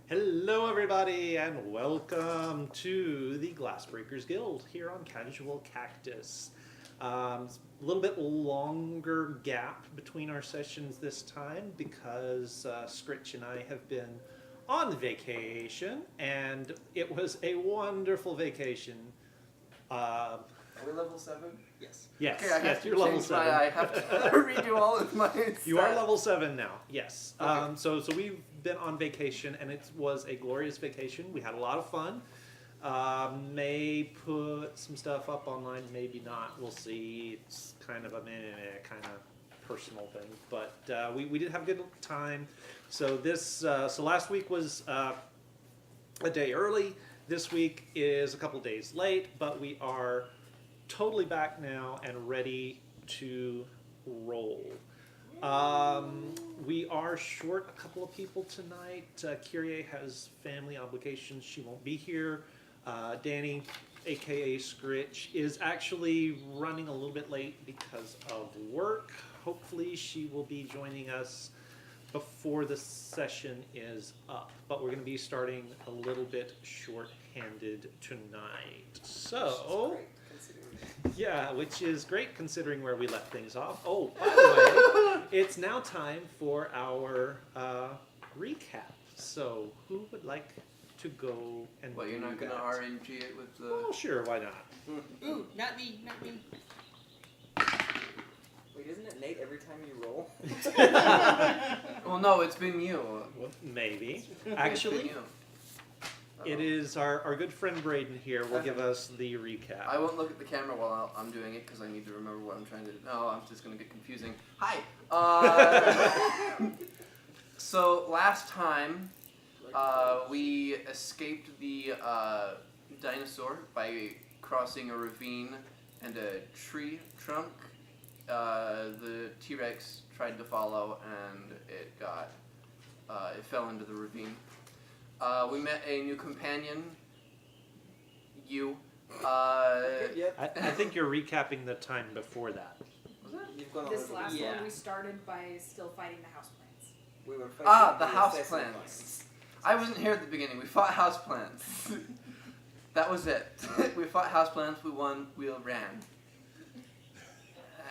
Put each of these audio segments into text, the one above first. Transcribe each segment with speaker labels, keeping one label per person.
Speaker 1: Hello, everybody, and welcome to the Glassbreakers Guild here on Casual Cactus. A little bit longer gap between our sessions this time because Scritch and I have been on vacation, and it was a wonderful vacation.
Speaker 2: Are we level 7?
Speaker 3: Yes.
Speaker 1: Yes,
Speaker 2: Okay, I have
Speaker 1: yes,
Speaker 2: to
Speaker 1: you're level
Speaker 2: change
Speaker 1: 7.
Speaker 2: I have to redo all of my
Speaker 1: You are
Speaker 2: stats.
Speaker 1: level 7 now, yes.
Speaker 2: Okay.
Speaker 1: So we've been on vacation, and it was a glorious vacation. We had a lot of fun. May put some stuff up online, maybe not. We'll see. It's kind of a kind of personal thing, but we did have a good time. So so last week was a day early. This week is a couple days late, but we are totally back now and ready to roll. We are short a couple of people tonight. Kyrie has family obligations. She won't be here. Danny, aka Scritch, is actually running a little bit late because of work. Hopefully she will be joining us before the session is up. But we're going to be starting a little bit short-handed tonight. So... yeah, which is great considering where we left things off. Oh, by the way, it's now time for our recap. So, who would like to go and
Speaker 2: Well, you're
Speaker 1: do
Speaker 2: not going to
Speaker 1: that?
Speaker 2: RNG it with the...
Speaker 1: Oh, sure, why not?
Speaker 3: Ooh, not me, not me.
Speaker 4: Wait, isn't it Nate every time you roll?
Speaker 2: Well, no, it's been you.
Speaker 1: Well, maybe.
Speaker 2: It's been
Speaker 1: Actually,
Speaker 2: you.
Speaker 1: it is our good friend Braden here will give us the recap.
Speaker 2: I won't look at the camera while I'm doing it because I need to remember what I'm trying to do. No, I'm just going to get confusing. Hi! So, last time, we escaped the dinosaur by crossing a ravine and a tree trunk. The T-Rex tried to follow and it fell into the ravine. We met a new companion, you.
Speaker 4: Yep.
Speaker 1: I think you're recapping the time before that.
Speaker 2: Was that?
Speaker 4: You've gone a
Speaker 5: This
Speaker 4: little
Speaker 5: last
Speaker 4: bit.
Speaker 3: Yeah.
Speaker 5: one we started by still fighting the houseplants.
Speaker 4: We were fighting
Speaker 2: The
Speaker 4: assassin
Speaker 2: houseplants. I wasn't here at the beginning. We fought houseplants. That was it. We fought houseplants. We won. We ran.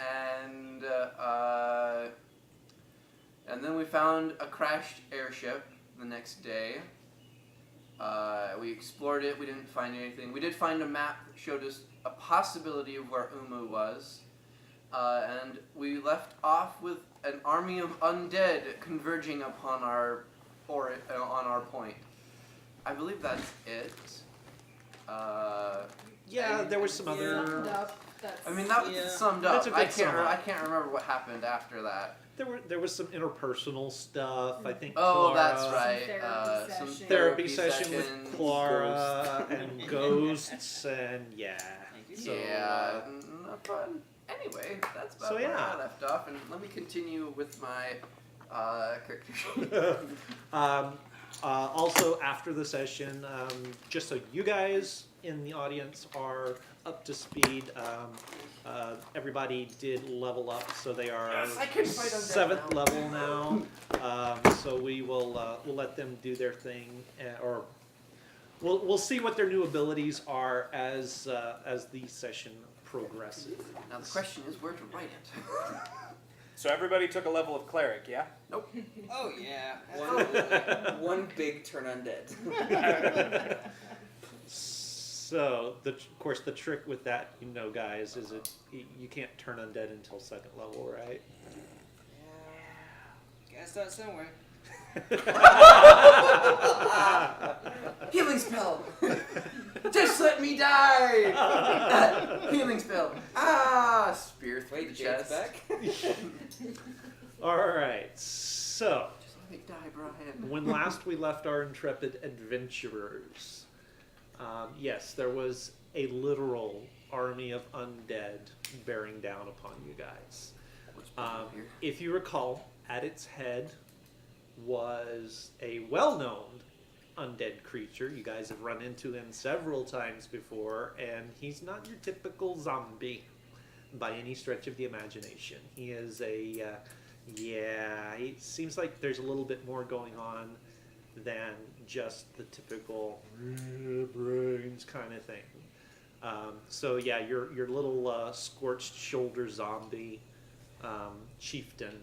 Speaker 2: And then we found a crashed airship the next day. We explored it. We didn't find anything. We did find a map that showed us a possibility of where Umu was. And we left off with an army of undead converging upon on our point. I believe that's it.
Speaker 1: Yeah, there was some
Speaker 5: Summed
Speaker 1: other...
Speaker 5: up, that's,
Speaker 2: I mean, that was
Speaker 3: Yeah.
Speaker 2: summed up.
Speaker 1: That's a good
Speaker 2: I
Speaker 1: sum up.
Speaker 2: can't remember what happened after that.
Speaker 1: There was some interpersonal stuff. I think.
Speaker 2: Oh,
Speaker 1: Clara,
Speaker 2: that's right.
Speaker 5: therapy
Speaker 2: Some
Speaker 5: session.
Speaker 1: Therapy session
Speaker 2: sessions.
Speaker 1: with Clara and ghosts and yeah.
Speaker 3: Thank you.
Speaker 1: So,
Speaker 2: Yeah, not fun. Anyway, that's about
Speaker 1: So,
Speaker 2: where
Speaker 1: yeah.
Speaker 2: I left off, and let me continue with my character sheet.
Speaker 1: Also, after the session, just so you guys in the audience are up to speed, everybody did level up, so they are
Speaker 2: Yes, I can fight on that
Speaker 1: 7th
Speaker 2: now.
Speaker 1: level now. So we will we'll let them do their thing, or we'll see what their new abilities are as the session progresses.
Speaker 2: Now the question is where to write it.
Speaker 6: So everybody took a level of cleric, yeah?
Speaker 3: Oh, yeah.
Speaker 4: One big turn undead.
Speaker 1: So, of course, the trick with that, guys, is you can't turn undead until 2nd level, right?
Speaker 3: Gotta start somewhere.
Speaker 2: Healing spell! Just let me die! Healing spell. Spear through
Speaker 4: Wait,
Speaker 2: the
Speaker 4: Jade's
Speaker 2: chest.
Speaker 4: back?
Speaker 1: All right. So,
Speaker 2: Just let me die, Brian.
Speaker 1: when last we left our intrepid adventurers, yes, there was a literal army of undead bearing down upon you guys.
Speaker 2: What's behind here?
Speaker 1: If you recall, at its head was a well-known undead creature. You guys have run into him several times before, and he's not your typical zombie by any stretch of the imagination. He is it seems like there's a little bit more going on than just the typical brains kind of thing. So yeah, your little scorched shoulder zombie chieftain,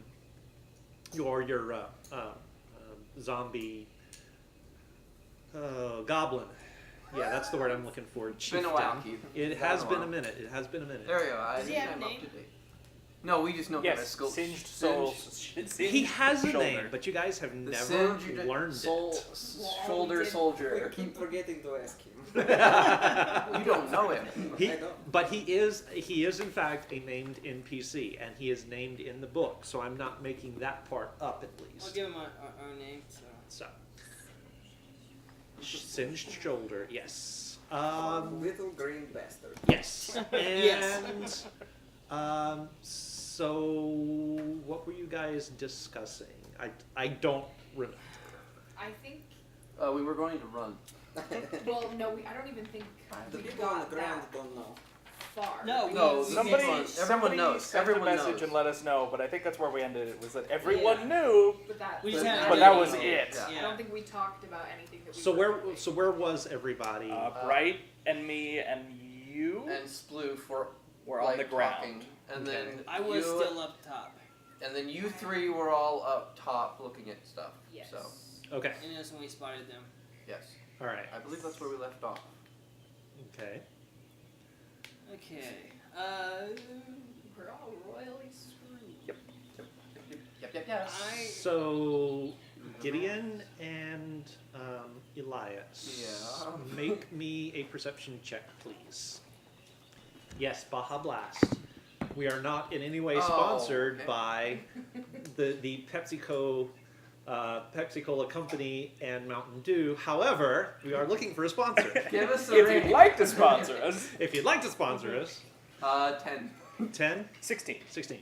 Speaker 1: or your zombie goblin. Yeah, that's the word I'm looking for.
Speaker 2: It's been a
Speaker 1: Chieftain.
Speaker 2: while, Keith.
Speaker 1: It
Speaker 2: It's
Speaker 1: has
Speaker 2: been a
Speaker 1: been a
Speaker 2: while.
Speaker 1: minute. It has been a minute.
Speaker 2: There we go. I
Speaker 3: Does he
Speaker 2: think
Speaker 3: have a
Speaker 2: I'm
Speaker 3: name?
Speaker 2: up to date. No, we just know him as
Speaker 6: Yes,
Speaker 2: Skull.
Speaker 6: singed soul. Singed
Speaker 1: He has a
Speaker 6: shoulder.
Speaker 1: name, but you guys have
Speaker 2: The
Speaker 1: never
Speaker 2: singed
Speaker 1: learned
Speaker 2: soul,
Speaker 1: it.
Speaker 2: shoulder
Speaker 4: We
Speaker 2: soldier.
Speaker 4: keep forgetting to ask him.
Speaker 2: You don't know him.
Speaker 1: He,
Speaker 4: I don't.
Speaker 1: but he is in fact a named NPC, and he is named in the book. So I'm not making that part up, at
Speaker 3: I'll
Speaker 1: least.
Speaker 3: give him our own name. So.
Speaker 1: So singed shoulder, yes.
Speaker 4: Little green bastard.
Speaker 1: Yes.
Speaker 3: Yes.
Speaker 1: And so what were you guys discussing? I don't remember.
Speaker 5: I think.
Speaker 2: We were going to run.
Speaker 5: Well, no, I don't even think
Speaker 4: The
Speaker 5: we
Speaker 4: people on the
Speaker 5: got
Speaker 4: ground
Speaker 5: that
Speaker 4: don't know.
Speaker 5: far.
Speaker 3: No,
Speaker 2: No,
Speaker 3: we-
Speaker 6: Somebody,
Speaker 2: Everyone
Speaker 6: somebody
Speaker 2: knows.
Speaker 6: sent
Speaker 2: Everyone
Speaker 6: a message
Speaker 2: knows.
Speaker 6: and let us know, but I think that's where we ended it. Was that everyone
Speaker 3: Yeah.
Speaker 6: knew,
Speaker 5: But that.
Speaker 3: We just
Speaker 2: But-
Speaker 3: had
Speaker 6: but
Speaker 3: a
Speaker 6: that
Speaker 3: name.
Speaker 6: was it.
Speaker 2: Yeah.
Speaker 5: I don't think we talked about anything that we.
Speaker 1: So
Speaker 5: were
Speaker 1: where was everybody?
Speaker 6: Bright and me and you
Speaker 2: And Sploof were
Speaker 6: were on
Speaker 2: like,
Speaker 6: the ground.
Speaker 2: talking. And
Speaker 1: Okay.
Speaker 2: then
Speaker 3: I was
Speaker 2: you,
Speaker 3: still up top,
Speaker 2: And then you three were all up top looking at stuff.
Speaker 5: Yes.
Speaker 2: So
Speaker 1: Okay.
Speaker 3: and that's when we spotted them.
Speaker 2: yes,
Speaker 1: All right.
Speaker 2: I believe that's where we left off.
Speaker 1: Okay.
Speaker 3: Okay.
Speaker 5: We're all royally screwed.
Speaker 2: Yep. Yes.
Speaker 1: So Gideon and Elias.
Speaker 2: Yeah.
Speaker 1: Make me a perception check, please. Yes, Baja Blast. We are not in any way
Speaker 2: Oh,
Speaker 1: sponsored
Speaker 2: okay.
Speaker 1: by the PepsiCo. Pepsi Cola Company and Mountain Dew. However, we are looking for a sponsor.
Speaker 2: Give us a
Speaker 6: If
Speaker 2: rating.
Speaker 6: you'd like to sponsor us,
Speaker 1: If you'd like to sponsor us,
Speaker 2: 10.
Speaker 1: 10,
Speaker 6: 16.
Speaker 1: 16.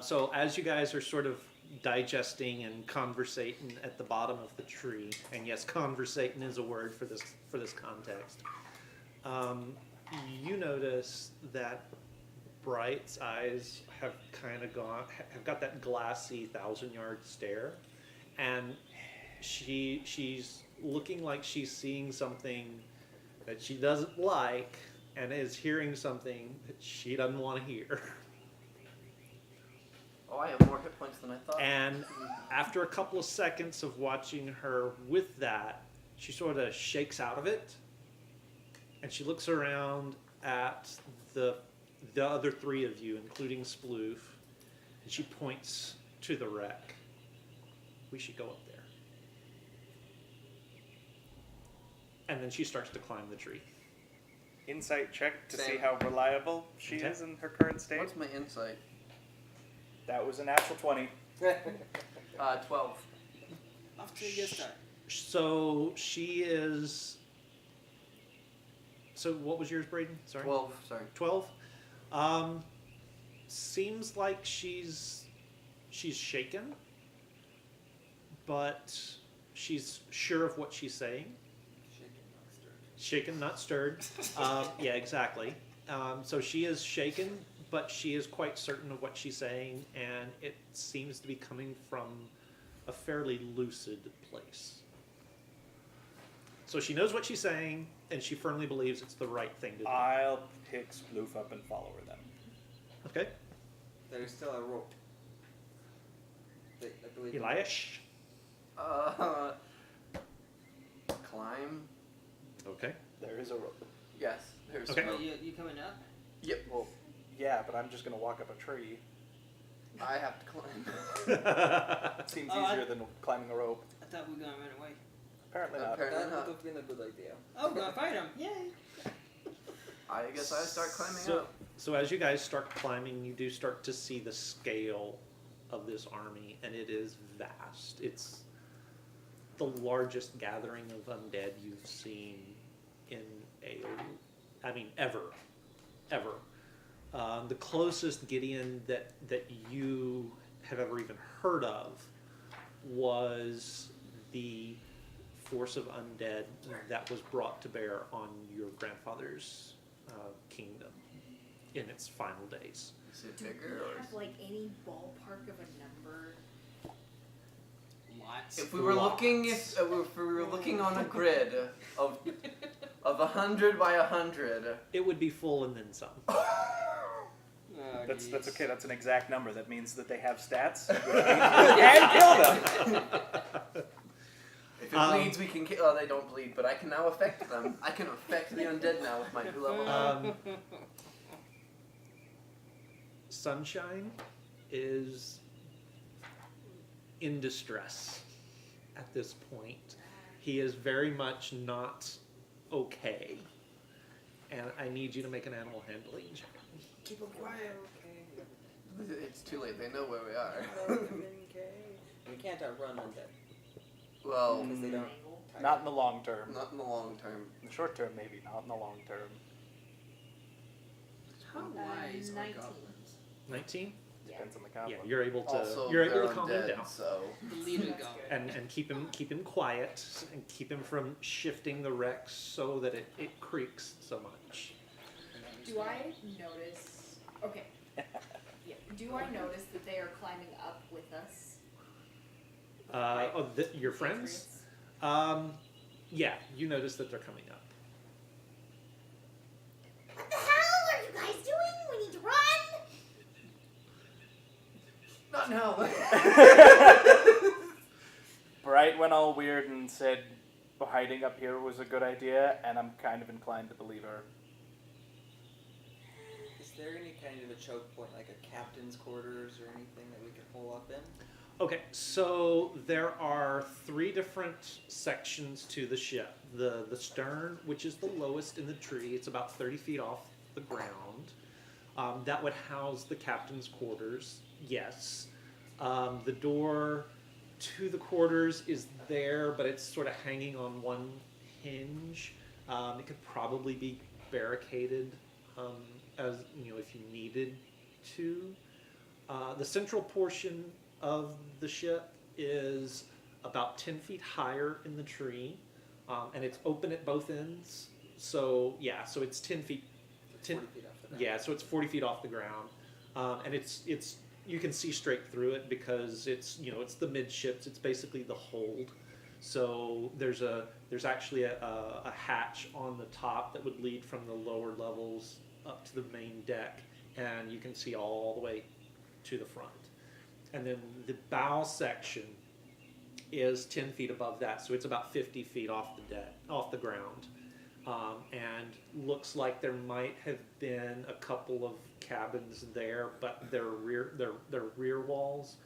Speaker 1: So as you guys are sort of digesting and conversating at the bottom of the tree, and yes, conversating is a word for this context. You notice that Bright's eyes have kind of have got that glassy 1,000-yard stare, and she's looking like she's seeing something that she doesn't like, and is hearing something that she doesn't want to hear.
Speaker 2: Oh, I have more hit points than I thought.
Speaker 1: And after a couple of seconds of watching her with that, she sort of shakes out of it, and she looks around at the other three of you, including Sploof, and she points to the wreck. We should go up there. And then she starts to climb the tree.
Speaker 6: Insight check to see
Speaker 2: Same.
Speaker 6: how reliable she
Speaker 1: Okay.
Speaker 6: is in her current state.
Speaker 2: What's my insight?
Speaker 6: That was a natural 20.
Speaker 2: 12.
Speaker 3: Off to a good start.
Speaker 1: So she is. So what was yours, Braden? Sorry.
Speaker 2: 12, sorry.
Speaker 1: 12. Seems like she's shaken, but she's sure of what she's saying. Shaken, not stirred. Yeah, exactly. So she is shaken, but she is quite certain of what she's saying, and it seems to be coming from a fairly lucid place. So she knows what she's saying, and she firmly believes it's the right thing to do.
Speaker 6: I'll pick Sploof up and follow her then.
Speaker 1: Okay,
Speaker 4: There is still a rope. I believe.
Speaker 1: Elias.
Speaker 2: Climb?
Speaker 1: Okay.
Speaker 6: There is a rope.
Speaker 2: Yes, there's
Speaker 1: Okay.
Speaker 2: no-
Speaker 3: Oh, you coming up?
Speaker 2: Yep,
Speaker 6: Well, yeah, but I'm just going to walk up a tree.
Speaker 2: I have to climb.
Speaker 6: It seems
Speaker 3: Oh, I-
Speaker 6: easier than climbing a rope.
Speaker 3: I thought we were gonna run away.
Speaker 6: Apparently not.
Speaker 2: Apparently
Speaker 4: That
Speaker 2: not.
Speaker 4: would have been a good idea.
Speaker 3: Oh, we're gonna fight him! Yay!
Speaker 2: I guess I start climbing
Speaker 1: so,
Speaker 2: up.
Speaker 1: So as you guys start climbing, you do start to see the scale of this army, and it is vast. It's the largest gathering of undead you've seen in ever. The closest Gideon that you have ever even heard of was the force of undead that was brought to bear on your grandfather's kingdom in its final days.
Speaker 2: Is it
Speaker 5: Do
Speaker 2: bigger
Speaker 5: we
Speaker 2: or
Speaker 5: have like any ballpark of a number?
Speaker 3: Lots.
Speaker 2: If we were looking,
Speaker 1: Lots.
Speaker 2: if we were looking on a grid of 100 by 100,
Speaker 1: It would be full and then some.
Speaker 3: Oh,
Speaker 6: That's
Speaker 3: geez.
Speaker 6: okay. That's an exact number. That means that they have stats. And kill them.
Speaker 2: if it bleeds, we can kill. Oh, they don't bleed, but I can now affect them. I can affect the undead now with my new level.
Speaker 1: Sunshine is in distress at this point. He is very much not okay. And I need you to make an animal handling check.
Speaker 3: Keep them quiet.
Speaker 2: It's too late. They know where we are.
Speaker 4: We can't outrun undead
Speaker 2: Well,
Speaker 4: because they don't.
Speaker 6: Not in the long term.
Speaker 2: not in the long term.
Speaker 6: In the short term, maybe. Not in the long term.
Speaker 3: How wise are
Speaker 5: 19.
Speaker 3: goblins?
Speaker 1: 19?
Speaker 5: Yeah.
Speaker 6: Depends on the
Speaker 1: Yeah,
Speaker 6: goblin.
Speaker 1: you're able to
Speaker 2: Also,
Speaker 1: you're able
Speaker 2: they're
Speaker 1: to calm him
Speaker 2: undead,
Speaker 1: down.
Speaker 2: so
Speaker 3: The leader
Speaker 5: That's
Speaker 3: goblin.
Speaker 5: good.
Speaker 1: And keep him quiet and keep him from shifting the wreck so that it creaks so much.
Speaker 5: Do I notice? Okay. Yeah. Do I notice that they are climbing up with us?
Speaker 1: Your friends?
Speaker 5: Patriots?
Speaker 1: Yeah, you notice that they're coming up.
Speaker 7: What the hell are you guys doing? We need to run!
Speaker 2: not now.
Speaker 6: Bright went all weird and said hiding up here was a good idea, and I'm kind of inclined to believe her.
Speaker 4: Is there any kind of a choke point, like a captain's quarters or anything that we can hole up in?
Speaker 1: Okay, so there are 3 different sections to the ship. The stern, which is the lowest in the tree, it's about 30 feet off the ground. That would house the captain's quarters, yes. The door to the quarters is there, but it's sort of hanging on one hinge. It could probably be barricaded, as you know, if you needed to. The central portion of the ship is about 10 feet higher in the tree, and it's open at both ends. So yeah, so it's 10 feet. 10,
Speaker 4: 40 feet off the ground.
Speaker 1: yeah, so it's 40 feet off the ground, and it's you can see straight through it because it's the midships. It's basically the hold. So there's actually a hatch on the top that would lead from the lower levels up to the main deck, and you can see all the way to the front. And then the bow section is 10 feet above that, so it's about 50 feet off the ground. And looks like there might have been a couple of cabins there, but their rear walls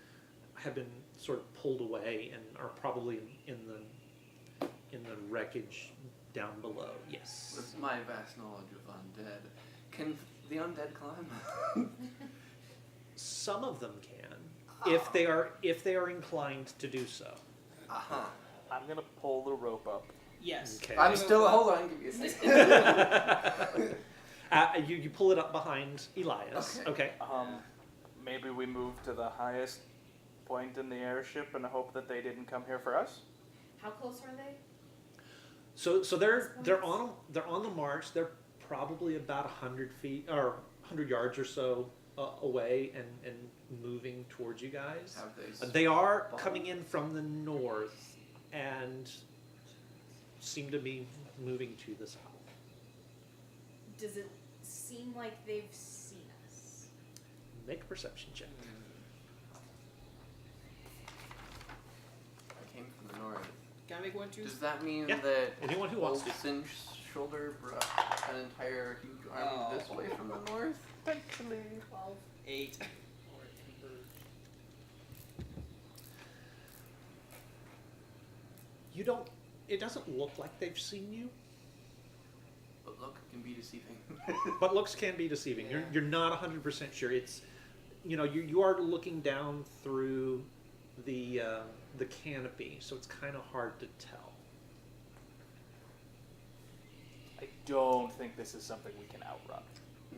Speaker 1: have been sort of pulled away and are probably in the wreckage down below. Yes.
Speaker 2: With my vast knowledge of undead, can the undead climb?
Speaker 1: Some of them can, if they are inclined to do so.
Speaker 2: Uh-huh.
Speaker 6: I'm gonna pull the rope up.
Speaker 3: Yes.
Speaker 1: Okay.
Speaker 2: I'm still. Hold on. Give me a second.
Speaker 1: You pull it up behind Elias. Okay.
Speaker 6: Maybe we move to the highest point in the airship and hope that they didn't come here for us.
Speaker 5: How close are they?
Speaker 1: So they're on the march. They're probably about 100 feet or 100 yards or so away and moving towards you guys.
Speaker 2: Have
Speaker 1: They are coming in from the north and seem to be moving to the south.
Speaker 5: Does it seem like they've seen us?
Speaker 1: Make a perception check.
Speaker 2: I came from the north.
Speaker 3: Can I make one too?
Speaker 2: Does that mean
Speaker 1: Yeah.
Speaker 2: that
Speaker 1: Anyone who wants to.
Speaker 2: Olsen Shoulder brought an entire huge army this way from the north?
Speaker 6: Actually.
Speaker 5: 12.
Speaker 3: 8.
Speaker 1: You don't. It doesn't look like they've seen you,
Speaker 2: But look, can be deceiving.
Speaker 1: but looks can be deceiving.
Speaker 3: Yeah.
Speaker 1: You're not 100% sure. It's, you are looking down through the canopy, so it's kind of hard to tell.
Speaker 6: I don't think this is something we can outrun.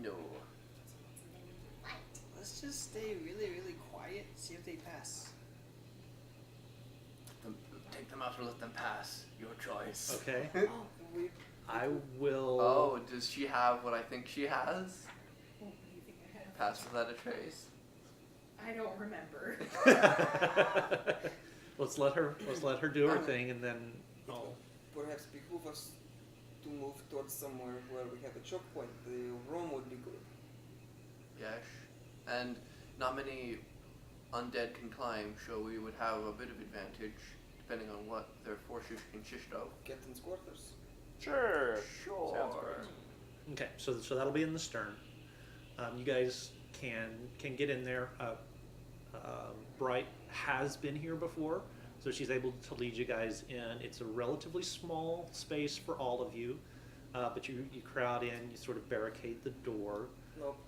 Speaker 2: No.
Speaker 3: Let's just stay really, really quiet. See if they pass.
Speaker 2: Take them out or let them pass. Your choice.
Speaker 1: Okay.
Speaker 3: Oh, we.
Speaker 1: I will.
Speaker 2: Oh, does she have what I think she has?
Speaker 5: What do you think I have?
Speaker 2: Pass without a trace.
Speaker 5: I don't remember.
Speaker 1: let's let her do her thing, and then I'll.
Speaker 4: Perhaps behoove us to move towards somewhere where we have a choke point. The room would be good.
Speaker 2: Yes. And not many undead can climb, so we would have a bit of advantage depending on what their forces consist of.
Speaker 4: Captain's quarters.
Speaker 6: Sure.
Speaker 2: Sure.
Speaker 6: Sounds great.
Speaker 1: Okay, so that'll be in the stern. You guys can get in there. Bright has been here before, so she's able to lead you guys in. It's a relatively small space for all of you, but you crowd in. You sort of barricade the door.
Speaker 4: Nope.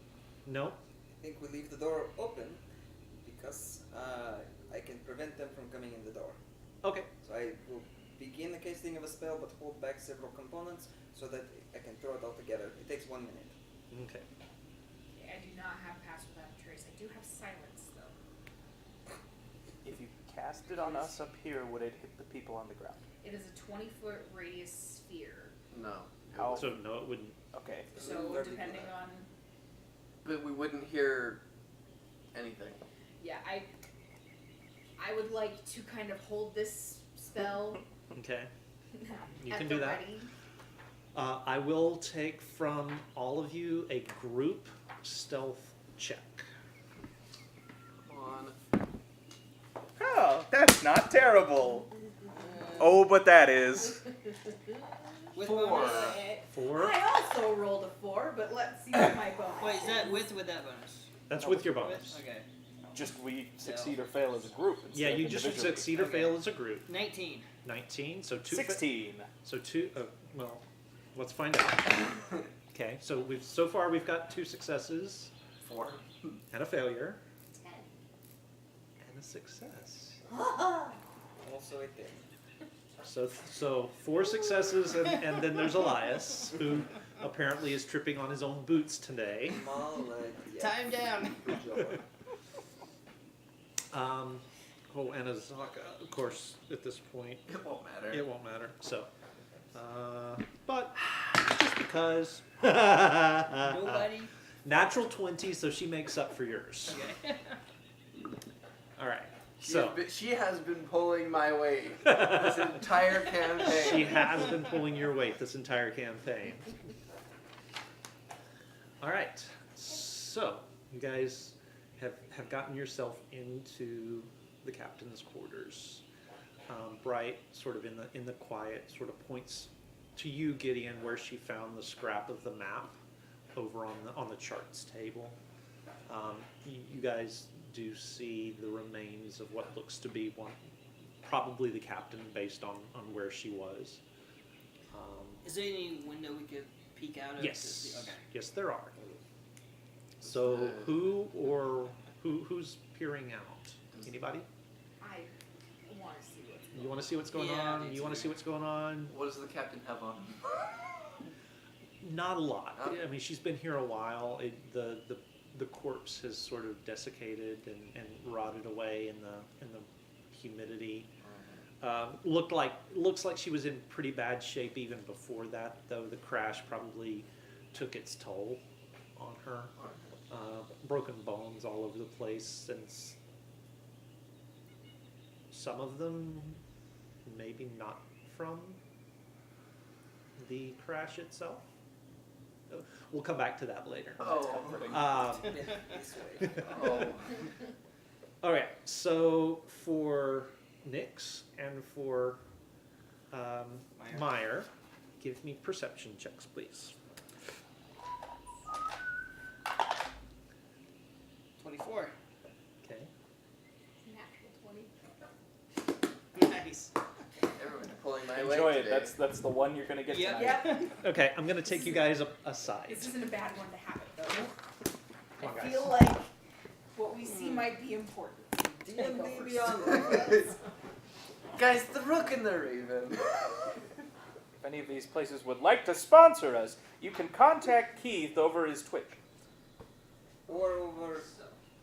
Speaker 1: Nope.
Speaker 4: I think we leave the door open because I can prevent them from coming in the door.
Speaker 1: Okay.
Speaker 4: So I will begin the casting of a spell, but hold back several components so that I can throw it all together. It takes 1 minute.
Speaker 1: Okay.
Speaker 5: Okay, I do not have Pass Without a Trace. I do have Silence, though.
Speaker 6: If you cast it on us up here, would it hit the people on the ground?
Speaker 5: It is a 20-foot radius sphere.
Speaker 2: No.
Speaker 6: How?
Speaker 1: So no, it wouldn't.
Speaker 6: Okay.
Speaker 5: So
Speaker 4: Where do we do
Speaker 5: depending
Speaker 4: that?
Speaker 5: on,
Speaker 2: But we wouldn't hear anything.
Speaker 5: yeah, I would like to kind of hold this spell.
Speaker 1: Okay. You
Speaker 5: at
Speaker 1: can
Speaker 5: the
Speaker 1: do that.
Speaker 5: ready.
Speaker 1: I will take from all of you a group stealth check.
Speaker 2: Come on.
Speaker 6: Oh, that's not terrible. Oh, but that is.
Speaker 3: With
Speaker 2: 4.
Speaker 3: bonus?
Speaker 1: 4.
Speaker 5: I also rolled a 4, but let's see what my bonus.
Speaker 3: Wait, is that with or without bonus?
Speaker 1: That's with your bonus.
Speaker 3: Okay.
Speaker 6: Just we succeed or fail as a group.
Speaker 1: Yeah,
Speaker 6: instead
Speaker 1: you
Speaker 6: of
Speaker 1: just
Speaker 6: individually.
Speaker 1: succeed or
Speaker 3: Okay.
Speaker 1: fail as a group.
Speaker 3: 19.
Speaker 1: 19. So 2.
Speaker 6: 16.
Speaker 1: So 2. Well, let's find out. Okay. So we've got 2 successes
Speaker 2: 4.
Speaker 1: and a failure
Speaker 7: 10.
Speaker 1: and a success.
Speaker 4: Also a 10.
Speaker 1: So 4 successes and then there's Elias, who apparently is tripping on his own boots today.
Speaker 3: Time down.
Speaker 4: Good job.
Speaker 1: And Azaka, of course, at this point,
Speaker 2: It won't matter.
Speaker 1: it won't matter. So, but just because.
Speaker 3: Nobody.
Speaker 1: Natural 20, so she makes up for yours.
Speaker 3: Okay.
Speaker 1: All right.
Speaker 2: She has been pulling my weight this entire campaign.
Speaker 1: She has been pulling your weight this entire campaign. All right. So you guys have gotten yourself into the captain's quarters. Bright, sort of in the quiet, sort of points to you, Gideon, where she found the scrap of the map over on the charts table. You guys do see the remains of what looks to be probably the captain, based on where she was.
Speaker 3: Is there any window we could peek out of? to see?
Speaker 1: Yes,
Speaker 3: Okay.
Speaker 1: yes, there are. So who's peering out? Anybody?
Speaker 5: I want to see what's going on.
Speaker 1: You want to see what's going
Speaker 3: Yeah, I
Speaker 1: on?
Speaker 3: do
Speaker 1: You want
Speaker 3: too.
Speaker 1: to see what's going on?
Speaker 2: What does the captain have on?
Speaker 1: Not a lot.
Speaker 2: Okay.
Speaker 1: I mean, she's been here a while. The corpse has sort of desiccated and rotted away in the humidity. Looks like she was in pretty bad shape even before that, though. The crash probably took its toll on her. Broken bones all over the place, and some of them maybe not from the crash itself. We'll come back to that later.
Speaker 2: Oh.
Speaker 4: This way.
Speaker 2: Oh.
Speaker 1: All right, so for Nyx and for Meyer, give me perception checks, please.
Speaker 3: 24.
Speaker 1: Okay.
Speaker 5: Natural 20.
Speaker 3: Nice.
Speaker 2: Everyone's pulling my weight
Speaker 6: Enjoy it.
Speaker 2: today.
Speaker 6: That's the one you're gonna get
Speaker 3: Yep.
Speaker 6: tonight.
Speaker 5: Yep.
Speaker 1: Okay, I'm gonna take you guys aside.
Speaker 5: This isn't a bad one to have it, though.
Speaker 1: Come on,
Speaker 5: I
Speaker 1: guys.
Speaker 5: feel like what we see might be important.
Speaker 4: D&D Beyond.
Speaker 2: Guys, the Rook and the Raven.
Speaker 6: If any of these places would like to sponsor us, you can contact Keith over his Twitch.
Speaker 4: Or over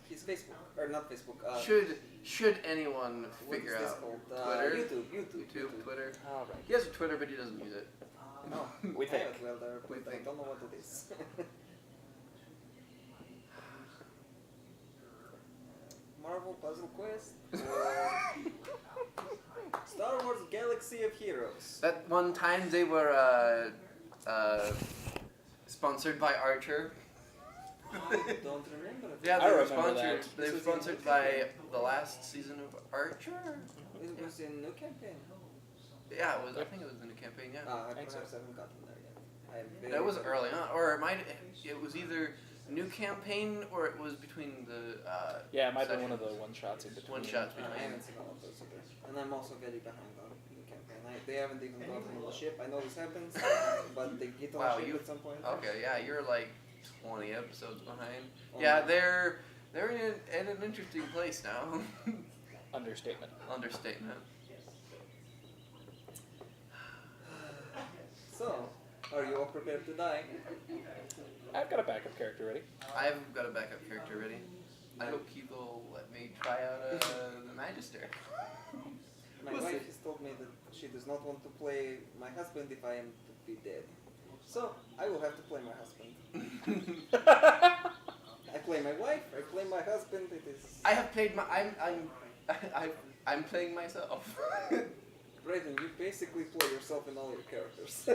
Speaker 4: his Facebook. Or not Facebook.
Speaker 2: Should anyone
Speaker 4: what
Speaker 2: figure
Speaker 4: is this
Speaker 2: out
Speaker 4: called?
Speaker 2: Twitter?
Speaker 4: YouTube.
Speaker 2: Twitter.
Speaker 6: All right.
Speaker 2: He has a Twitter, but he doesn't use it.
Speaker 4: No,
Speaker 6: We
Speaker 4: I
Speaker 6: think.
Speaker 4: have it well there,
Speaker 2: We
Speaker 4: but I
Speaker 2: think.
Speaker 4: don't know what it is. Marvel Puzzle Quest? Star Wars Galaxy of Heroes.
Speaker 2: That one time they were sponsored by Archer.
Speaker 4: I don't remember.
Speaker 2: Yeah,
Speaker 6: I
Speaker 2: they were
Speaker 6: remember
Speaker 2: sponsored.
Speaker 6: that.
Speaker 2: They were sponsored by the last season of Archer.
Speaker 4: It was in New Campaign.
Speaker 2: Yeah, it was. I think it was in the campaign. Yeah.
Speaker 4: I
Speaker 6: think so.
Speaker 4: perhaps haven't gotten there yet. I'm very
Speaker 2: That was
Speaker 4: bad.
Speaker 2: early on, or it might. It was either new campaign or it was between the.
Speaker 6: Yeah, it might have been one of
Speaker 2: sessions.
Speaker 6: the one shots in between.
Speaker 2: One shots
Speaker 4: I
Speaker 2: between.
Speaker 4: haven't seen all of those either. And I'm also very behind on New Campaign. They haven't even gotten on the ship. I know this happens, but they get on
Speaker 2: Wow,
Speaker 4: the ship
Speaker 2: you-
Speaker 4: at some point.
Speaker 2: Okay, yeah, you're like 20 episodes behind.
Speaker 4: Oh
Speaker 2: Yeah,
Speaker 4: my-
Speaker 2: they're in an interesting place now.
Speaker 6: Understatement.
Speaker 2: Understatement.
Speaker 4: So, are you all prepared to die?
Speaker 6: I've got a backup character ready.
Speaker 2: I've got a backup character ready. I hope Keith will let me try out the Magister.
Speaker 4: My
Speaker 2: We'll
Speaker 4: wife
Speaker 2: see.
Speaker 4: has told me that she does not want to play my husband if I am to be dead. So, I will have to play my husband. I play my wife, I play my husband, it is...
Speaker 2: I have played my. I'm playing myself.
Speaker 4: Brayden, you basically play yourself in all your characters.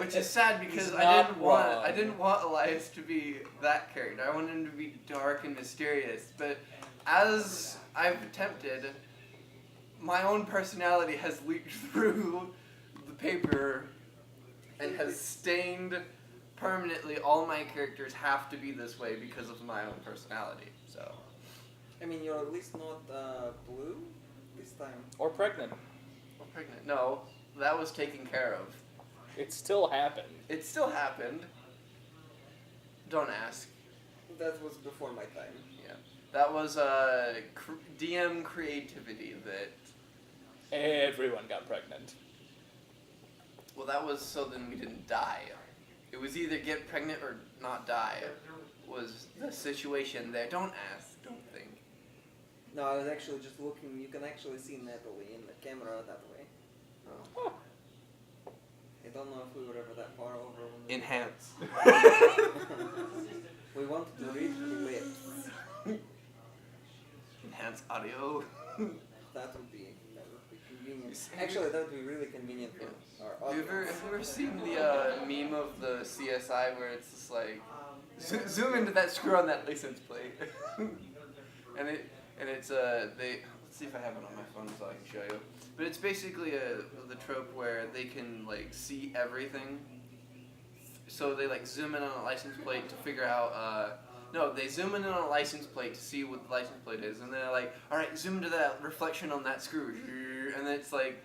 Speaker 2: Which is sad because
Speaker 6: He's
Speaker 2: I
Speaker 6: not
Speaker 2: I
Speaker 6: wrong.
Speaker 2: didn't want Elias to be that character. I wanted him to be dark and mysterious. But as I've attempted, my own personality has leaked through the paper and has stained permanently. All my characters have to be this way because of my own personality. So
Speaker 4: I mean, you're at least not blue this time.
Speaker 6: Or pregnant.
Speaker 2: I'm pregnant. No, that was taken care of.
Speaker 6: It still happened.
Speaker 2: It still happened. Don't ask.
Speaker 4: That was before my time.
Speaker 2: Yeah, that was DM creativity. That
Speaker 6: Everyone got pregnant.
Speaker 2: well, that was so then we didn't die. It was either get pregnant or not die. Was the situation there? Don't ask. Don't think.
Speaker 4: No, I was actually just looking. You can actually see Natalie in the camera that way.
Speaker 2: Oh.
Speaker 4: I don't know if we were ever that far over. When we-
Speaker 2: Enhance.
Speaker 4: We wanted to read her lips.
Speaker 2: Enhance audio.
Speaker 4: That would be convenient. Actually, that would be really convenient for our
Speaker 2: Have
Speaker 4: audience.
Speaker 2: you ever seen the meme of the CSI where it's just like zoom into that screw on that license plate, and it's they let's see if I have it on my phone so I can show you. But it's basically the trope where they can like see everything. So they like zoom in on a license plate to figure out. No, they zoom in on a license plate to see what the license plate is, and then they're like, all right, zoom to that reflection on that screw, and then it's like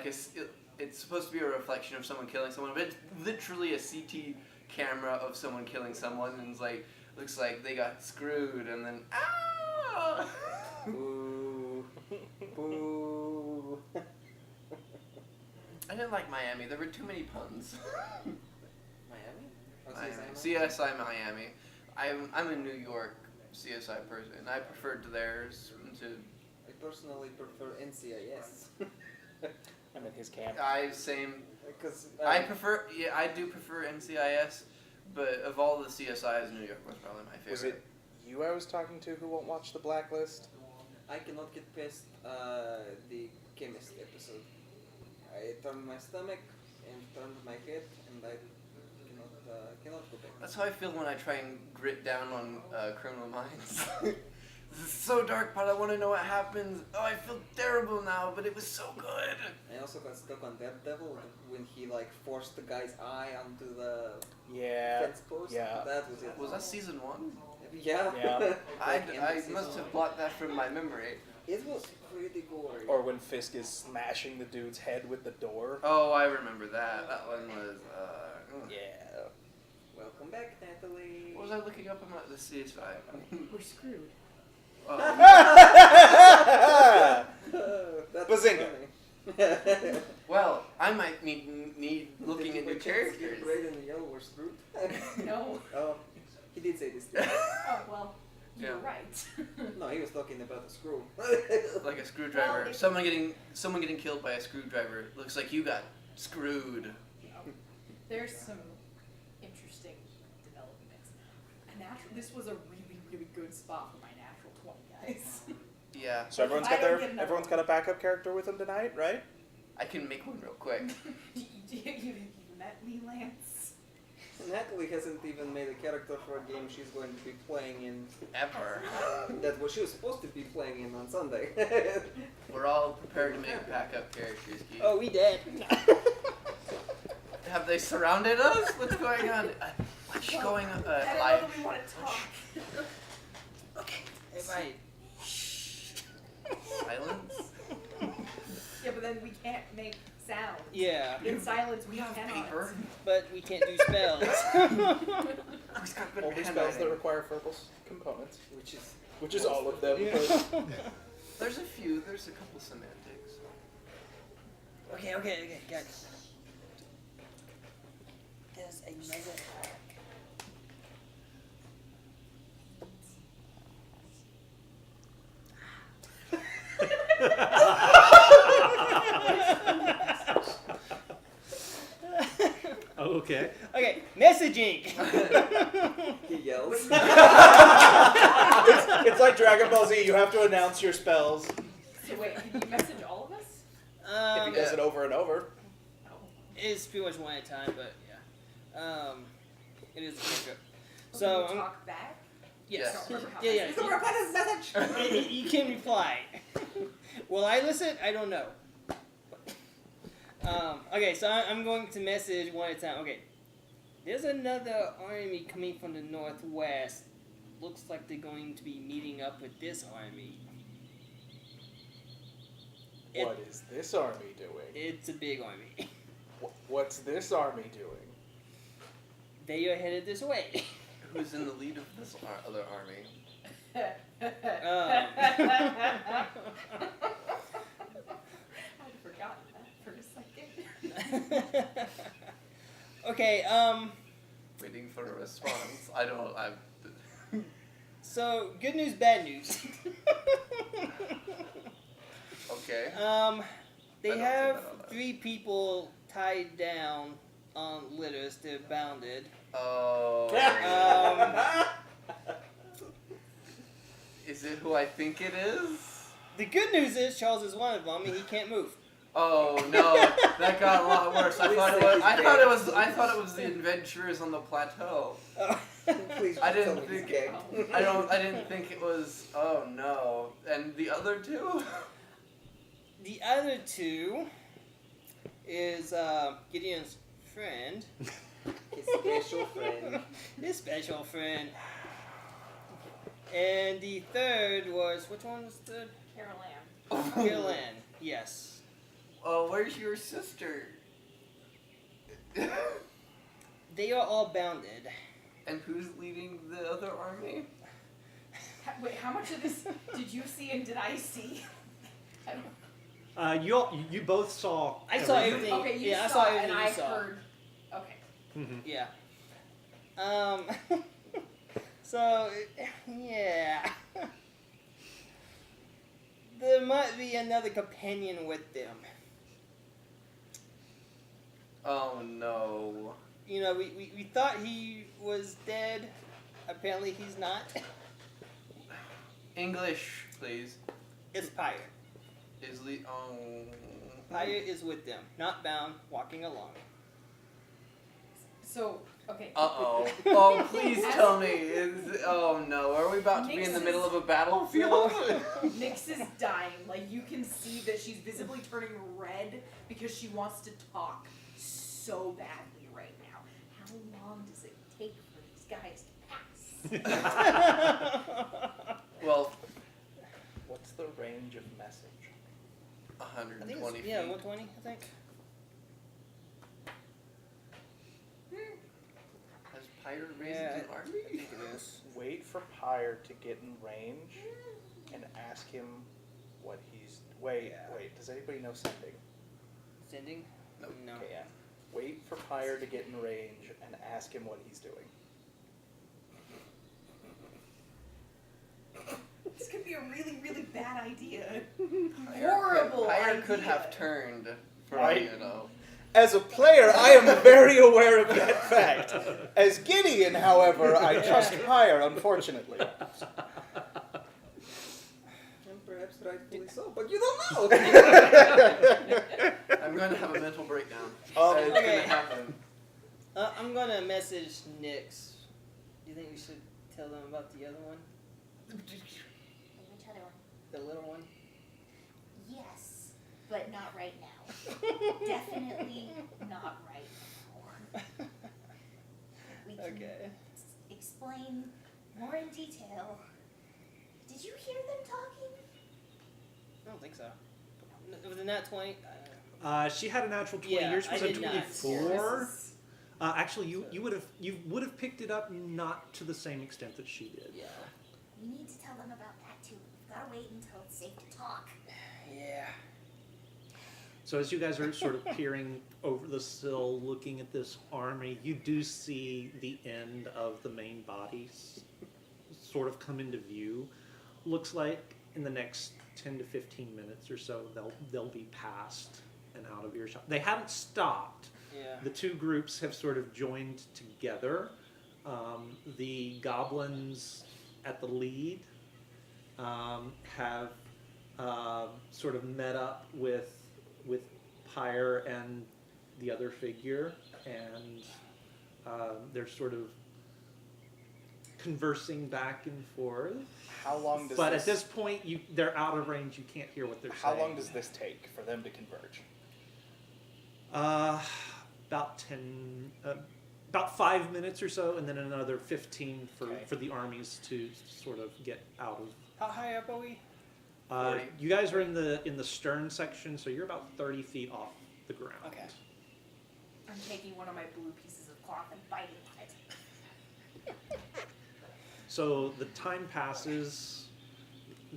Speaker 2: it's supposed to be a reflection of someone killing someone, but it's literally a CT camera of someone killing someone, and it's like looks like they got screwed, and then ah.
Speaker 4: Boo. Boo.
Speaker 2: I didn't like Miami. There were too many puns.
Speaker 4: Miami? Oh,
Speaker 2: Miami. CSI Miami. I'm a New York CSI person. I preferred theirs to.
Speaker 4: I personally prefer NCIS.
Speaker 6: I'm in his camp.
Speaker 2: Same.
Speaker 4: Because
Speaker 2: I prefer. Yeah, I do prefer NCIS, but of all the CSIs, New York was probably my favorite.
Speaker 6: Was it you I was talking to who won't watch The Blacklist?
Speaker 4: I cannot get past the chemist episode. I turned my stomach and turned my head, and I cannot go back.
Speaker 2: That's how I feel when I try and grit down on Criminal Minds. This is so dark, but I want to know what happens. Oh, I feel terrible now, but it was so good.
Speaker 4: I also got stuck on Daredevil when he like forced the guy's eye onto the
Speaker 6: Yeah.
Speaker 4: fence post.
Speaker 6: Yeah.
Speaker 4: That was it.
Speaker 2: Was that season 1?
Speaker 4: Yeah.
Speaker 6: Yeah.
Speaker 2: I
Speaker 4: Like, end of season
Speaker 2: must have
Speaker 4: one.
Speaker 2: blocked that from my memory.
Speaker 4: It was pretty gory.
Speaker 6: Or when Fisk is smashing the dude's head with the door.
Speaker 2: Oh, I remember that. That one was.
Speaker 6: Yeah.
Speaker 4: Welcome back, Natalie.
Speaker 2: What was I looking up about the CSI?
Speaker 5: We're screwed.
Speaker 2: Oh,
Speaker 4: That's
Speaker 6: Bazinga.
Speaker 4: funny.
Speaker 2: well, I might need looking at new characters.
Speaker 4: Red and yellow were screwed.
Speaker 5: No.
Speaker 4: Oh, he did say this. Too.
Speaker 5: Oh, well, you're
Speaker 2: Yeah.
Speaker 5: right.
Speaker 4: No, he was talking about a screw.
Speaker 2: Like a screwdriver.
Speaker 5: Well,
Speaker 2: someone getting killed by a screwdriver. Looks like you got screwed.
Speaker 5: There's some interesting developments. This was a really, really good spot for my natural 20, guys.
Speaker 2: Yeah,
Speaker 6: So
Speaker 5: Like,
Speaker 6: everyone's
Speaker 5: if I
Speaker 6: got
Speaker 5: don't
Speaker 6: their
Speaker 5: get another
Speaker 6: everyone's got a backup character with them tonight, right?
Speaker 2: I can make one real quick.
Speaker 5: You met me, Lance?
Speaker 4: Natalie hasn't even made a character for a game she's going to be playing in.
Speaker 2: Ever.
Speaker 4: That what she was supposed to be playing in on Sunday.
Speaker 2: We're all prepared to make backup characters. Keith.
Speaker 3: Oh, we dead.
Speaker 2: Have they surrounded us? What's going on? What's going on?
Speaker 5: I don't know
Speaker 2: Hi.
Speaker 5: that we want to talk.
Speaker 3: Okay. Everybody.
Speaker 2: Silence.
Speaker 5: Yeah, but then we can't make sound.
Speaker 3: Yeah,
Speaker 5: In silence, we
Speaker 2: have
Speaker 5: cannot.
Speaker 2: paper.
Speaker 3: but we can't do spells.
Speaker 2: Who's got good
Speaker 6: Only spells that
Speaker 2: handwriting?
Speaker 6: require verbal components,
Speaker 4: Which is
Speaker 6: which is all of them. but-
Speaker 2: There's a few. There's a couple semantics.
Speaker 3: Okay, guys. There's another hack.
Speaker 1: Okay.
Speaker 3: Okay, messaging.
Speaker 4: he yells.
Speaker 6: It's like Dragon Ball Z. You have to announce your spells.
Speaker 5: So wait, did you message all of us?
Speaker 6: If he does it over and over.
Speaker 3: It's pretty much one at a time, but yeah. It is a pickup.
Speaker 5: So
Speaker 3: So,
Speaker 5: we talk back?
Speaker 3: yes.
Speaker 2: Yes.
Speaker 5: Don't remember how
Speaker 3: Yeah,
Speaker 5: this-
Speaker 3: yeah.
Speaker 5: Don't reply to this message!
Speaker 3: You can reply. Will I listen? I don't know. Okay, so I'm going to message one at a time. Okay. There's another army coming from the northwest. Looks like they're going to be meeting up with this army.
Speaker 6: What is this army doing?
Speaker 3: It's a big army.
Speaker 6: What's this army doing?
Speaker 3: They are headed this way.
Speaker 2: Who's in the lead of this other army?
Speaker 5: I'd forgotten that for a second.
Speaker 3: Okay,
Speaker 2: Waiting for a response. I don't.
Speaker 3: so good news, bad news.
Speaker 2: Okay.
Speaker 3: They
Speaker 2: I don't
Speaker 3: have
Speaker 2: think I know that.
Speaker 3: 3 people tied down on litters. They're bounded.
Speaker 2: Oh. Is it who I think it is?
Speaker 3: The good news is Charles is one of them, and he can't move.
Speaker 2: Oh no, that got a lot worse. I thought it was the adventurers on the plateau.
Speaker 4: Please
Speaker 2: I
Speaker 4: tell
Speaker 2: didn't
Speaker 4: me he's
Speaker 2: think
Speaker 4: gay.
Speaker 2: I didn't think it was. Oh no, and the other two.
Speaker 3: The other 2 is Gideon's friend,
Speaker 4: His special friend.
Speaker 3: his special friend, and the third was which one was the
Speaker 5: Carol Ann.
Speaker 3: Carol Ann. Yes.
Speaker 2: Oh, where's your sister?
Speaker 3: They are all bounded.
Speaker 2: And who's leading the other army?
Speaker 5: Wait, how much of this did you see and did I see? I don't-
Speaker 1: You both saw.
Speaker 3: I saw everything.
Speaker 5: Okay, you
Speaker 3: Yeah, I
Speaker 5: saw,
Speaker 3: saw
Speaker 5: it
Speaker 3: everything
Speaker 5: and
Speaker 3: you
Speaker 5: I
Speaker 3: saw.
Speaker 5: heard. Okay.
Speaker 1: Mhm.
Speaker 3: Yeah. So, yeah. There might be another companion with them.
Speaker 2: Oh no.
Speaker 3: You know, we thought he was dead. Apparently he's not.
Speaker 2: English, please.
Speaker 3: It's Pyre.
Speaker 2: Is
Speaker 3: Pyre is with them. Not bound, walking along.
Speaker 5: So, okay.
Speaker 2: Uh-oh. Oh, please tell me. Oh no. Are we about to be in the middle of a battlefield?
Speaker 5: Nyx is dying. Like, you can see that she's visibly turning red because she wants to talk so badly right now. How long does it take for these guys to pass?
Speaker 2: Well,
Speaker 6: What's the range of message?
Speaker 3: I think
Speaker 2: 120
Speaker 3: it's,
Speaker 2: feet.
Speaker 3: yeah, 120, I think.
Speaker 2: Has Pyre raised
Speaker 3: Yeah,
Speaker 2: an
Speaker 3: I
Speaker 2: army?
Speaker 3: think it is.
Speaker 6: Wait for Pyre to get in range and ask him what he's. Wait. Does anybody know sending?
Speaker 3: Sending?
Speaker 2: Nope.
Speaker 3: No.
Speaker 6: Okay, yeah. Wait for Pyre to get in range and ask him what he's doing.
Speaker 5: This could be a really, really bad idea.
Speaker 2: Pyre
Speaker 5: Horrible
Speaker 2: Pyre could
Speaker 5: idea.
Speaker 2: have turned, for all
Speaker 6: Right.
Speaker 2: you know.
Speaker 6: As a player, I am very aware of that fact. As Gideon, however, I trust Pyre, unfortunately.
Speaker 4: And perhaps rightfully so, but you don't know.
Speaker 2: I'm going to have a mental breakdown.
Speaker 6: Okay.
Speaker 2: It's going to happen.
Speaker 3: I'm gonna message Nyx. Do you think we should tell them about the other one?
Speaker 7: Which other one?
Speaker 3: The little one?
Speaker 7: Yes, but not right now. Definitely not right now. We can
Speaker 3: Okay.
Speaker 7: explain more in detail. Did you hear them talking?
Speaker 3: I don't think so. Was it nat 20?
Speaker 1: She had a natural 20.
Speaker 3: Yeah,
Speaker 1: Yours
Speaker 3: I
Speaker 1: was a
Speaker 3: did not.
Speaker 1: 24. Actually, you would have picked it up, not to the same extent that she did.
Speaker 3: Yeah.
Speaker 7: We need to tell them about that too. We've got to wait until it's safe to talk.
Speaker 3: Yeah.
Speaker 1: So as you guys are sort of peering over the sill, looking at this army, you do see the end of the main bodies sort of come into view. Looks like in the next 10 to 15 minutes or so, they'll be past and out of earshot. They haven't stopped.
Speaker 3: Yeah.
Speaker 1: The two groups have sort of joined together. The goblins at the lead have sort of met up with Pyre and the other figure, and they're sort of conversing back and forth.
Speaker 6: How long does
Speaker 1: But
Speaker 6: this,
Speaker 1: at this point, they're out of range. You can't hear what they're
Speaker 6: how
Speaker 1: saying.
Speaker 6: long does this take for them to converge?
Speaker 1: About 5 minutes or so, and then another 15
Speaker 6: Okay.
Speaker 1: for the armies to sort of get out of.
Speaker 3: How high up are we?
Speaker 2: 40.
Speaker 1: You guys are in the stern section, so you're about 30 feet off the ground.
Speaker 3: Okay.
Speaker 5: I'm taking one of my blue pieces of cloth and biting on it.
Speaker 1: So the time passes,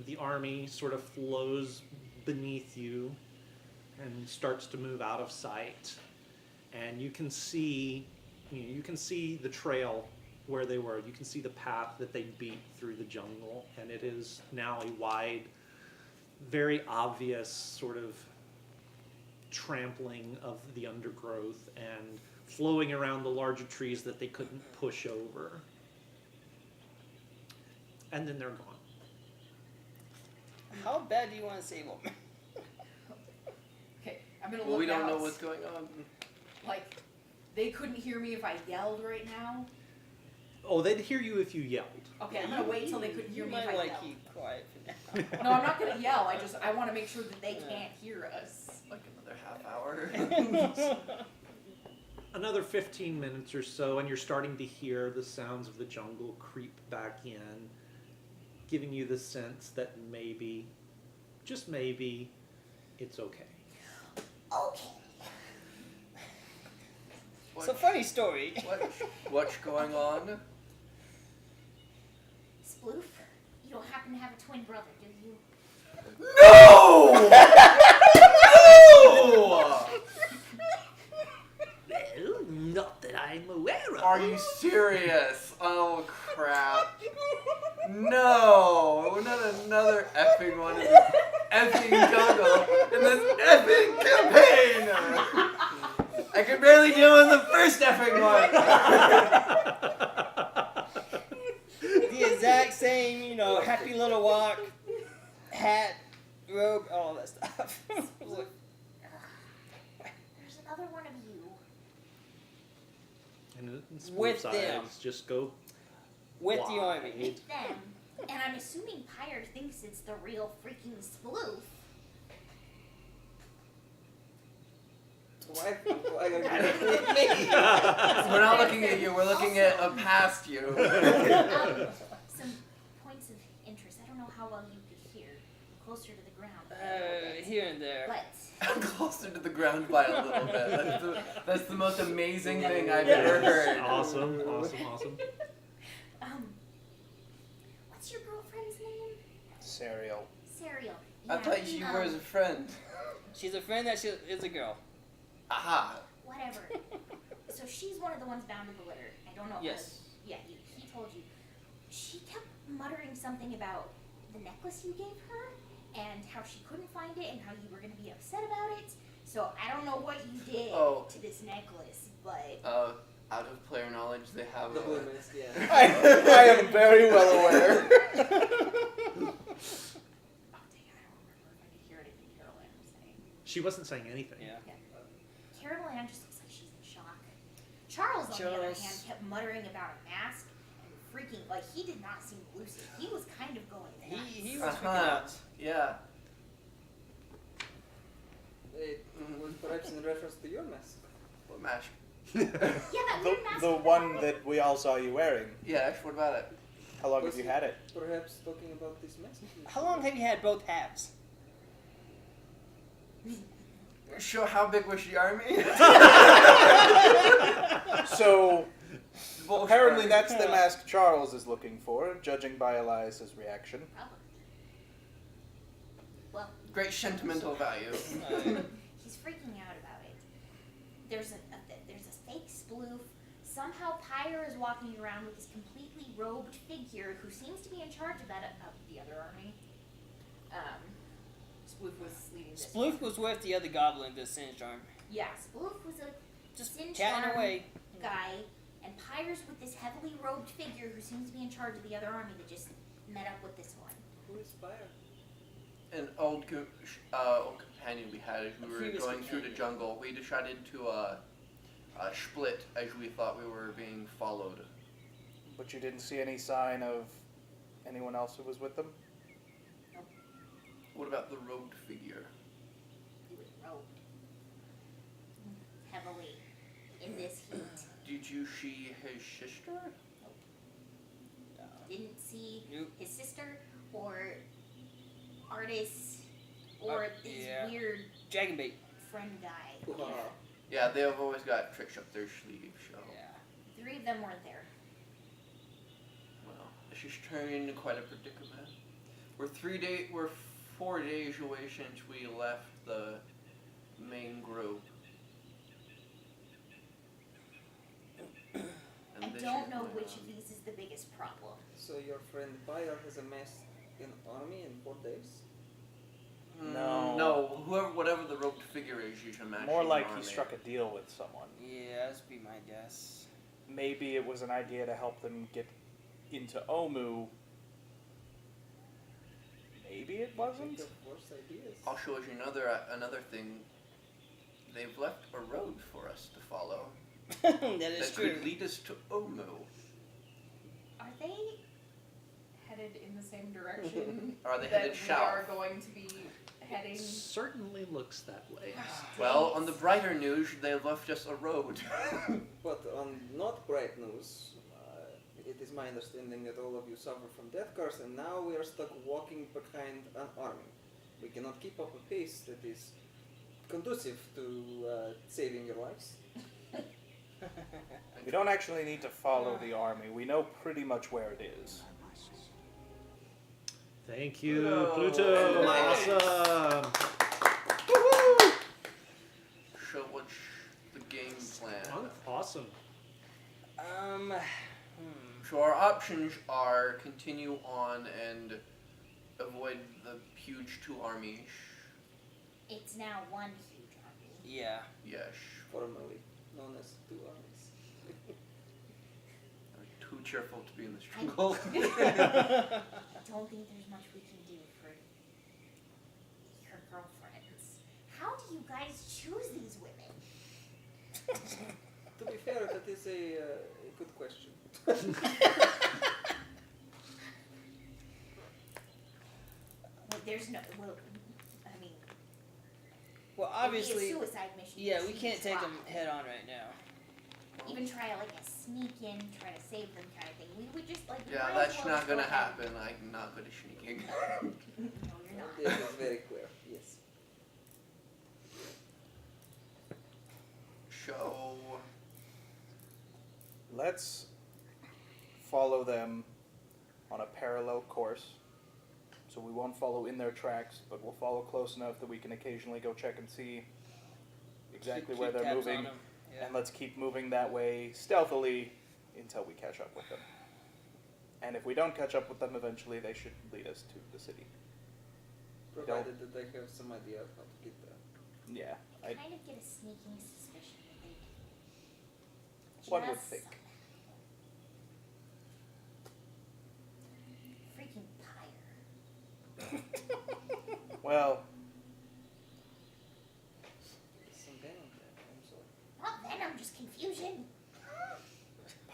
Speaker 1: the army sort of flows beneath you and starts to move out of sight, and you can see the trail where they were. You can see the path that they beat through the jungle, and it is now a wide, very obvious sort of trampling of the undergrowth and flowing around the larger trees that they couldn't push over. And then they're gone.
Speaker 3: How bad do you want to save them?
Speaker 5: Okay, I'm gonna
Speaker 2: Well,
Speaker 5: look
Speaker 2: we don't
Speaker 5: out.
Speaker 2: know what's going on.
Speaker 5: Like, they couldn't hear me if I yelled right now.
Speaker 1: Oh, they'd hear you if you yelled.
Speaker 5: Okay, I'm gonna wait till they couldn't hear
Speaker 3: You
Speaker 5: me if
Speaker 3: might
Speaker 5: I
Speaker 3: want to
Speaker 5: yelled.
Speaker 3: keep quiet for now.
Speaker 5: No, I'm not gonna yell. I want to make sure that they can't hear us.
Speaker 2: Like another half hour.
Speaker 1: Another 15 minutes or so, and you're starting to hear the sounds of the jungle creep back in, giving you the sense that maybe, just maybe, it's okay.
Speaker 7: Okay.
Speaker 3: So funny story.
Speaker 2: What's going on?
Speaker 7: Sploof, you don't happen to have a twin brother, do you?
Speaker 2: No! No!
Speaker 1: Well, not that I'm aware of.
Speaker 2: Are you serious? Oh crap. No! Not another effing one of this effing jungle in this effing campaign! I could barely deal with the first effing one!
Speaker 3: The exact same, happy little walk, hat, robe, all that stuff.
Speaker 7: There's another one of you.
Speaker 1: And
Speaker 3: With
Speaker 1: Spoof's
Speaker 3: them.
Speaker 1: eyes just go
Speaker 3: With the
Speaker 1: wide.
Speaker 3: army.
Speaker 7: With them. And I'm assuming Pyre thinks it's the real freaking Sploof.
Speaker 4: Why are you with me?
Speaker 2: We're not looking at you, we're looking at past you.
Speaker 7: Some points of interest. I don't know how well you could hear. Closer to the ground.
Speaker 3: Here and there.
Speaker 7: But
Speaker 2: I'm closer to the ground by a little bit. That's the most amazing thing I've ever heard.
Speaker 1: Awesome.
Speaker 7: what's your girlfriend's name?
Speaker 6: Cereal.
Speaker 7: Cereal.
Speaker 2: I thought you were a friend.
Speaker 3: She's a friend that is a girl.
Speaker 2: Aha.
Speaker 7: Whatever. So she's one of the ones bound to the litter. I don't know.
Speaker 3: Yes.
Speaker 7: Yeah, he told you. She kept muttering something about the necklace you gave her and how she couldn't find it and how you were going to be upset about it. So I don't know what you did
Speaker 2: Oh.
Speaker 7: to this necklace, but
Speaker 2: Out of player knowledge, they have
Speaker 4: The
Speaker 2: a...
Speaker 4: blue mist, yeah.
Speaker 6: I am very well aware.
Speaker 5: Oh, dang, I don't
Speaker 1: She wasn't saying anything.
Speaker 3: Yeah.
Speaker 7: Carol Ann just looks like she's in shock. Charles, on the other
Speaker 3: Charles.
Speaker 7: hand, kept muttering about a mask and freaking, like, he did not seem lucid. He was kind of going nuts.
Speaker 3: He was freaking
Speaker 2: Uh-huh.
Speaker 3: out.
Speaker 2: Yeah.
Speaker 4: It was perhaps in reference to your mask.
Speaker 2: What mask?
Speaker 7: Yeah, that
Speaker 6: The,
Speaker 7: weird mask.
Speaker 6: the
Speaker 7: with
Speaker 6: one
Speaker 7: eye.
Speaker 6: that we all saw you wearing.
Speaker 2: Yes, what about it?
Speaker 6: How long
Speaker 4: Was
Speaker 6: have you
Speaker 4: it-
Speaker 6: had it?
Speaker 4: Perhaps talking about this mask.
Speaker 3: How long have you had both halves?
Speaker 2: Show how big was the army?
Speaker 6: So
Speaker 2: Bullshit.
Speaker 6: apparently that's the mask Charles is looking for, judging by Elias's reaction.
Speaker 7: Probably. Well,
Speaker 2: Great sentimental value.
Speaker 7: he's freaking out about it. There's a fake sploof. Somehow Pyre is walking around with this completely robed figure who seems to be in charge of that of the other army.
Speaker 5: Sploof was leading this.
Speaker 3: Sploof was with the other goblin, the Singed Arm.
Speaker 7: Yeah, Sploof was a
Speaker 3: Just
Speaker 7: Singed
Speaker 3: chatting
Speaker 7: Arm
Speaker 3: away.
Speaker 7: guy, and Pyre's with this heavily robed figure who seems to be in charge of the other army that just met up with this one.
Speaker 4: Who is Fire?
Speaker 2: An old companion we had as we
Speaker 3: A
Speaker 2: were
Speaker 3: previous
Speaker 2: going through the
Speaker 3: companion.
Speaker 2: jungle. We decided to split as we thought we were being followed.
Speaker 6: But you didn't see any sign of anyone else who was with them?
Speaker 2: What about the robed figure?
Speaker 7: He was robed heavily in this heat.
Speaker 2: Did you see his sister?
Speaker 7: Didn't see
Speaker 3: Nope.
Speaker 7: his sister or Artis or his
Speaker 3: yeah.
Speaker 7: weird
Speaker 3: Dragon bait.
Speaker 7: friend guy.
Speaker 4: Hoo-ha.
Speaker 2: Yeah, they have always got tricks up their sleeve, so.
Speaker 3: Yeah.
Speaker 7: 3 of them weren't there.
Speaker 2: Well, this has turned into quite a predicament. We're 4 days away since we left the main group.
Speaker 7: I
Speaker 2: this
Speaker 7: don't
Speaker 2: is
Speaker 7: know
Speaker 2: going
Speaker 7: which
Speaker 2: on.
Speaker 7: of these is the biggest problem.
Speaker 4: So your friend Fire has amassed an army in 4 days?
Speaker 6: No.
Speaker 2: No, whatever the robed figure is, you can imagine.
Speaker 6: More like
Speaker 2: an
Speaker 6: he
Speaker 2: army.
Speaker 6: struck a deal with someone.
Speaker 3: Yeah, that'd be my guess.
Speaker 6: Maybe it was an idea to help them get into Omu. Maybe it wasn't?
Speaker 4: Think of worse ideas.
Speaker 2: I'll show you another thing. They've left a road for us to follow
Speaker 3: That is
Speaker 2: that
Speaker 3: true.
Speaker 2: could lead us to Omu.
Speaker 5: Are they headed in the same direction
Speaker 2: Are they
Speaker 5: that
Speaker 2: headed
Speaker 5: we
Speaker 2: south?
Speaker 5: are going to be heading?
Speaker 1: It certainly looks that way.
Speaker 2: Well, on the brighter news, they left us a road.
Speaker 4: But on not bright news, it is my understanding that all of you suffer from death curse, and now we are stuck walking behind an army. We cannot keep up a pace that is conducive to saving your lives.
Speaker 6: We don't actually need to follow the army. We know pretty much where it is.
Speaker 1: Thank you,
Speaker 2: Pluto.
Speaker 1: Pluto.
Speaker 2: Nice.
Speaker 1: Awesome.
Speaker 2: So what's the game plan?
Speaker 1: Awesome.
Speaker 2: So our options are continue on and avoid the huge 2 armies.
Speaker 7: It's now one huge army.
Speaker 3: Yeah.
Speaker 2: Yes.
Speaker 4: Formerly known as 2 armies.
Speaker 2: Too cheerful to be in this jungle.
Speaker 7: I don't think there's much we can do for your girlfriends. How do you guys choose these women?
Speaker 4: To be fair, that is a good question.
Speaker 7: Well, there's no. Well, I mean,
Speaker 3: Well,
Speaker 7: it'd be
Speaker 3: obviously,
Speaker 7: a suicide mission.
Speaker 3: yeah,
Speaker 7: to
Speaker 3: we
Speaker 7: see
Speaker 3: can't
Speaker 7: this
Speaker 3: take
Speaker 7: rock.
Speaker 3: them head on right now.
Speaker 7: Even try like a sneak in, try to save them kind of thing. We would just like. we
Speaker 2: Yeah,
Speaker 7: might
Speaker 2: that's
Speaker 7: as well
Speaker 2: not
Speaker 7: just go
Speaker 2: gonna
Speaker 7: ahead.
Speaker 2: happen. I'm not good at sneaking.
Speaker 7: No, you're not.
Speaker 4: This is very clear, yes.
Speaker 2: So
Speaker 6: Let's follow them on a parallel course. So we won't follow in their tracks, but we'll follow close enough that we can occasionally go check and see exactly
Speaker 3: Keep
Speaker 6: where they're
Speaker 3: tabs
Speaker 6: moving.
Speaker 3: on 'em. Yeah.
Speaker 6: And let's keep moving that way stealthily until we catch up with them. And if we don't catch up with them eventually, they should lead us to the city.
Speaker 4: Provided that they have some idea of how to get there.
Speaker 6: Yeah,
Speaker 7: I kind of get a sneaking suspicion that they.
Speaker 6: one would
Speaker 7: just
Speaker 6: think.
Speaker 7: Freaking Pyre.
Speaker 6: Well,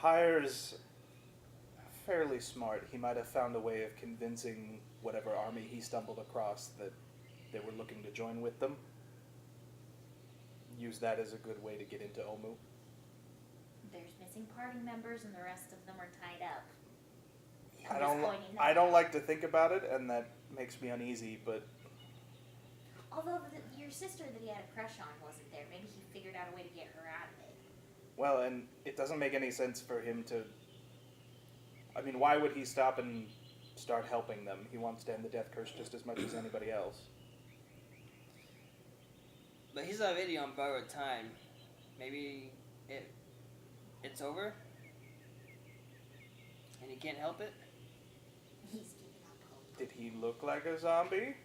Speaker 6: Pyre's fairly smart. He might have found a way of convincing whatever army he stumbled across that they were looking to join with them. Use that as a good way to get into Omu.
Speaker 7: There's missing party members, and the rest of them are tied up. I'm
Speaker 6: I
Speaker 7: just
Speaker 6: don't.
Speaker 7: pointing that
Speaker 6: I don't
Speaker 7: out.
Speaker 6: like to think about it, and that makes me uneasy. But
Speaker 7: Although your sister that he had a crush on wasn't there, maybe he figured out a way to get her out of it.
Speaker 6: well, and it doesn't make any sense for him to. I mean, why would he stop and start helping them? He wants to end the death curse just as much as anybody else.
Speaker 3: But he's already on borrowed time. Maybe it's over? And he can't help it?
Speaker 7: He's giving up hope.
Speaker 6: Did he look like a zombie?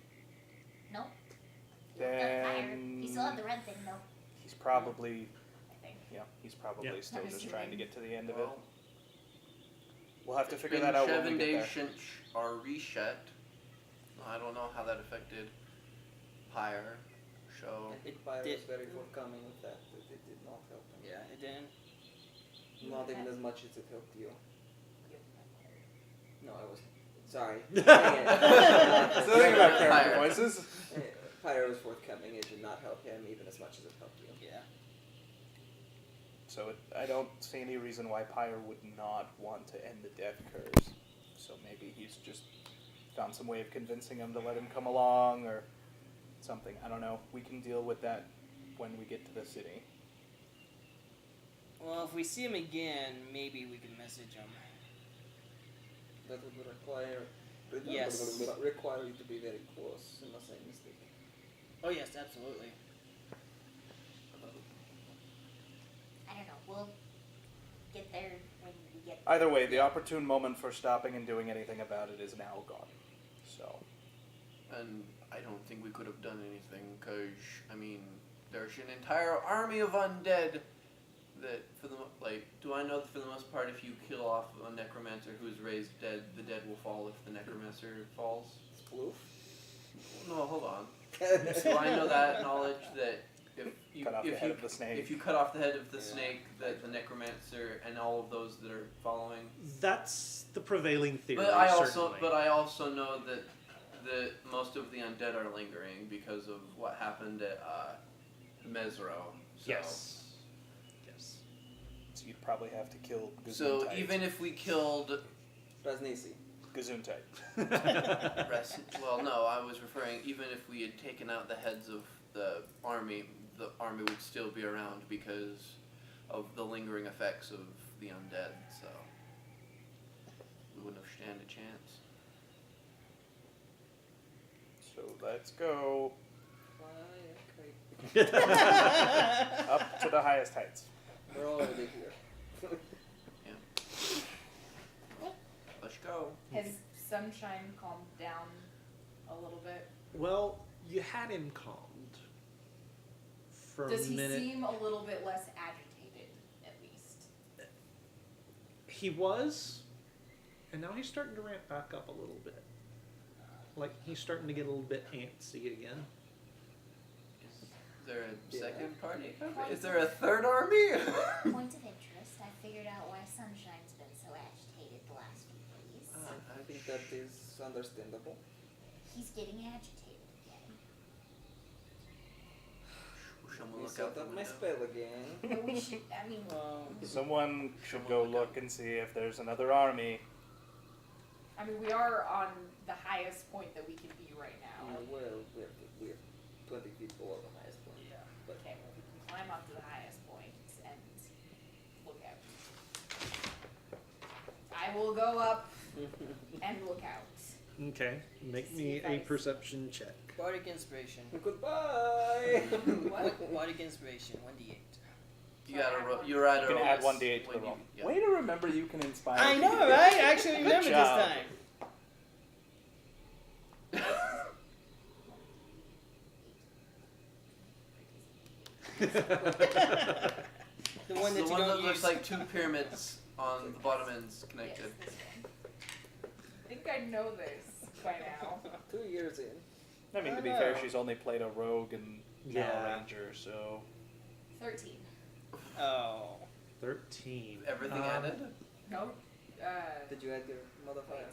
Speaker 7: Nope. He got fired.
Speaker 6: Then
Speaker 7: He still had the red thing though,
Speaker 6: he's probably
Speaker 7: I think.
Speaker 6: he's probably
Speaker 1: Yeah.
Speaker 6: still
Speaker 5: I'm
Speaker 6: just trying to
Speaker 5: assuming.
Speaker 6: get to the end of it.
Speaker 2: Well,
Speaker 6: We'll have to
Speaker 2: it's
Speaker 6: figure
Speaker 2: been
Speaker 6: that out when
Speaker 2: 7
Speaker 6: we get
Speaker 2: days
Speaker 6: there.
Speaker 2: since our reset. I don't know how that affected Pyre. So
Speaker 4: Pyre was
Speaker 3: did-
Speaker 4: very forthcoming with that. It did not help him.
Speaker 3: Yeah, it didn't.
Speaker 4: Not even as much as it helped you. No, I wasn't. Sorry.
Speaker 6: So think about character
Speaker 2: Pyre.
Speaker 6: voices.
Speaker 4: Pyre was forthcoming. It did not help him even as much as it helped you.
Speaker 3: Yeah.
Speaker 6: So I don't see any reason why Pyre would not want to end the death curse. So maybe he's just found some way of convincing him to let him come along or something. I don't know. We can deal with that when we get to the city.
Speaker 3: Well, if we see him again, maybe we can message him.
Speaker 4: That would require
Speaker 3: Yes.
Speaker 4: require you to be very close, unless I'm mistaken.
Speaker 3: Oh yes, absolutely.
Speaker 7: I don't know. We'll get there when we get.
Speaker 6: Either way, the opportune moment for stopping and doing anything about it is now gone. So,
Speaker 2: and I don't think we could have done anything because I mean there's an entire army of undead that for the do I know that for the most part if you kill off a necromancer who's raised dead, the dead will fall if the necromancer falls.
Speaker 4: Sploof?
Speaker 2: No, hold on. Do I know that knowledge that if you
Speaker 6: cut off the
Speaker 2: if
Speaker 6: head
Speaker 2: you
Speaker 6: of the snake.
Speaker 2: if you cut off the head of the
Speaker 3: Yeah.
Speaker 2: snake, that the necromancer and all of those that are following.
Speaker 1: That's the prevailing theory.
Speaker 2: But I
Speaker 1: certainly.
Speaker 2: also know that most of the undead are lingering because of what happened at Mesro. So.
Speaker 1: Yes. Yes.
Speaker 6: so you'd probably have to kill
Speaker 2: So
Speaker 6: Gesundheit.
Speaker 2: even if we killed
Speaker 4: Raznisi.
Speaker 6: Gesundheit.
Speaker 2: well, no, I was referring even if we had taken out the heads of the army would still be around because of the lingering effects of the undead. So we wouldn't have stand a chance.
Speaker 6: So let's go
Speaker 4: Okay.
Speaker 6: up to the highest heights.
Speaker 4: We're already here.
Speaker 2: Let's go.
Speaker 5: Has Sunshine calmed down a little bit?
Speaker 1: Well, you had him calmed for
Speaker 5: Does
Speaker 1: a
Speaker 5: he
Speaker 1: minute.
Speaker 5: seem a little bit less agitated, at least?
Speaker 1: He was, and now he's starting to ramp back up a little bit. Like he's starting to get a little bit antsy again.
Speaker 2: Is there a
Speaker 4: Yeah.
Speaker 2: second party? Is there a third army?
Speaker 7: Point of interest, I figured out why Sunshine's been so agitated the last few days.
Speaker 4: I think that is understandable.
Speaker 7: He's getting agitated again.
Speaker 2: Someone
Speaker 4: We
Speaker 2: look
Speaker 4: set
Speaker 2: out the
Speaker 4: up my
Speaker 2: window.
Speaker 4: spell again.
Speaker 5: But we should, I mean,
Speaker 6: Someone should
Speaker 2: Someone
Speaker 6: go
Speaker 2: look
Speaker 6: look
Speaker 2: out.
Speaker 6: and see if there's another army.
Speaker 5: we are on the highest point that we can be right now.
Speaker 4: Well, we're 20 feet below the highest point.
Speaker 5: Yeah. Okay, well, we can climb up to the highest point and look out. I will go up and look out.
Speaker 1: Okay, make
Speaker 5: See
Speaker 1: me
Speaker 5: if
Speaker 1: a
Speaker 5: I-
Speaker 1: perception check.
Speaker 3: Bardic Inspiration.
Speaker 4: Goodbye!
Speaker 5: What?
Speaker 3: Bardic Inspiration, 1d8.
Speaker 2: You gotta you're at
Speaker 6: You
Speaker 2: a
Speaker 6: can
Speaker 2: roll
Speaker 6: add
Speaker 2: this
Speaker 6: 1d8 to the
Speaker 2: when you-
Speaker 6: roll.
Speaker 2: yeah.
Speaker 6: Way to remember you can inspire
Speaker 3: I know,
Speaker 6: people.
Speaker 3: right? I actually
Speaker 6: Good
Speaker 3: remembered
Speaker 6: job.
Speaker 3: this time. The one that
Speaker 2: the
Speaker 3: you
Speaker 2: one
Speaker 3: don't
Speaker 2: that
Speaker 3: use.
Speaker 2: looks like two pyramids on the bottom ends connected.
Speaker 7: Yes, this one.
Speaker 5: I think I know this by now.
Speaker 4: 2 years in.
Speaker 6: I mean, to be
Speaker 3: Oh,
Speaker 6: fair,
Speaker 3: no.
Speaker 6: she's only played a rogue and now
Speaker 1: Yeah.
Speaker 6: a ranger, so
Speaker 5: 13.
Speaker 3: Oh.
Speaker 1: 13.
Speaker 2: Everything
Speaker 1: Um,
Speaker 2: added.
Speaker 5: No.
Speaker 4: Did you add your modifier?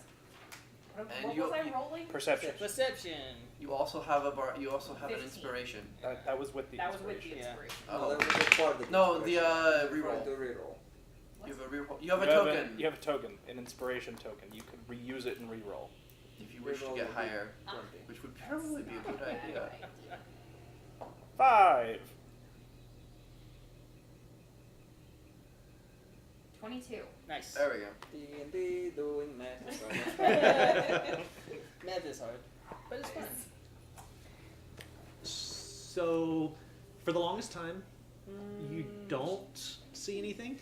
Speaker 5: What
Speaker 2: And
Speaker 5: was I
Speaker 2: you-
Speaker 5: rolling?
Speaker 6: Perception.
Speaker 3: Perception.
Speaker 2: You also have you also have an
Speaker 5: 15.
Speaker 2: inspiration.
Speaker 6: That was with the
Speaker 5: That was with the
Speaker 6: inspiration.
Speaker 3: Yeah.
Speaker 5: inspiration.
Speaker 4: No,
Speaker 2: Oh.
Speaker 4: that was a part of the
Speaker 2: No, the
Speaker 4: inspiration.
Speaker 2: reroll.
Speaker 4: The reroll.
Speaker 2: You have a reroll. You have a
Speaker 6: You
Speaker 2: token.
Speaker 6: You have a token, an inspiration token. You can reuse it and reroll.
Speaker 2: If you wish to
Speaker 4: Reroll
Speaker 2: get
Speaker 4: would be
Speaker 2: higher,
Speaker 4: 20.
Speaker 2: which would probably be a good
Speaker 5: Bad
Speaker 2: idea.
Speaker 6: 5.
Speaker 7: 22.
Speaker 3: Nice.
Speaker 2: There we go.
Speaker 4: D&D doing math.
Speaker 3: Math is hard, but it's fun.
Speaker 1: So, for the longest time, you don't see anything.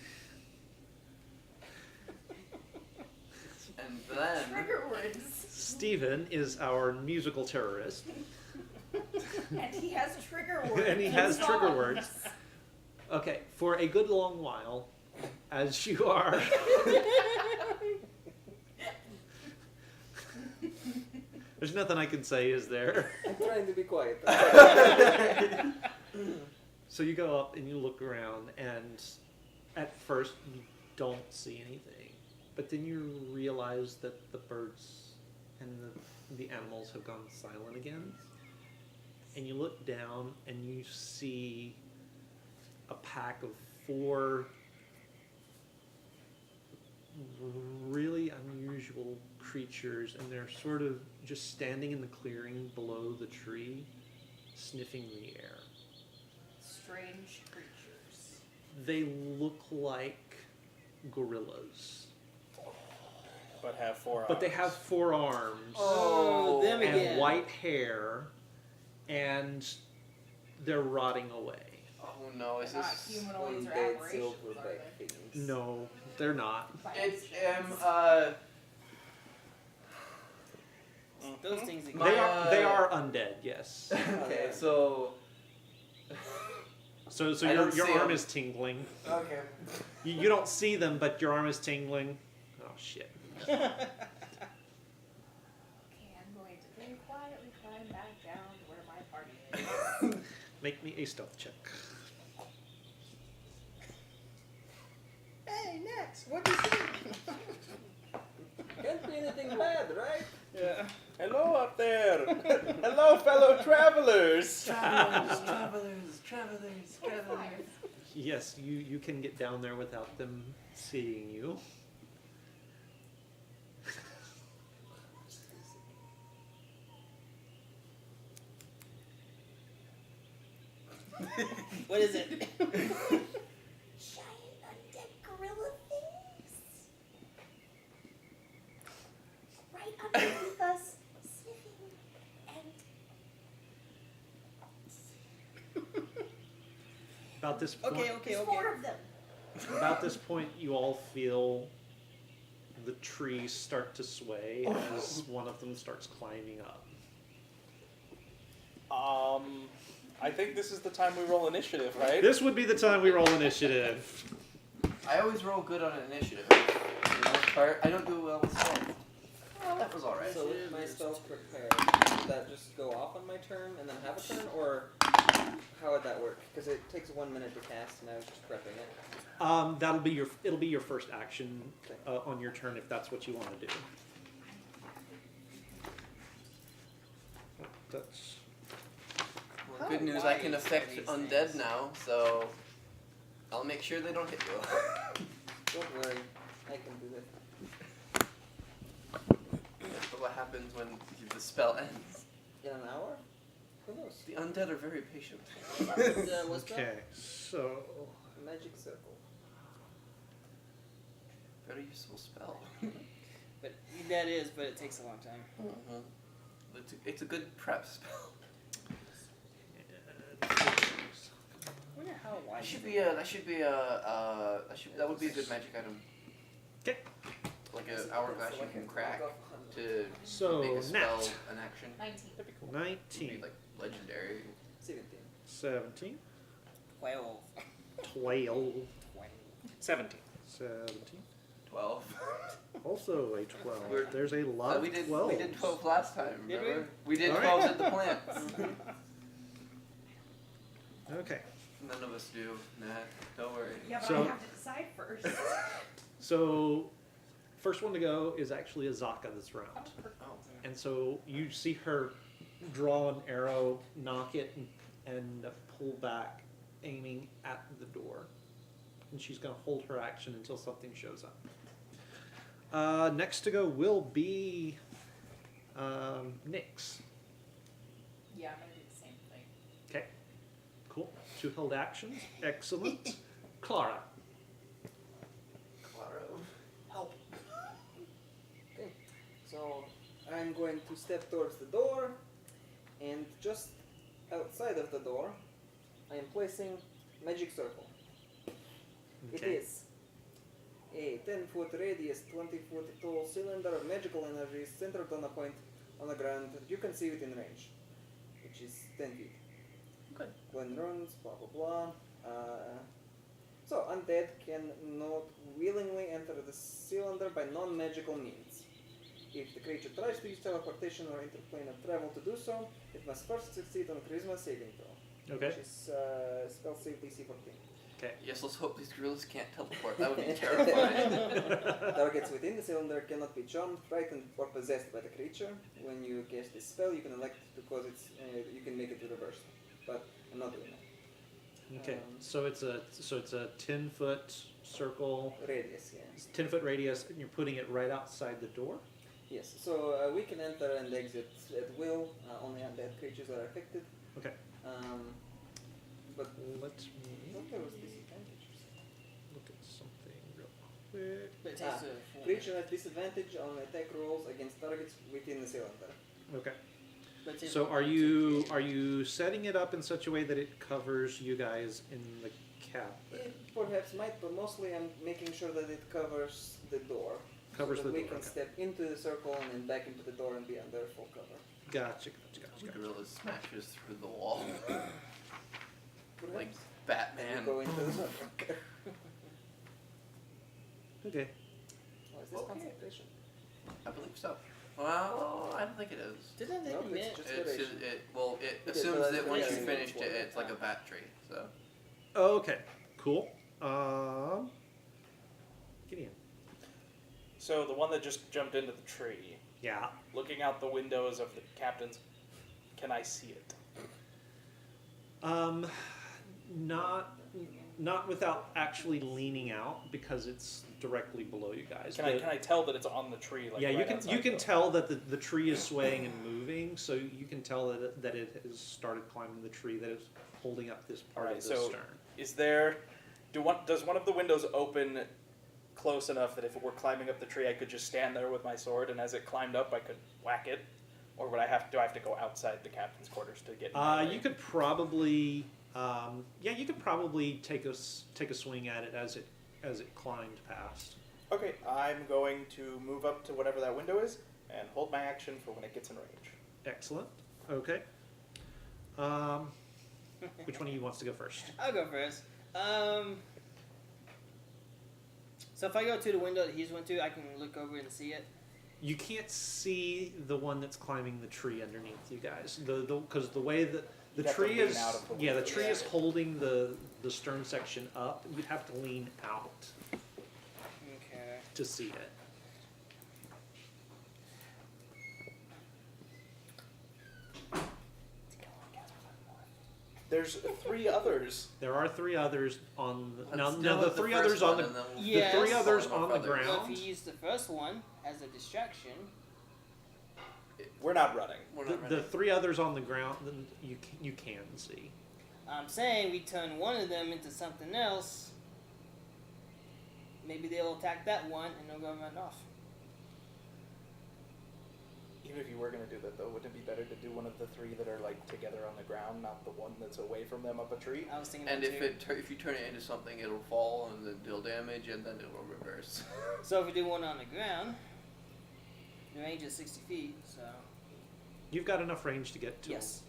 Speaker 2: And then
Speaker 5: Trigger words.
Speaker 1: Steven is our musical terrorist.
Speaker 5: And he has trigger words.
Speaker 1: And he
Speaker 5: in
Speaker 1: has trigger
Speaker 5: songs.
Speaker 1: words. Okay, for a good long while, as you are. There's nothing I can say, is there?
Speaker 4: I'm trying to be quiet.
Speaker 1: So you go up and you look around, and at first you don't see anything, but then you realize that the birds and the animals have gone silent again, and you look down and you see a pack of 4 really unusual creatures, and they're sort of just standing in the clearing below the tree, sniffing the air.
Speaker 5: Strange creatures.
Speaker 1: They look like gorillas,
Speaker 6: But have 4
Speaker 1: but they
Speaker 6: arms.
Speaker 1: have 4 arms
Speaker 3: Oh, them
Speaker 1: and
Speaker 3: again.
Speaker 1: white hair, and they're rotting away.
Speaker 2: oh no, is
Speaker 5: They're not
Speaker 2: this?
Speaker 5: humanoids or
Speaker 4: Undead
Speaker 5: aberrations, are
Speaker 4: silverback
Speaker 5: they?
Speaker 4: things.
Speaker 1: No, they're not.
Speaker 5: By
Speaker 2: It's
Speaker 5: chance.
Speaker 3: Those things exist.
Speaker 2: My,
Speaker 1: They are undead, yes.
Speaker 2: Okay, so
Speaker 1: So
Speaker 2: I
Speaker 1: your
Speaker 2: don't
Speaker 1: your
Speaker 2: see
Speaker 1: arm
Speaker 2: 'em.
Speaker 1: is tingling.
Speaker 2: okay.
Speaker 1: You don't see them, but your arm is tingling. Oh shit.
Speaker 5: Okay, I'm going to very quietly climb back down to where my party is.
Speaker 1: Make me a stealth check.
Speaker 3: Hey, Nex, what do you think?
Speaker 4: Can't be anything bad, right?
Speaker 6: Yeah. Hello up there. Hello, fellow travelers.
Speaker 2: Travelers.
Speaker 1: Yes, you can get down there without them seeing you.
Speaker 3: What is it?
Speaker 7: Giant undead gorilla things. Right underneath us, sniffing and
Speaker 1: About this point,
Speaker 3: Okay.
Speaker 7: there's 4 of them.
Speaker 1: about this point, you all feel the trees start to sway as one of them starts climbing up.
Speaker 6: I think this is the time we roll initiative, right?
Speaker 1: This would be the time we roll initiative.
Speaker 2: I always roll good on an initiative. For the most part, I don't do well with stealth. Well, that was alright.
Speaker 4: So with my stealth prepared, would that just go off on my turn and then have a turn, or how would that work? Because it takes 1 minute to cast, and I was just prepping it.
Speaker 1: It'll be your first action on your turn if that's what you want to do. That's
Speaker 2: Well, good news, I can affect undead now, so I'll make sure they don't hit you.
Speaker 4: Don't worry, I can do that.
Speaker 2: But what happens when the spell ends?
Speaker 4: In an hour? Who knows?
Speaker 2: The undead are very patient.
Speaker 3: What's that?
Speaker 1: okay. So
Speaker 4: Magic circle.
Speaker 2: Very useful spell.
Speaker 3: But that is, but it takes a long time.
Speaker 2: It's a good prep spell.
Speaker 3: I wonder how wide.
Speaker 2: That would be a good magic item.
Speaker 1: okay.
Speaker 2: Like an hourglass you can crack to
Speaker 1: So
Speaker 2: make a spell
Speaker 1: Nat,
Speaker 2: an action.
Speaker 5: 19.
Speaker 2: It'd be
Speaker 1: 19,
Speaker 2: like legendary.
Speaker 4: 17.
Speaker 1: 17,
Speaker 3: 12.
Speaker 1: 12,
Speaker 6: 17.
Speaker 1: 17.
Speaker 2: 12.
Speaker 1: Also a 12.
Speaker 2: We're-
Speaker 1: There's a lot of
Speaker 2: we did
Speaker 1: 12s.
Speaker 2: 12 last time,
Speaker 3: Did we?
Speaker 2: remember? We did
Speaker 1: All
Speaker 2: 12 at the plants.
Speaker 1: Okay.
Speaker 2: None of us do. Nah, don't worry.
Speaker 5: Yeah, but
Speaker 1: So-
Speaker 5: I have to decide first.
Speaker 1: So, first one to go is actually Azaka this round.
Speaker 2: Oh.
Speaker 1: And so you see her draw an arrow, knock it, and pull back, aiming at the door. And she's going to hold her action until something shows up. Next to go will be Nyx.
Speaker 5: Yeah, I'm gonna do the same thing.
Speaker 1: Okay, cool. 2 held actions. Excellent. Clara.
Speaker 2: Claro. Help.
Speaker 4: Okay, so I'm going to step towards the door, and just outside of the door, I am placing magic circle. It
Speaker 1: Okay.
Speaker 4: is a 10-foot radius, 20-foot tall cylinder of magical energy centered on a point on the ground that you can see within range, which is 10 feet.
Speaker 2: Good.
Speaker 4: When runes, blah blah blah. So undead can not willingly enter the cylinder by non-magical means. If the creature tries to use teleportation or interplanar travel to do so, it must first succeed on a charisma saving throw,
Speaker 1: Okay.
Speaker 4: which is spell save DC 14.
Speaker 2: Yes, let's hope these gorillas can't teleport. That would be terrifying.
Speaker 4: Targets within the cylinder cannot be charmed, frightened, or possessed by the creature. When you cast this spell, you can elect to cause its. You can make it reversed, but I'm not doing that.
Speaker 1: Okay. So it's a 10-foot circle,
Speaker 4: Radius, yeah.
Speaker 1: 10-foot radius, and you're putting it right outside the door.
Speaker 4: Yes. So we can enter and exit at will. Only undead creatures are affected.
Speaker 1: Okay.
Speaker 4: But
Speaker 1: Let
Speaker 4: I
Speaker 1: me
Speaker 4: thought there was disadvantages.
Speaker 1: look at something real quick.
Speaker 3: But it takes a full-
Speaker 4: Creature has disadvantage on attack rolls against targets within the cylinder.
Speaker 1: Okay.
Speaker 3: but it takes
Speaker 1: So
Speaker 3: a
Speaker 1: are
Speaker 3: full
Speaker 1: you setting it up in such a way that it covers you guys in the cabin?
Speaker 4: It perhaps might, but mostly I'm making sure that it covers the door.
Speaker 1: Covers
Speaker 4: so
Speaker 1: the
Speaker 4: that we
Speaker 1: door,
Speaker 4: can
Speaker 1: okay.
Speaker 4: step into the circle and then back into the door and be under full cover.
Speaker 1: Gotcha.
Speaker 2: The gorilla smashes through the wall
Speaker 4: Perhaps.
Speaker 2: like
Speaker 4: And
Speaker 2: Batman.
Speaker 4: we go into the circle.
Speaker 1: Okay.
Speaker 4: Oh, is this
Speaker 2: Okay.
Speaker 4: concentration?
Speaker 2: I believe so. Well, I don't think it is.
Speaker 3: Didn't they
Speaker 4: Nope,
Speaker 3: admit?
Speaker 4: it's just
Speaker 2: It's
Speaker 4: duration.
Speaker 2: it
Speaker 4: It is,
Speaker 2: assumes
Speaker 4: but
Speaker 2: that once you
Speaker 4: yeah,
Speaker 2: finished it,
Speaker 4: yeah.
Speaker 2: it's like a battery. So
Speaker 1: Okay. Cool. Gideon.
Speaker 6: So the one that just jumped into the tree,
Speaker 1: Yeah.
Speaker 6: looking out the windows of the captain's, can I see it?
Speaker 1: Not without actually leaning out because it's directly below you guys.
Speaker 6: Can I tell that it's on the tree? Like
Speaker 1: Yeah,
Speaker 6: right
Speaker 1: you can
Speaker 6: outside the-
Speaker 1: tell that the tree is swaying and moving, so you can tell that it has started climbing the tree that is holding up this part
Speaker 6: Alright,
Speaker 1: of the
Speaker 6: so-
Speaker 1: stern.
Speaker 6: Is there? Does one of the windows open close enough that if it were climbing up the tree, I could just stand there with my sword, and as it climbed up, I could whack it, or would I have? Do I have to go outside the captain's quarters to get?
Speaker 1: You could probably, you could probably take a swing at it as it climbed past.
Speaker 6: Okay, I'm going to move up to whatever that window is and hold my action for when it gets in range.
Speaker 1: Excellent. Okay. Which one of you wants to go first?
Speaker 3: I'll go first. So if I go to the window that he's went to, I can look over and see it.
Speaker 1: You can't see the one that's climbing the tree underneath you guys. Because the way that the
Speaker 6: You'd have to
Speaker 1: tree
Speaker 6: lean
Speaker 1: is,
Speaker 6: out of the
Speaker 1: the
Speaker 6: window.
Speaker 1: tree
Speaker 3: Yeah.
Speaker 1: is holding the stern section up. You'd have to lean out
Speaker 3: Okay.
Speaker 1: to see it.
Speaker 6: There's 3 others.
Speaker 1: There are 3 others on the, now.
Speaker 2: let's
Speaker 1: Now
Speaker 2: deal
Speaker 1: the
Speaker 2: with
Speaker 1: 3
Speaker 2: first
Speaker 1: others on
Speaker 2: one,
Speaker 1: the
Speaker 2: and then we'll
Speaker 3: Yes.
Speaker 1: the 3 others
Speaker 2: follow
Speaker 1: on the
Speaker 2: up others.
Speaker 3: So if
Speaker 1: ground.
Speaker 3: you use the first one as a distraction,
Speaker 6: We're not running.
Speaker 2: We're
Speaker 1: The,
Speaker 2: not
Speaker 1: the
Speaker 2: ready.
Speaker 1: 3 others on the ground, then you can see.
Speaker 3: I'm saying we turn one of them into something else. Maybe they'll attack that one and they'll go run off.
Speaker 6: Even if you were going to do that, though, wouldn't it be better to do one of the 3 that are like together on the ground, not the one that's away from them up a tree?
Speaker 3: I was thinking
Speaker 2: And
Speaker 3: that
Speaker 2: if
Speaker 3: too.
Speaker 2: if you turn it into something, it'll fall and then deal damage, and then it will reverse.
Speaker 3: So if we do one on the ground, the range is 60 feet, so
Speaker 1: You've got enough range to get to
Speaker 3: yes.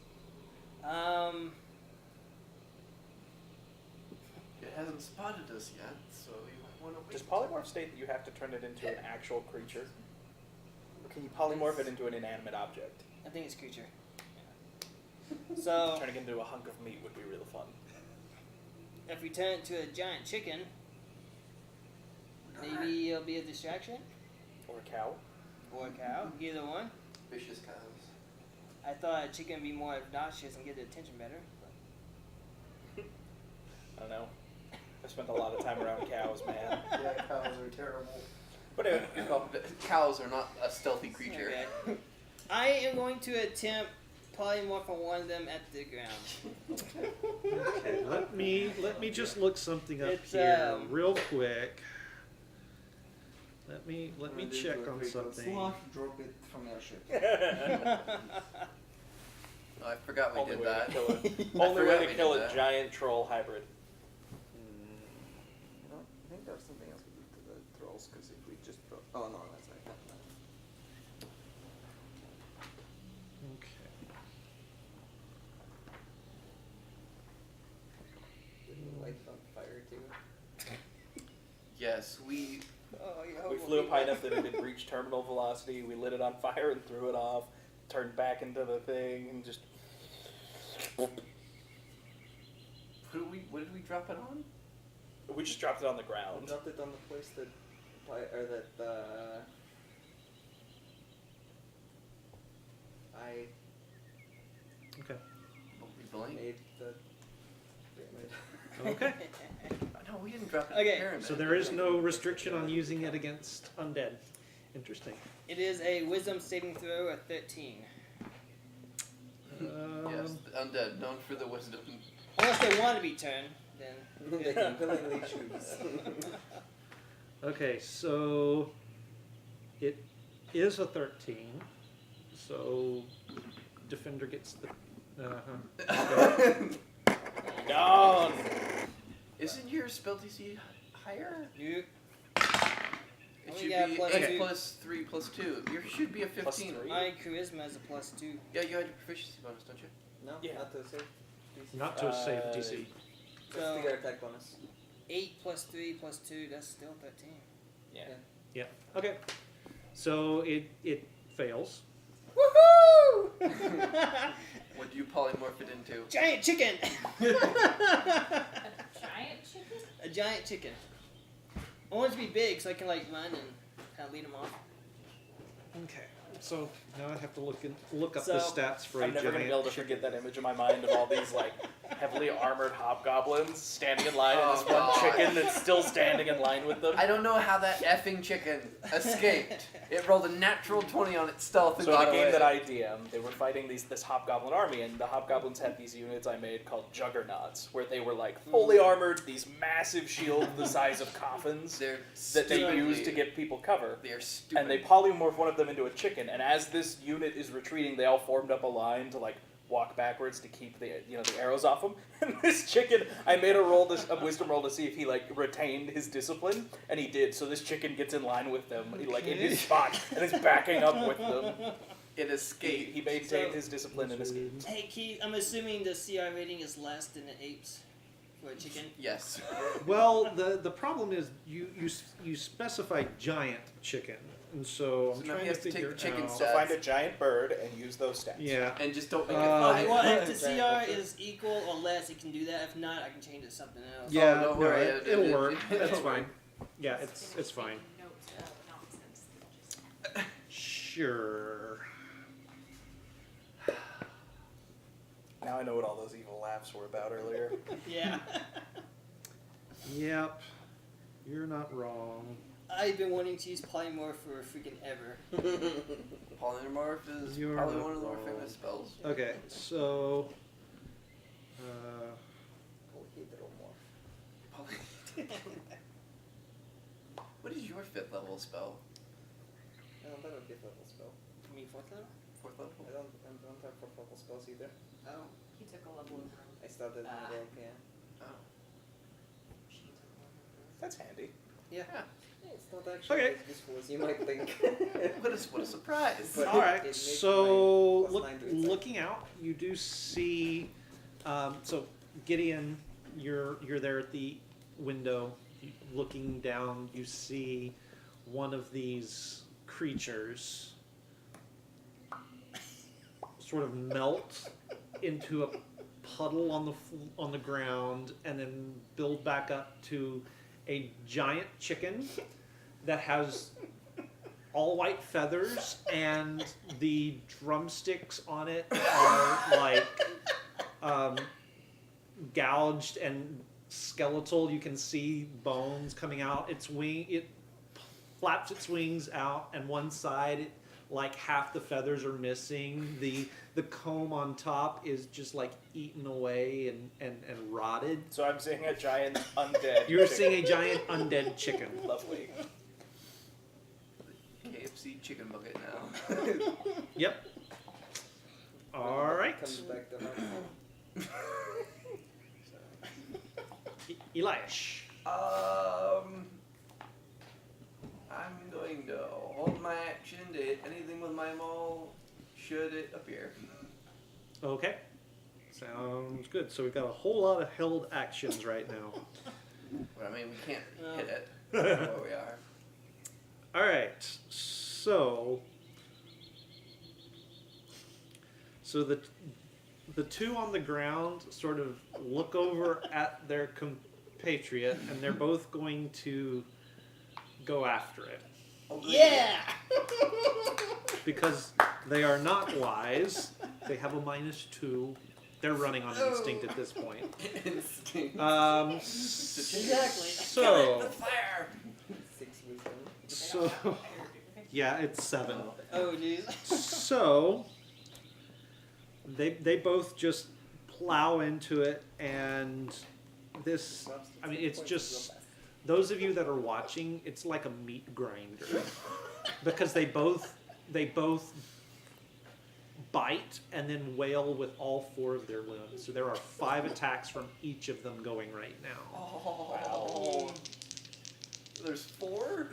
Speaker 2: It hasn't spotted us yet, so you might want to wait.
Speaker 6: Does polymorph state that you have to turn it into an actual creature? Or can you polymorph it into an inanimate object?
Speaker 3: I think it's creature. So
Speaker 6: Turning it into a hunk of meat would be real fun.
Speaker 3: if we turn it to a giant chicken, maybe it'll be a distraction
Speaker 6: Or a cow.
Speaker 3: or a cow. Either one.
Speaker 2: Vicious cows.
Speaker 3: I thought a chicken would be more obnoxious and get the attention better. But
Speaker 6: I don't know. I spent a lot of time around cows, man.
Speaker 2: Yeah, cows are terrible.
Speaker 6: But anyway,
Speaker 2: Cows are not a stealthy creature.
Speaker 3: Okay. I am going to attempt polymorph on one of them at the ground.
Speaker 1: Okay, let me just look something up
Speaker 3: It's,
Speaker 1: here real quick. Let me
Speaker 4: And
Speaker 1: check
Speaker 4: do a
Speaker 1: on
Speaker 4: quick
Speaker 1: something.
Speaker 4: slosh, drop it from airship.
Speaker 2: Oh, I forgot we
Speaker 6: only
Speaker 2: did
Speaker 6: way
Speaker 2: that.
Speaker 6: to kill
Speaker 2: I
Speaker 6: only
Speaker 2: forgot
Speaker 6: way
Speaker 2: we
Speaker 6: to kill
Speaker 2: did
Speaker 6: a
Speaker 2: that.
Speaker 6: giant troll hybrid.
Speaker 4: No, I think there's something else we did to the trolls, because if we just drop... Oh no, that's right.
Speaker 1: Okay.
Speaker 4: Did you light it on fire too?
Speaker 2: Yes, we.
Speaker 3: Oh, yeah,
Speaker 6: We flew up high enough that it had reached terminal velocity. We lit it on fire and threw it off. Turned back into the thing and just.
Speaker 2: What did we drop it on?
Speaker 6: We just dropped it on the
Speaker 4: I
Speaker 6: ground.
Speaker 4: dropped it on the place that... I
Speaker 1: Okay.
Speaker 2: We blinked.
Speaker 4: made the pyramid.
Speaker 1: Okay.
Speaker 2: No, we didn't drop it in
Speaker 3: Okay.
Speaker 2: the pyramid.
Speaker 1: So there is no restriction on using it against undead. Interesting.
Speaker 3: It is a wisdom saving throw at 13.
Speaker 2: Yes, the undead, known for the wisdom.
Speaker 3: Unless they want to be turned, then.
Speaker 4: They can willingly choose.
Speaker 1: Okay, so it is a 13. So defender gets the.
Speaker 6: Gone!
Speaker 2: Isn't your spell DC higher?
Speaker 3: You.
Speaker 2: It
Speaker 3: Oh,
Speaker 2: should
Speaker 3: yeah,
Speaker 2: be
Speaker 3: plus
Speaker 2: 8
Speaker 3: two.
Speaker 2: plus 3 plus 2. You should be a
Speaker 6: Plus
Speaker 2: 15.
Speaker 6: three?
Speaker 3: My charisma is a +2.
Speaker 2: Yeah, you had your proficiency bonus, don't you?
Speaker 4: No,
Speaker 6: Yeah.
Speaker 4: not to save.
Speaker 1: Not to save DC.
Speaker 4: Just
Speaker 3: So-
Speaker 4: to your attack bonus.
Speaker 3: 8 plus 3 plus 2, that's still 13.
Speaker 6: Yeah.
Speaker 1: Yeah. Okay. So it fails.
Speaker 3: Woohoo!
Speaker 2: What do you polymorph it into?
Speaker 3: Giant chicken!
Speaker 5: Giant chicken?
Speaker 3: A giant chicken. I want it to be big so I can like run and kind of lead them off.
Speaker 1: Okay. So now I have to look up
Speaker 3: So,
Speaker 1: the stats for
Speaker 6: I'm
Speaker 1: a
Speaker 6: never
Speaker 1: giant
Speaker 6: gonna be able to forget that image in my mind of all these like heavily armored hobgoblins standing in line and this
Speaker 2: Oh,
Speaker 6: one
Speaker 2: God.
Speaker 6: chicken that's still standing in line with them.
Speaker 2: I don't know how that effing chicken escaped. It rolled a natural 20 on its stealth and
Speaker 6: So in
Speaker 2: got
Speaker 6: the game
Speaker 2: away.
Speaker 6: that I DM, they were fighting this hobgoblin army, and the hobgoblins had these units I made called juggernauts, where they were like fully armored, these massive shields the size of coffins
Speaker 2: They're
Speaker 6: that they
Speaker 2: stupidly-
Speaker 6: use to give people cover.
Speaker 2: They are stupid.
Speaker 6: And they polymorph one of them into a chicken, and as this unit is retreating, they all formed up a line to like walk backwards to keep the the arrows off him. And this chicken, I made a wisdom roll to see if he like retained his discipline, and he did. So this chicken gets in line with them, like in his spot, and is backing up with them.
Speaker 2: It
Speaker 6: He,
Speaker 2: escaped.
Speaker 6: he maintained his discipline and escaped.
Speaker 3: Hey Keith, I'm assuming the CR rating is less than the apes for a chicken.
Speaker 2: Yes.
Speaker 1: Well, the problem is you specified giant chicken, and so I'm
Speaker 2: So now
Speaker 1: trying
Speaker 2: you
Speaker 1: to
Speaker 2: have to take
Speaker 1: figure
Speaker 2: the chicken
Speaker 1: out.
Speaker 2: stats.
Speaker 6: So find a giant bird and use those stats.
Speaker 1: Yeah.
Speaker 2: And just don't make it
Speaker 1: Uh,
Speaker 2: fly.
Speaker 3: Well, if the
Speaker 4: Giant
Speaker 3: CR
Speaker 4: vulture.
Speaker 3: is equal or less, it can do that. If not, I can change it to something else.
Speaker 1: Yeah.
Speaker 2: don't
Speaker 1: no,
Speaker 2: worry,
Speaker 1: it'll work. That's
Speaker 2: it'll
Speaker 1: fine.
Speaker 2: work.
Speaker 1: Yeah, it's fine.
Speaker 5: Notes of nonsense. Just
Speaker 1: Sure.
Speaker 6: Now I know what all those evil laughs were about earlier.
Speaker 3: Yeah.
Speaker 1: Yep. You're not wrong.
Speaker 3: I've been wanting to use polymorph for freaking ever.
Speaker 2: Polymorph is
Speaker 1: You're
Speaker 2: probably
Speaker 1: not
Speaker 2: one of the more
Speaker 1: wrong.
Speaker 2: famous spells.
Speaker 1: Okay, so.
Speaker 2: What is your 5th level spell?
Speaker 4: I don't have a 5th level spell.
Speaker 3: You mean 4th level?
Speaker 2: 4th level?
Speaker 4: I don't have 4th level spells either.
Speaker 3: Oh.
Speaker 5: he took a level of
Speaker 4: I started in the game.
Speaker 2: Oh.
Speaker 5: she took a level of
Speaker 6: That's handy.
Speaker 3: Yeah.
Speaker 4: It's not actually
Speaker 1: Okay.
Speaker 4: as useful as you might think.
Speaker 2: What a surprise.
Speaker 4: But
Speaker 1: All
Speaker 4: it
Speaker 1: right.
Speaker 4: makes
Speaker 1: So
Speaker 4: my +9 to insight.
Speaker 1: looking out, you do see. So Gideon, you're there at the window, looking down. You see one of these creatures sort of melt into a huddle on the ground and then build back up to a giant chicken that has all white feathers, and the drumsticks on it are like gouged and skeletal. You can see bones coming out. It flaps its wings out, and one side, like half the feathers are missing. The comb on top is just like eaten away and rotted.
Speaker 6: So I'm seeing a giant undead.
Speaker 1: You're
Speaker 6: chicken.
Speaker 1: seeing a giant undead chicken.
Speaker 6: Lovely.
Speaker 2: KFC chicken bucket now.
Speaker 1: Yep. All right.
Speaker 4: Comes back to life.
Speaker 1: Eliash.
Speaker 2: I'm going to hold my action to hit anything with my maul should it appear.
Speaker 1: Okay. Sounds good. So we've got a whole lot of held actions right now.
Speaker 2: But I mean, we can't hit it. We know where we are.
Speaker 1: All right. So the two on the ground sort of look over at their compatriot, and they're both going to go after it
Speaker 3: Yeah!
Speaker 1: because they are not wise. They have a -2. They're running on instinct at this point.
Speaker 2: Instinct.
Speaker 3: Exactly.
Speaker 1: So
Speaker 2: Fire!
Speaker 4: 6 wisdom.
Speaker 1: so yeah, it's 7.
Speaker 3: Oh, jeez.
Speaker 1: So they both just plow into it, and this, I mean, it's just, those of you that are watching, it's like a meat grinder because they both bite and then wail with all 4 of their limbs. So there are 5 attacks from each of them going right now.
Speaker 2: Oh. There's 4?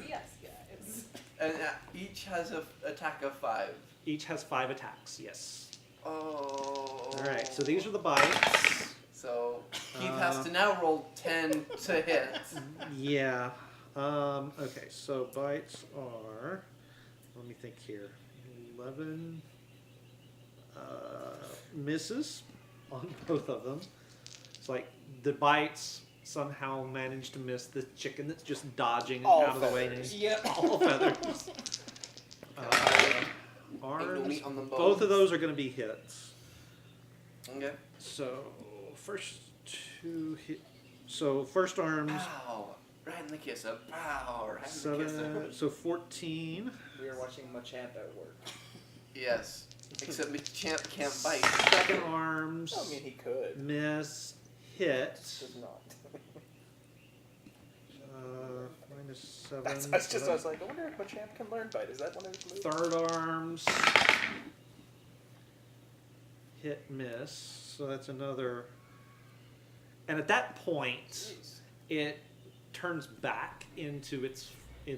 Speaker 5: Yes, guys.
Speaker 2: And each has an attack of 5.
Speaker 1: Each has 5 attacks. Yes.
Speaker 2: Oh.
Speaker 1: All right. So these are the bites.
Speaker 2: So Keith has to now roll 10 to hit.
Speaker 1: Yeah. Okay, so bites are, let me think here, 11 misses on both of them. It's like the bites somehow manage to miss the chicken that's just dodging
Speaker 6: All
Speaker 1: out of the way.
Speaker 6: feathers.
Speaker 3: Yep.
Speaker 1: All feathers.
Speaker 2: Angle
Speaker 1: Arms.
Speaker 2: meat on them
Speaker 1: Both of those are going to be hits.
Speaker 2: Okay.
Speaker 1: So first 2 hit. So first arms.
Speaker 2: Pow! Right in the kisser. Pow! Right in the kisser.
Speaker 1: 7, so 14.
Speaker 4: We are watching Machamp at work.
Speaker 2: Yes. Except Machamp can't bite.
Speaker 1: Second arms.
Speaker 6: I mean, he could.
Speaker 1: Miss. Hit.
Speaker 4: Does not.
Speaker 1: -7.
Speaker 6: I was like, I wonder if Machamp can learn bite. Is that one of his moves?
Speaker 1: Third arms. Hit, miss. So that's another. And at that point,
Speaker 6: Jeez.
Speaker 1: it turns back into its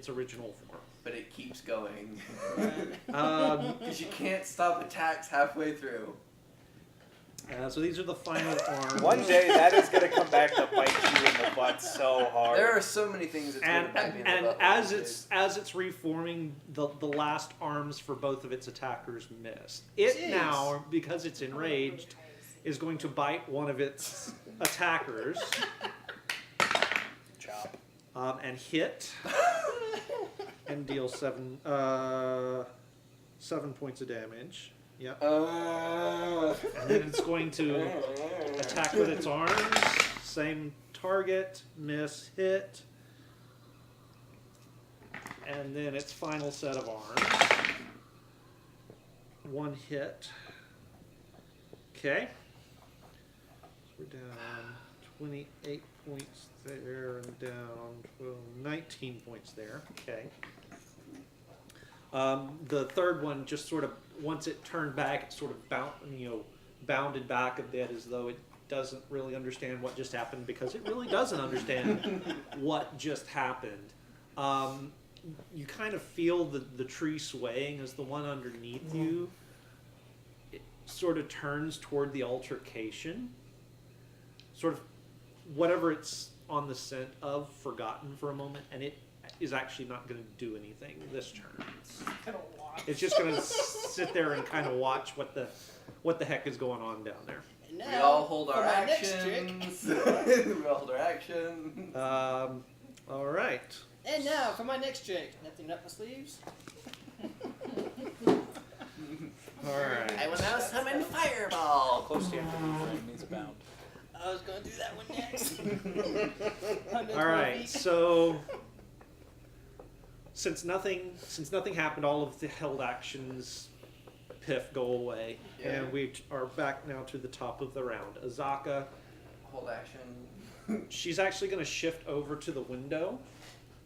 Speaker 1: original form.
Speaker 2: But it keeps going.
Speaker 1: Um,
Speaker 2: Because you can't stop attacks halfway through.
Speaker 1: so these are the final arms.
Speaker 6: One day that is gonna come back to bite you in the butt so hard.
Speaker 2: There are so many things that's going
Speaker 1: And
Speaker 2: to bite me in the
Speaker 1: and
Speaker 2: butt
Speaker 1: as
Speaker 2: these
Speaker 1: it's reforming, the last arms for both of its attackers miss. It
Speaker 3: Jeez.
Speaker 1: now, because it's enraged, is going to bite one of its attackers
Speaker 6: Chop.
Speaker 1: and hit and deal 7 points of damage. Yep. And then it's going to attack with its arms. Same target, miss, hit. And then its final set of arms. 1 hit. Okay. So we're down 28 points there and down 19 points there. Okay. The third one just sort of, once it turned back, it sort of bounded back a bit as though it doesn't really understand what just happened, because it really doesn't understand what just happened. You kind of feel the tree swaying as the one underneath you, it sort of turns toward the altercation. Sort of whatever it's on the scent of, forgotten for a moment, and it is actually not going to do anything this turn.
Speaker 5: Gonna watch.
Speaker 1: It's just going to sit there and kind of watch what the heck is going on down there.
Speaker 3: Now,
Speaker 2: We all hold
Speaker 3: for
Speaker 2: our
Speaker 3: my next trick.
Speaker 2: actions. We all hold our actions.
Speaker 1: All right.
Speaker 3: And now for my next trick. Nothing up my sleeves.
Speaker 1: All right.
Speaker 2: I will now summon Fireball.
Speaker 6: Close to Anthony frame needs a bound.
Speaker 3: I was gonna do that one next.
Speaker 1: All right. So since nothing happened, all of the held actions, piff, go away, and we are back now to the top of the round. Azaka,
Speaker 2: Hold action.
Speaker 1: she's actually going to shift over to the window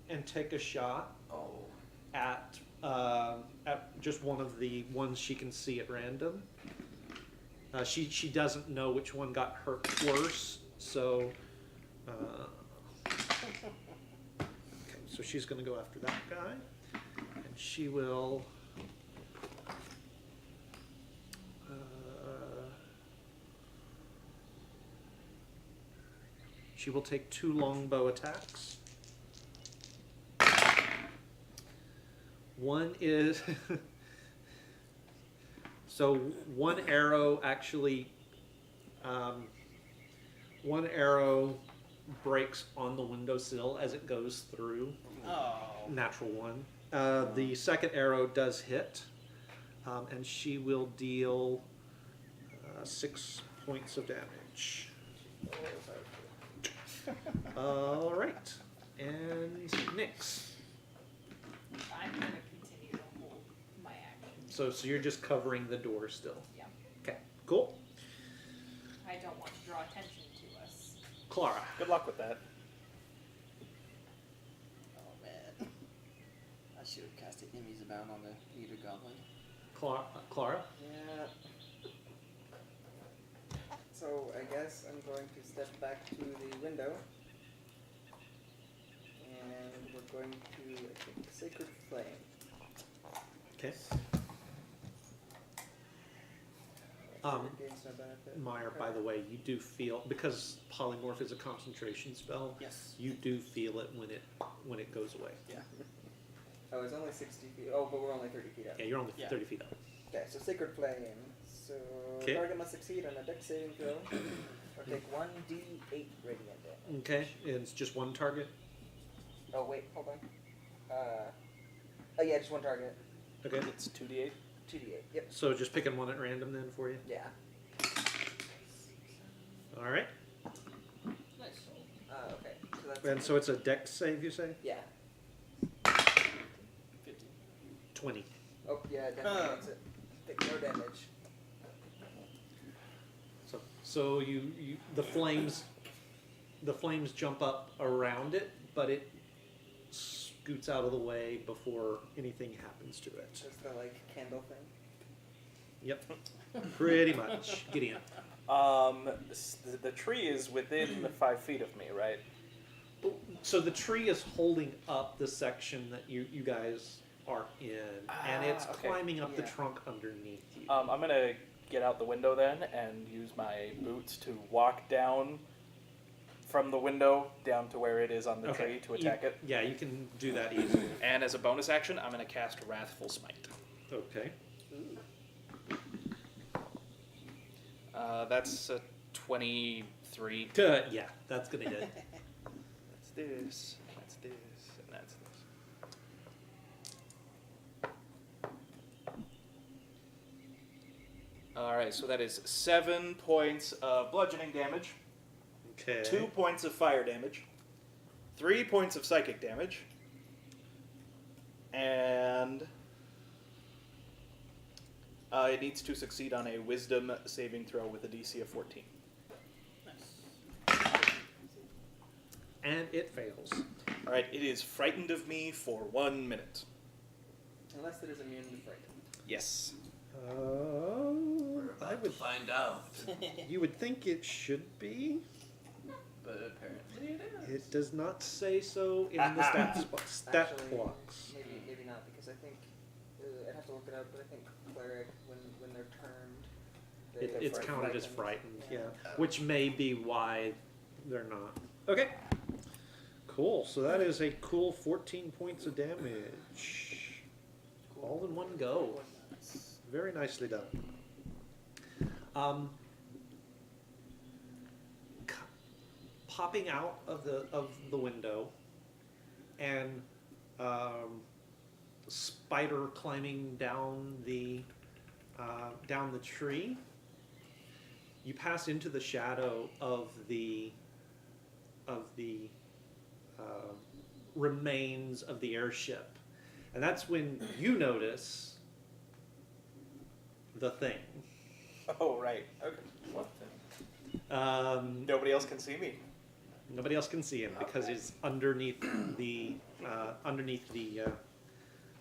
Speaker 1: and take a shot
Speaker 2: Oh.
Speaker 1: at just one of the ones she can see at random. She doesn't know which one got hurt worse, so okay, so she's going to go after that guy, and she will. She will take 2 longbow attacks. One is so one arrow actually one arrow breaks on the windowsill as it goes through.
Speaker 3: Oh.
Speaker 1: Natural one. The second arrow does hit, and she will deal 6 points of damage. All right, and Nyx.
Speaker 5: I'm gonna continue to hold my action.
Speaker 1: So you're just covering the door still.
Speaker 5: Yeah.
Speaker 1: Okay, cool.
Speaker 5: I don't want to draw attention to us.
Speaker 1: Clara.
Speaker 6: Good luck with that.
Speaker 3: Oh man. I should have casted Enemy's Abound on the leader goblin.
Speaker 1: Clara.
Speaker 4: Yeah. So I guess I'm going to step back to the window. And we're going to, I think, Sacred Flame.
Speaker 1: Okay.
Speaker 4: Gains no benefit.
Speaker 1: Meyer, by the way, you do feel, because polymorph is a concentration spell,
Speaker 3: Yes.
Speaker 1: you do feel it when it goes away.
Speaker 4: Oh, it's only 60 feet. Oh, but we're only 30 feet out.
Speaker 1: Yeah, you're only
Speaker 3: Yeah.
Speaker 1: 30 feet up.
Speaker 4: Okay, so Sacred Flame. So
Speaker 1: Okay.
Speaker 4: target must succeed on a dex saving throw or take 1d8 radiant damage.
Speaker 1: Okay, and it's just one target.
Speaker 4: Oh wait, hold on. Oh yeah, just one target.
Speaker 1: Okay,
Speaker 6: It's 2d8.
Speaker 4: 2d8. Yep.
Speaker 1: so just picking one at random then for you.
Speaker 4: Yeah.
Speaker 1: All right,
Speaker 3: Nice.
Speaker 4: Okay. So that's.
Speaker 1: and so it's a dex save, you say?
Speaker 4: Yeah.
Speaker 3: 50.
Speaker 1: 20.
Speaker 4: Oh yeah, definitely makes it. Take no damage.
Speaker 1: So you the flames jump up around it, but it scoots out of the way before anything happens to it.
Speaker 4: Just the like candle thing.
Speaker 1: Yep, pretty much. Gideon.
Speaker 6: The tree is within 5 feet of me, right?
Speaker 1: So the tree is holding up the section that you guys are in, and it's
Speaker 6: okay.
Speaker 1: climbing up the
Speaker 4: Yeah.
Speaker 1: trunk underneath you.
Speaker 6: I'm gonna get out the window then and use my boots to walk down from the window down to where it is on the tree to attack it.
Speaker 1: Yeah, you can do that easily.
Speaker 6: And as a bonus action, I'm gonna cast Wrathful Smite.
Speaker 1: Okay.
Speaker 6: That's a 23.
Speaker 1: Yeah, that's gonna hit.
Speaker 6: That's this, and that's this. Alright, so that is 7 points of bludgeoning damage,
Speaker 1: Okay.
Speaker 6: 2 points of fire damage, 3 points of psychic damage, and it needs to succeed on a wisdom saving throw with a DC of 14.
Speaker 1: And it fails.
Speaker 6: Alright, it is frightened of me for 1 minute.
Speaker 4: Unless it is immune to fright.
Speaker 6: Yes.
Speaker 1: I would.
Speaker 2: Find out.
Speaker 1: You would think it should be.
Speaker 2: But apparently it is.
Speaker 1: It does not say so in the stat
Speaker 4: Actually,
Speaker 1: blocks.
Speaker 4: maybe not, because I think I'd have to look it up. But I think cleric, when they're turned,
Speaker 1: It's
Speaker 4: they're
Speaker 1: counted as frightened, yeah. Which may be why they're not. Okay. Cool. So that is a cool 14 points of damage. All in one go. Very nicely done. popping out of the window, and spider climbing down the tree. You pass into the shadow of the remains of the airship, and that's when you notice the thing.
Speaker 6: Oh, right. Okay.
Speaker 2: What the?
Speaker 6: Nobody else can see me.
Speaker 1: Nobody else can see him because
Speaker 6: Okay.
Speaker 1: he's underneath the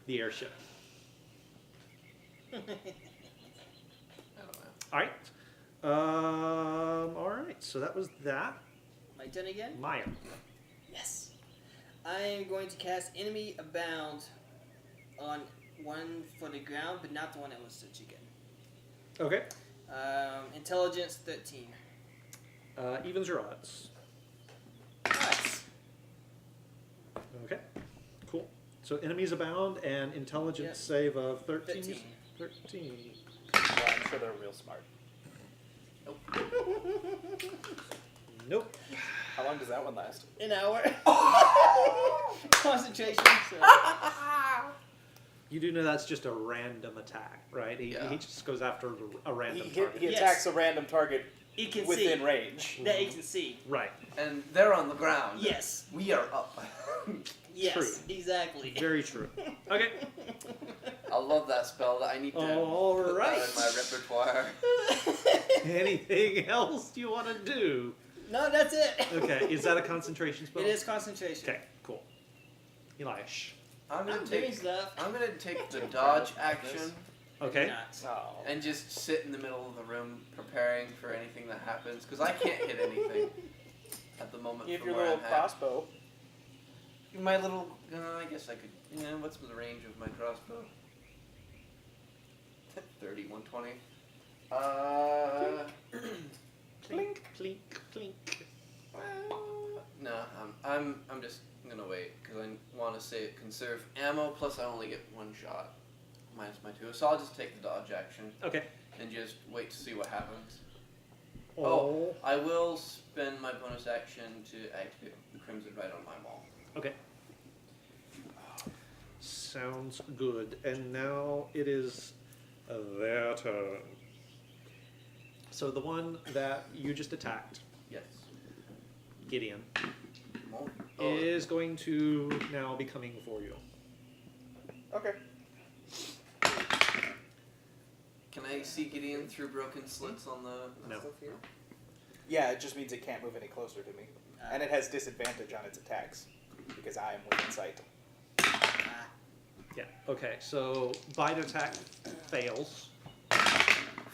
Speaker 1: airship.
Speaker 2: I don't know.
Speaker 1: All right. All right. So that was that.
Speaker 3: My turn again?
Speaker 1: Maya.
Speaker 3: Yes. I am going to cast Enemy Abound on one for the ground, but not the one that was the chicken.
Speaker 1: Okay.
Speaker 3: Intelligence 13.
Speaker 1: Evens or odds?
Speaker 3: Nice.
Speaker 1: Okay. Cool. So enemies abound and intelligence
Speaker 3: Yep.
Speaker 1: save of 13.
Speaker 3: 13.
Speaker 1: 13.
Speaker 6: Well, I'm sure they're real smart.
Speaker 1: Nope.
Speaker 6: How long does that one last?
Speaker 3: An hour. Concentration. So.
Speaker 1: You do know that's just a random attack, right? He
Speaker 2: Yeah.
Speaker 1: just goes after a random
Speaker 6: He
Speaker 1: target.
Speaker 3: Yes.
Speaker 6: attacks a random target
Speaker 3: He can
Speaker 6: within
Speaker 3: see.
Speaker 6: range.
Speaker 3: That he can see.
Speaker 1: Right.
Speaker 2: And they're on the ground.
Speaker 3: Yes.
Speaker 2: We are up.
Speaker 3: Yes.
Speaker 1: True.
Speaker 3: Exactly.
Speaker 1: Very true. Okay.
Speaker 2: I love that spell. I need to
Speaker 1: All
Speaker 2: put
Speaker 1: right.
Speaker 2: that in my repertoire.
Speaker 1: Anything else you want to do?
Speaker 3: No, that's it.
Speaker 1: Okay. Is that a concentration spell?
Speaker 3: It is concentration.
Speaker 1: Okay. Cool. Eliash.
Speaker 2: I'm gonna
Speaker 3: I'm doing
Speaker 2: take.
Speaker 3: stuff.
Speaker 2: I'm gonna take the dodge action
Speaker 1: Okay.
Speaker 3: Not.
Speaker 6: Oh.
Speaker 2: and just sit in the middle of the room preparing for anything that happens because I can't hit anything at the moment.
Speaker 6: If
Speaker 2: from
Speaker 6: your
Speaker 2: where
Speaker 6: little
Speaker 2: I'm at.
Speaker 6: crossbow.
Speaker 2: My little. I guess I could. What's the range of my crossbow? 30, 120.
Speaker 1: Clink, clink, clink.
Speaker 2: No, I'm just gonna wait because I want to say conserve ammo. Plus, I only get one shot minus my 2, so I'll just take the dodge action
Speaker 1: Okay.
Speaker 2: and just wait to see what happens.
Speaker 1: Oh.
Speaker 2: I will spend my bonus action to activate the Crimson Right on my wall.
Speaker 1: Okay. Sounds good. And now it is their turn. So the one that you just attacked,
Speaker 2: Yes.
Speaker 1: Gideon,
Speaker 2: Won't.
Speaker 1: is going to now be coming for you.
Speaker 6: Okay.
Speaker 2: Can I see Gideon through broken slits on the?
Speaker 1: No.
Speaker 4: Stuff here.
Speaker 6: Yeah, it just means it can't move any closer to me. And it has disadvantage on its attacks because I am within sight.
Speaker 1: Yeah. Okay. So bite attack fails.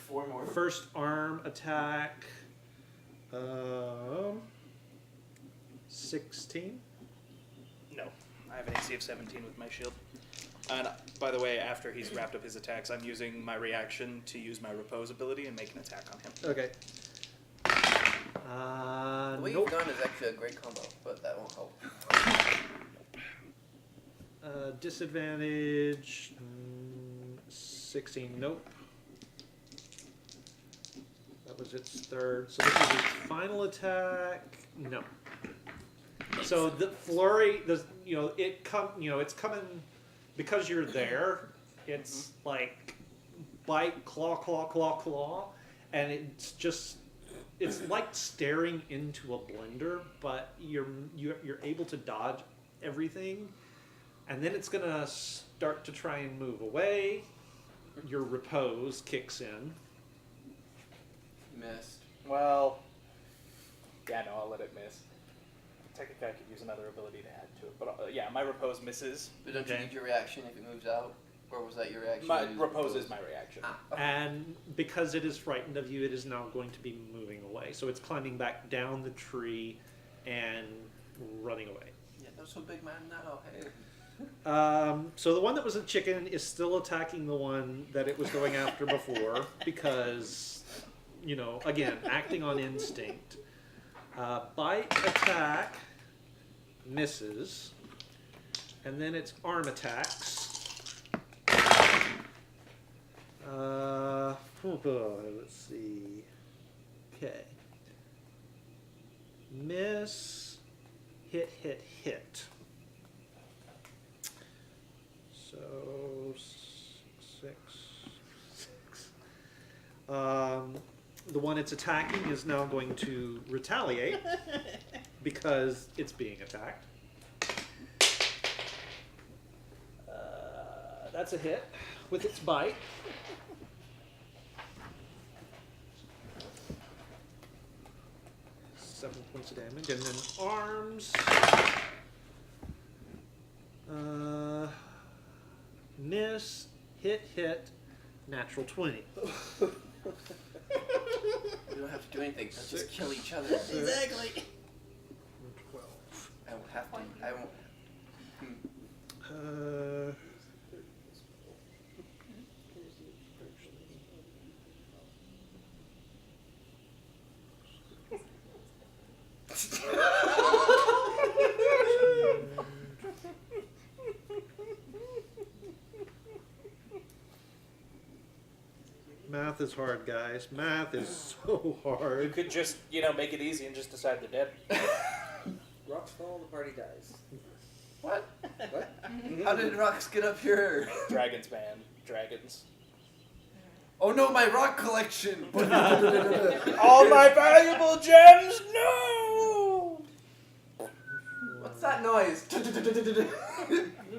Speaker 2: 4 more.
Speaker 1: First arm attack. 16.
Speaker 6: No. I have an AC of 17 with my shield. And by the way, after he's wrapped up his attacks, I'm using my reaction to use my repose ability and make an attack on him.
Speaker 1: Okay.
Speaker 2: The way
Speaker 1: Nope.
Speaker 2: you've gone is actually a great combo, but that won't help.
Speaker 1: Disadvantage. 16. Nope. That was its third. So this is its final attack. No. So the flurry, it's coming because you're there. It's like bite, claw, claw, claw, claw, and it's like staring into a blender, but you're able to dodge everything, and then it's gonna start to try and move away. Your repose kicks in.
Speaker 2: Missed.
Speaker 6: Well, yeah, no, I'll let it miss. Technically, I could use another ability to add to it, but yeah, my repose misses.
Speaker 2: But don't you
Speaker 1: Okay.
Speaker 2: need your reaction if it moves out? Or was that your reaction?
Speaker 6: My
Speaker 2: You used
Speaker 6: repose is my reaction.
Speaker 2: Ah, okay.
Speaker 1: And because it is frightened of you, it is now going to be moving away. So it's climbing back down the tree and running away.
Speaker 2: Yeah, not so big man now. Hey.
Speaker 1: So the one that was a chicken is still attacking the one that it was going after before because, again, acting on instinct. Bite attack misses, and then its arm attacks. Let's see. Okay. miss, hit, hit, hit. So 6. The one it's attacking is now going to retaliate because it's being attacked. That's a hit with its bite. Seven points of damage, and then arms. Miss, hit, hit, natural 20.
Speaker 2: We don't have to do anything. Let's just kill each other.
Speaker 3: Exactly.
Speaker 1: 12.
Speaker 2: I won't have to. I won't.
Speaker 1: Math is hard, guys. Math is so
Speaker 6: You
Speaker 1: hard.
Speaker 6: could just, make it easy and just decide they're dead.
Speaker 4: Rocks fall, the party dies.
Speaker 2: What?
Speaker 4: What?
Speaker 2: How did rocks get up here?
Speaker 6: Dragons, man. Dragons.
Speaker 2: Oh no, my rock collection!
Speaker 6: All my valuable gems, no!
Speaker 2: What's that noise?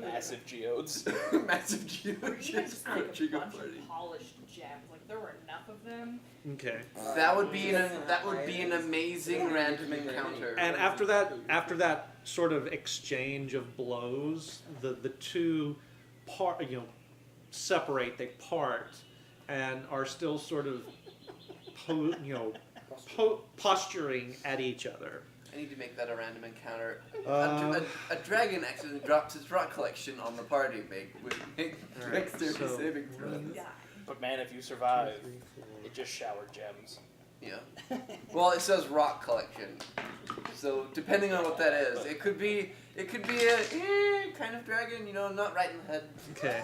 Speaker 6: Massive geodes.
Speaker 2: Massive geodes.
Speaker 5: You guys just like a
Speaker 2: approaching a
Speaker 5: bunch
Speaker 2: party.
Speaker 5: of polished gems. Like there were enough of them.
Speaker 1: Okay.
Speaker 2: That would be an amazing random encounter.
Speaker 1: And after that sort of exchange of blows, the two separate, they part, and are still sort of posturing at each other.
Speaker 2: I need to make that a random encounter.
Speaker 1: Um,
Speaker 2: A dragon accidentally drops his rock collection on the party. Make
Speaker 1: Alright,
Speaker 2: dexterity
Speaker 1: so-
Speaker 2: saving throws.
Speaker 5: Yeah.
Speaker 6: But man, if you survive, it just showered gems.
Speaker 2: Yeah. Well, it says rock collection, so depending on what that is, it could be a kind of dragon. Not right in the head.
Speaker 1: Okay.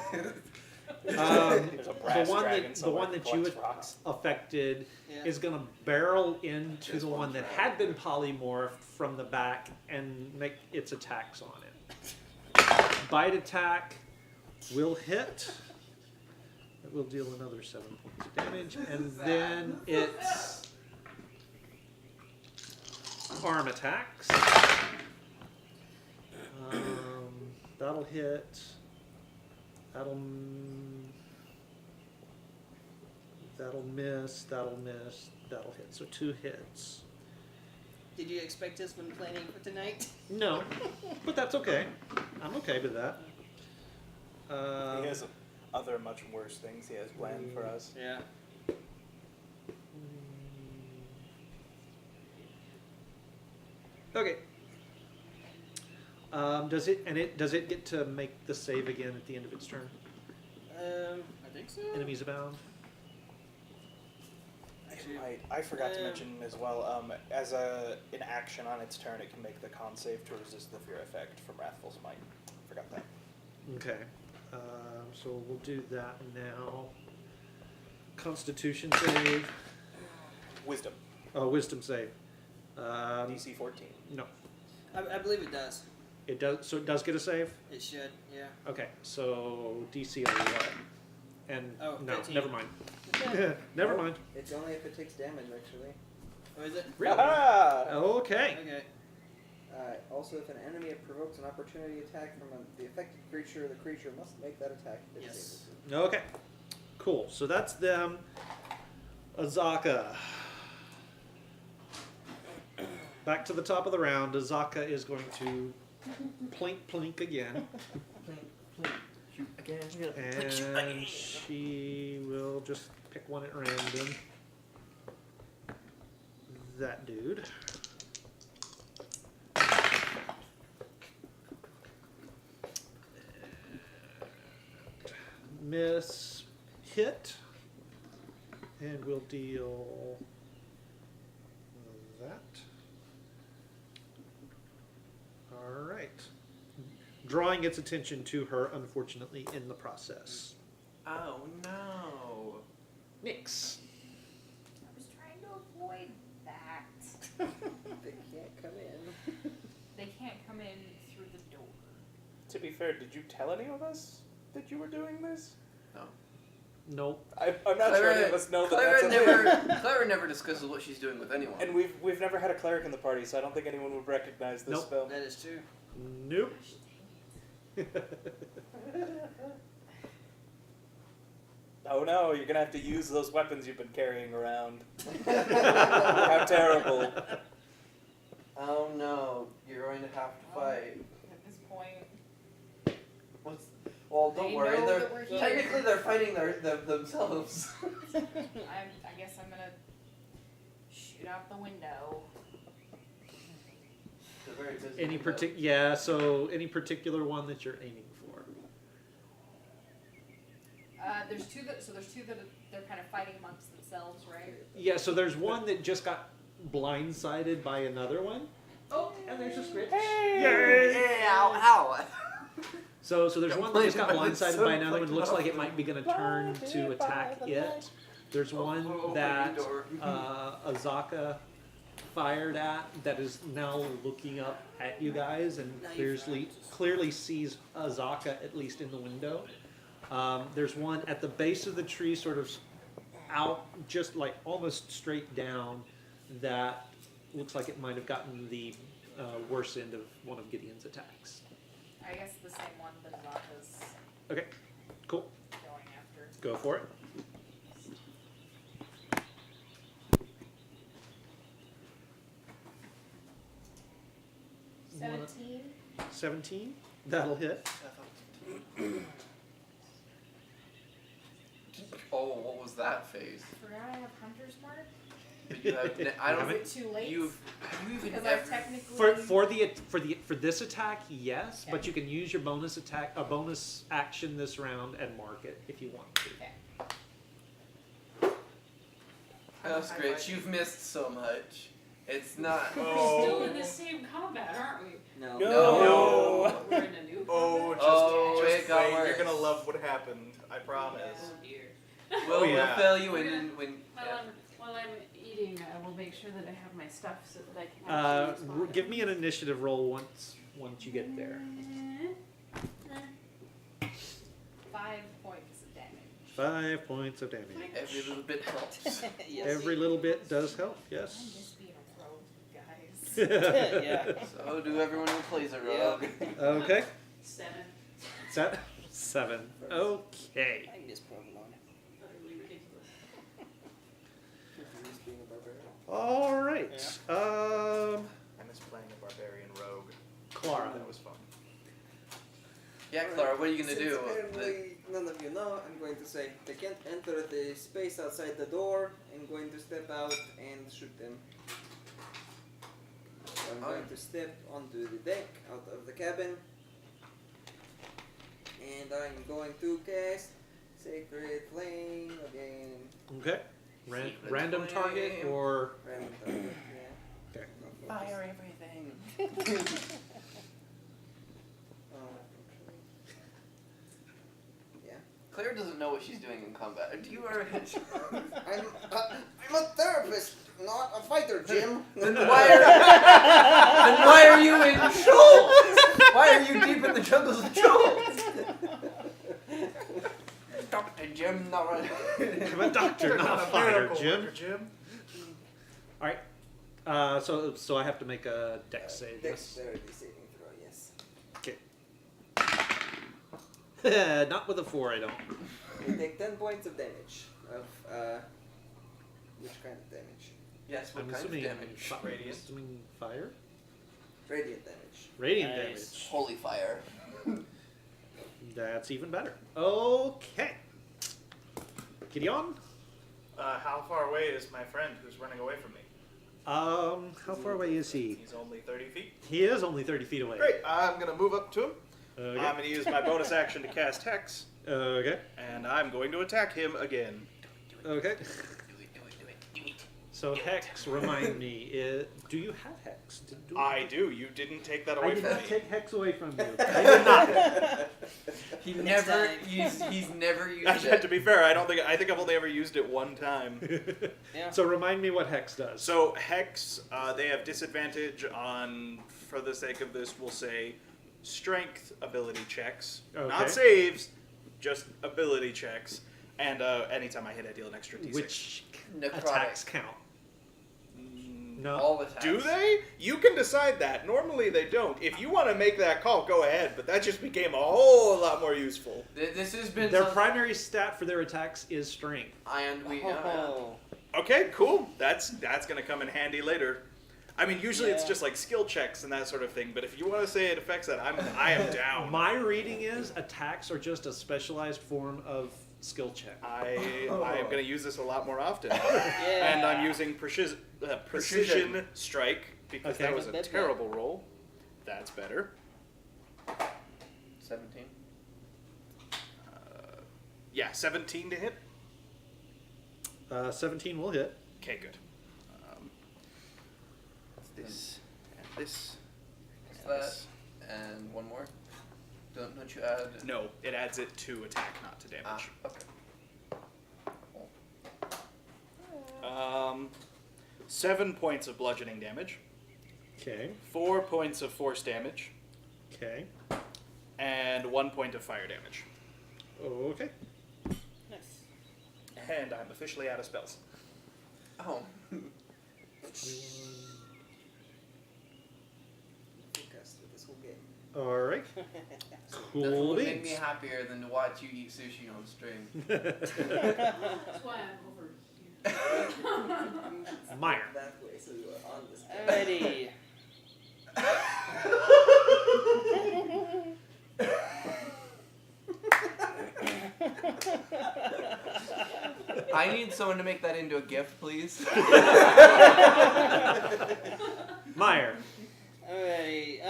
Speaker 6: There's a brass
Speaker 1: the one
Speaker 6: dragon
Speaker 1: that
Speaker 6: somewhere that
Speaker 1: you
Speaker 6: collects rocks.
Speaker 1: affected
Speaker 3: Yeah.
Speaker 1: is going to barrel into
Speaker 2: Just
Speaker 1: the
Speaker 2: one
Speaker 1: one that
Speaker 2: dragon.
Speaker 1: had been polymorphed from the back and make its attacks on it. Bite attack will hit. It will deal another 7 points of damage, and then its arm attacks. That'll hit. That'll miss. That'll miss. That'll hit. So 2 hits.
Speaker 3: Did you expect this when planning for tonight?
Speaker 1: No, but that's okay. I'm okay with that.
Speaker 6: He has other much worse things he has planned for us.
Speaker 3: Yeah.
Speaker 1: Okay. Does it get to make the save again at the end of its turn?
Speaker 3: I think so.
Speaker 1: Enemies abound.
Speaker 6: I forgot to
Speaker 3: Um,
Speaker 6: mention as well. As an action on its turn, it can make the con save to resist the fear effect from Wrathful Smite. Forgot that.
Speaker 1: Okay. So we'll do that now. Constitution save.
Speaker 6: Wisdom.
Speaker 1: Oh, wisdom save.
Speaker 6: DC 14.
Speaker 1: No,
Speaker 3: I believe it does.
Speaker 1: it does. So it does get a save.
Speaker 3: It should. Yeah.
Speaker 1: Okay. So DC of what? And
Speaker 3: Oh,
Speaker 1: no,
Speaker 3: 15.
Speaker 1: never mind. Never mind.
Speaker 4: It's only if it takes damage, actually.
Speaker 3: Oh, is it?
Speaker 1: Really?
Speaker 6: Aha!
Speaker 1: Okay.
Speaker 3: Okay.
Speaker 4: Also, if an enemy provokes an opportunity attack from the affected creature, the creature must make that attack if it's
Speaker 3: Yes.
Speaker 4: able
Speaker 1: Okay. Cool. So that's them. Azaka. Back to the top of the round. Azaka is going to plink plink again.
Speaker 2: Shoot again.
Speaker 1: And she will just pick one at random. That dude. Miss, hit, and we'll deal that. All right. Drawing its attention to her, unfortunately, in the process.
Speaker 2: Oh no.
Speaker 1: Nix.
Speaker 7: I was trying to avoid that.
Speaker 4: They can't come
Speaker 6: fair, did you tell any of us that you were doing this?
Speaker 1: Nope.
Speaker 6: I'm not sure any of us know that
Speaker 2: Clara
Speaker 6: that's a thing.
Speaker 2: Clara never discusses what she's doing with anyone.
Speaker 6: And we've never had a cleric in the party, so I don't think anyone would recognize this
Speaker 1: Nope.
Speaker 6: spell.
Speaker 3: That is true.
Speaker 1: Nope.
Speaker 6: Oh no, you're gonna have to use those weapons you've been carrying around. How terrible.
Speaker 2: Oh no, you're going to have to fight.
Speaker 5: At this point,
Speaker 2: Well, don't
Speaker 5: They
Speaker 2: worry.
Speaker 5: know
Speaker 2: They're
Speaker 5: that we're here.
Speaker 2: technically they're fighting themselves.
Speaker 5: I guess I'm gonna shoot out the window.
Speaker 1: So any particular one that you're aiming for?
Speaker 5: There's two that they're kind of fighting amongst themselves, right?
Speaker 1: Yeah, so there's one that just got blindsided by another one.
Speaker 5: Oh,
Speaker 1: And there's a script.
Speaker 2: Hey, ow.
Speaker 1: So there's one that just got
Speaker 2: Blindsided,
Speaker 1: blindsided
Speaker 2: so
Speaker 1: by another one.
Speaker 2: fucking
Speaker 1: Looks like it
Speaker 2: awful.
Speaker 1: might be going to turn to attack it. There's one that Azaka fired at that is now looking up at you guys and clearly sees Azaka at least in the window. There's one at the base of the tree, sort of out, just like almost straight down, that looks like it might have gotten the worst end of one of Gideon's attacks.
Speaker 5: I guess the same one that Zaka's
Speaker 1: Okay, cool.
Speaker 5: going after.
Speaker 1: Go for it. You wanna- 17? That'll hit.
Speaker 2: Oh, what was that face?
Speaker 5: Forgot I have Hunter's Mark.
Speaker 2: You have, I don't
Speaker 1: Have
Speaker 2: think
Speaker 5: Is it too late?
Speaker 2: you even
Speaker 5: Because I
Speaker 2: ever.
Speaker 5: technically.
Speaker 1: For this attack, yes, but
Speaker 5: Okay.
Speaker 1: you can use your bonus bonus action this round and mark it if you want to.
Speaker 5: Okay.
Speaker 2: Oh, Scritch, you've missed so much. It's not.
Speaker 8: We're still in the same combat, aren't we?
Speaker 4: No.
Speaker 2: No.
Speaker 8: We're in a new
Speaker 6: Oh,
Speaker 8: combat.
Speaker 6: just
Speaker 2: it got
Speaker 6: wait.
Speaker 2: worse.
Speaker 6: You're gonna love what happened. I promise.
Speaker 8: Oh dear.
Speaker 2: We'll
Speaker 6: yeah.
Speaker 2: fill you
Speaker 8: We're
Speaker 2: in
Speaker 8: gonna-
Speaker 2: when.
Speaker 8: While I'm eating, I will make sure that I have my stuff so that I can actually respond.
Speaker 1: Give me an initiative roll once you get there.
Speaker 5: 5 points of damage.
Speaker 1: 5 points of damage.
Speaker 2: Every little bit helps.
Speaker 3: Yes.
Speaker 1: Every little bit does help.
Speaker 5: I
Speaker 1: Yes.
Speaker 5: miss being a rogue, guys.
Speaker 3: Yeah.
Speaker 2: So do everyone who plays a rogue.
Speaker 1: Okay.
Speaker 8: 7.
Speaker 1: 7. Okay.
Speaker 3: I miss provolone.
Speaker 8: Utterly ridiculous.
Speaker 4: He's being a barbarian.
Speaker 1: All right.
Speaker 6: I miss playing a barbarian rogue.
Speaker 1: Clara.
Speaker 6: That was fun.
Speaker 2: Yeah, Clara, what are you gonna
Speaker 4: Since
Speaker 2: do?
Speaker 4: apparently none of you know, I'm going to say they can't enter the space outside the door. I'm going to step out and shoot them. So I'm going to step onto the deck out of the cabin. And I'm going to cast Sacred Flame again.
Speaker 1: Okay.
Speaker 2: Secret
Speaker 1: Random
Speaker 2: flame.
Speaker 1: target or
Speaker 4: Random target, yeah.
Speaker 1: okay.
Speaker 4: Not focus.
Speaker 2: everything.
Speaker 4: Actually. Yeah.
Speaker 2: Claire doesn't know what she's doing in combat. Do you already?
Speaker 4: I'm a therapist, not a fighter, Jim.
Speaker 2: Then why are you in Shoals? Why are you deep in the jungles of Shoals? Dr. Jim, not right.
Speaker 1: I'm a doctor, not a fighter, Jim.
Speaker 6: Jim.
Speaker 1: All right. So I have to make a dex save. Yes.
Speaker 4: Dexterity saving throw, yes.
Speaker 1: Okay. Not with a 4, I don't.
Speaker 4: You take 10 points of damage. Which kind of damage?
Speaker 2: Yes, what
Speaker 1: I'm
Speaker 2: kind of
Speaker 1: assuming
Speaker 2: damage?
Speaker 6: Radiant.
Speaker 1: Assuming fire.
Speaker 4: Radiant damage.
Speaker 1: Radiant
Speaker 3: Nice.
Speaker 1: damage.
Speaker 2: Holy fire.
Speaker 1: That's even better. Okay. Gideon?
Speaker 6: How far away is my friend who's running away from me?
Speaker 1: How far away is he?
Speaker 6: He's only 30 feet.
Speaker 1: He is only 30 feet away.
Speaker 6: Great. I'm gonna move up to him.
Speaker 1: Okay.
Speaker 6: I'm gonna use my bonus action to cast Hex,
Speaker 1: Okay.
Speaker 6: and I'm going to attack him again.
Speaker 1: Okay. So Hex, remind me, do you have Hex?
Speaker 6: I do. You didn't take that
Speaker 1: I
Speaker 6: away
Speaker 1: did
Speaker 6: from
Speaker 1: not
Speaker 6: me.
Speaker 1: take Hex away from you. I did not.
Speaker 2: He
Speaker 3: Next
Speaker 2: never
Speaker 3: time.
Speaker 2: he's never used
Speaker 6: To
Speaker 2: it.
Speaker 6: be fair, I think I've only ever used it one time.
Speaker 3: Yeah.
Speaker 1: So remind me what Hex does.
Speaker 6: So Hex, they have disadvantage on, for the sake of this, we'll say, strength ability checks,
Speaker 1: Okay.
Speaker 6: not saves, just ability checks. And anytime I hit, I deal an extra d6.
Speaker 1: Which
Speaker 2: Necrotic.
Speaker 1: attacks count? No.
Speaker 2: All attacks.
Speaker 6: Do they? You can decide that. Normally they don't. If you want to make that call, go ahead. But that just became a whole lot more useful.
Speaker 2: This has been
Speaker 1: Their
Speaker 2: some-
Speaker 1: primary stat for their attacks is strength.
Speaker 2: and we.
Speaker 3: Oh.
Speaker 6: Okay, cool. That's gonna come in handy later. I mean, usually it's
Speaker 3: Yeah.
Speaker 6: just like skill checks and that sort of thing. But if you want to say it affects that, I am down.
Speaker 1: My reading is attacks are just a specialized form of skill check.
Speaker 6: I am gonna use this a lot more often.
Speaker 3: Yeah.
Speaker 6: And I'm using precision strike because
Speaker 1: Okay.
Speaker 6: that was a
Speaker 3: That's
Speaker 6: terrible roll. That's better.
Speaker 2: 17.
Speaker 6: Yeah, 17 to hit.
Speaker 1: 17 will hit.
Speaker 6: Okay, good. This and this.
Speaker 2: What's
Speaker 6: and
Speaker 2: that?
Speaker 6: this.
Speaker 2: And one more. Don't you add?
Speaker 6: No, it adds it to attack, not to damage.
Speaker 2: Okay.
Speaker 6: 7 points of bludgeoning damage,
Speaker 1: Okay.
Speaker 6: 4 points of force damage,
Speaker 1: Okay.
Speaker 6: and 1 point of fire damage.
Speaker 1: Okay.
Speaker 3: Nice.
Speaker 6: And I'm officially out of spells.
Speaker 2: Oh.
Speaker 4: Forecasted this whole game.
Speaker 1: All right.
Speaker 2: Nothing
Speaker 1: Cool
Speaker 2: would make me
Speaker 1: beans.
Speaker 2: happier than to watch you eat sushi on stream.
Speaker 8: That's why I'm over here.
Speaker 1: Meyer.
Speaker 4: That way, so you are on this.
Speaker 3: Alrighty.
Speaker 2: I need someone to make that into a gift, please.
Speaker 1: Meyer.
Speaker 3: Alrighty.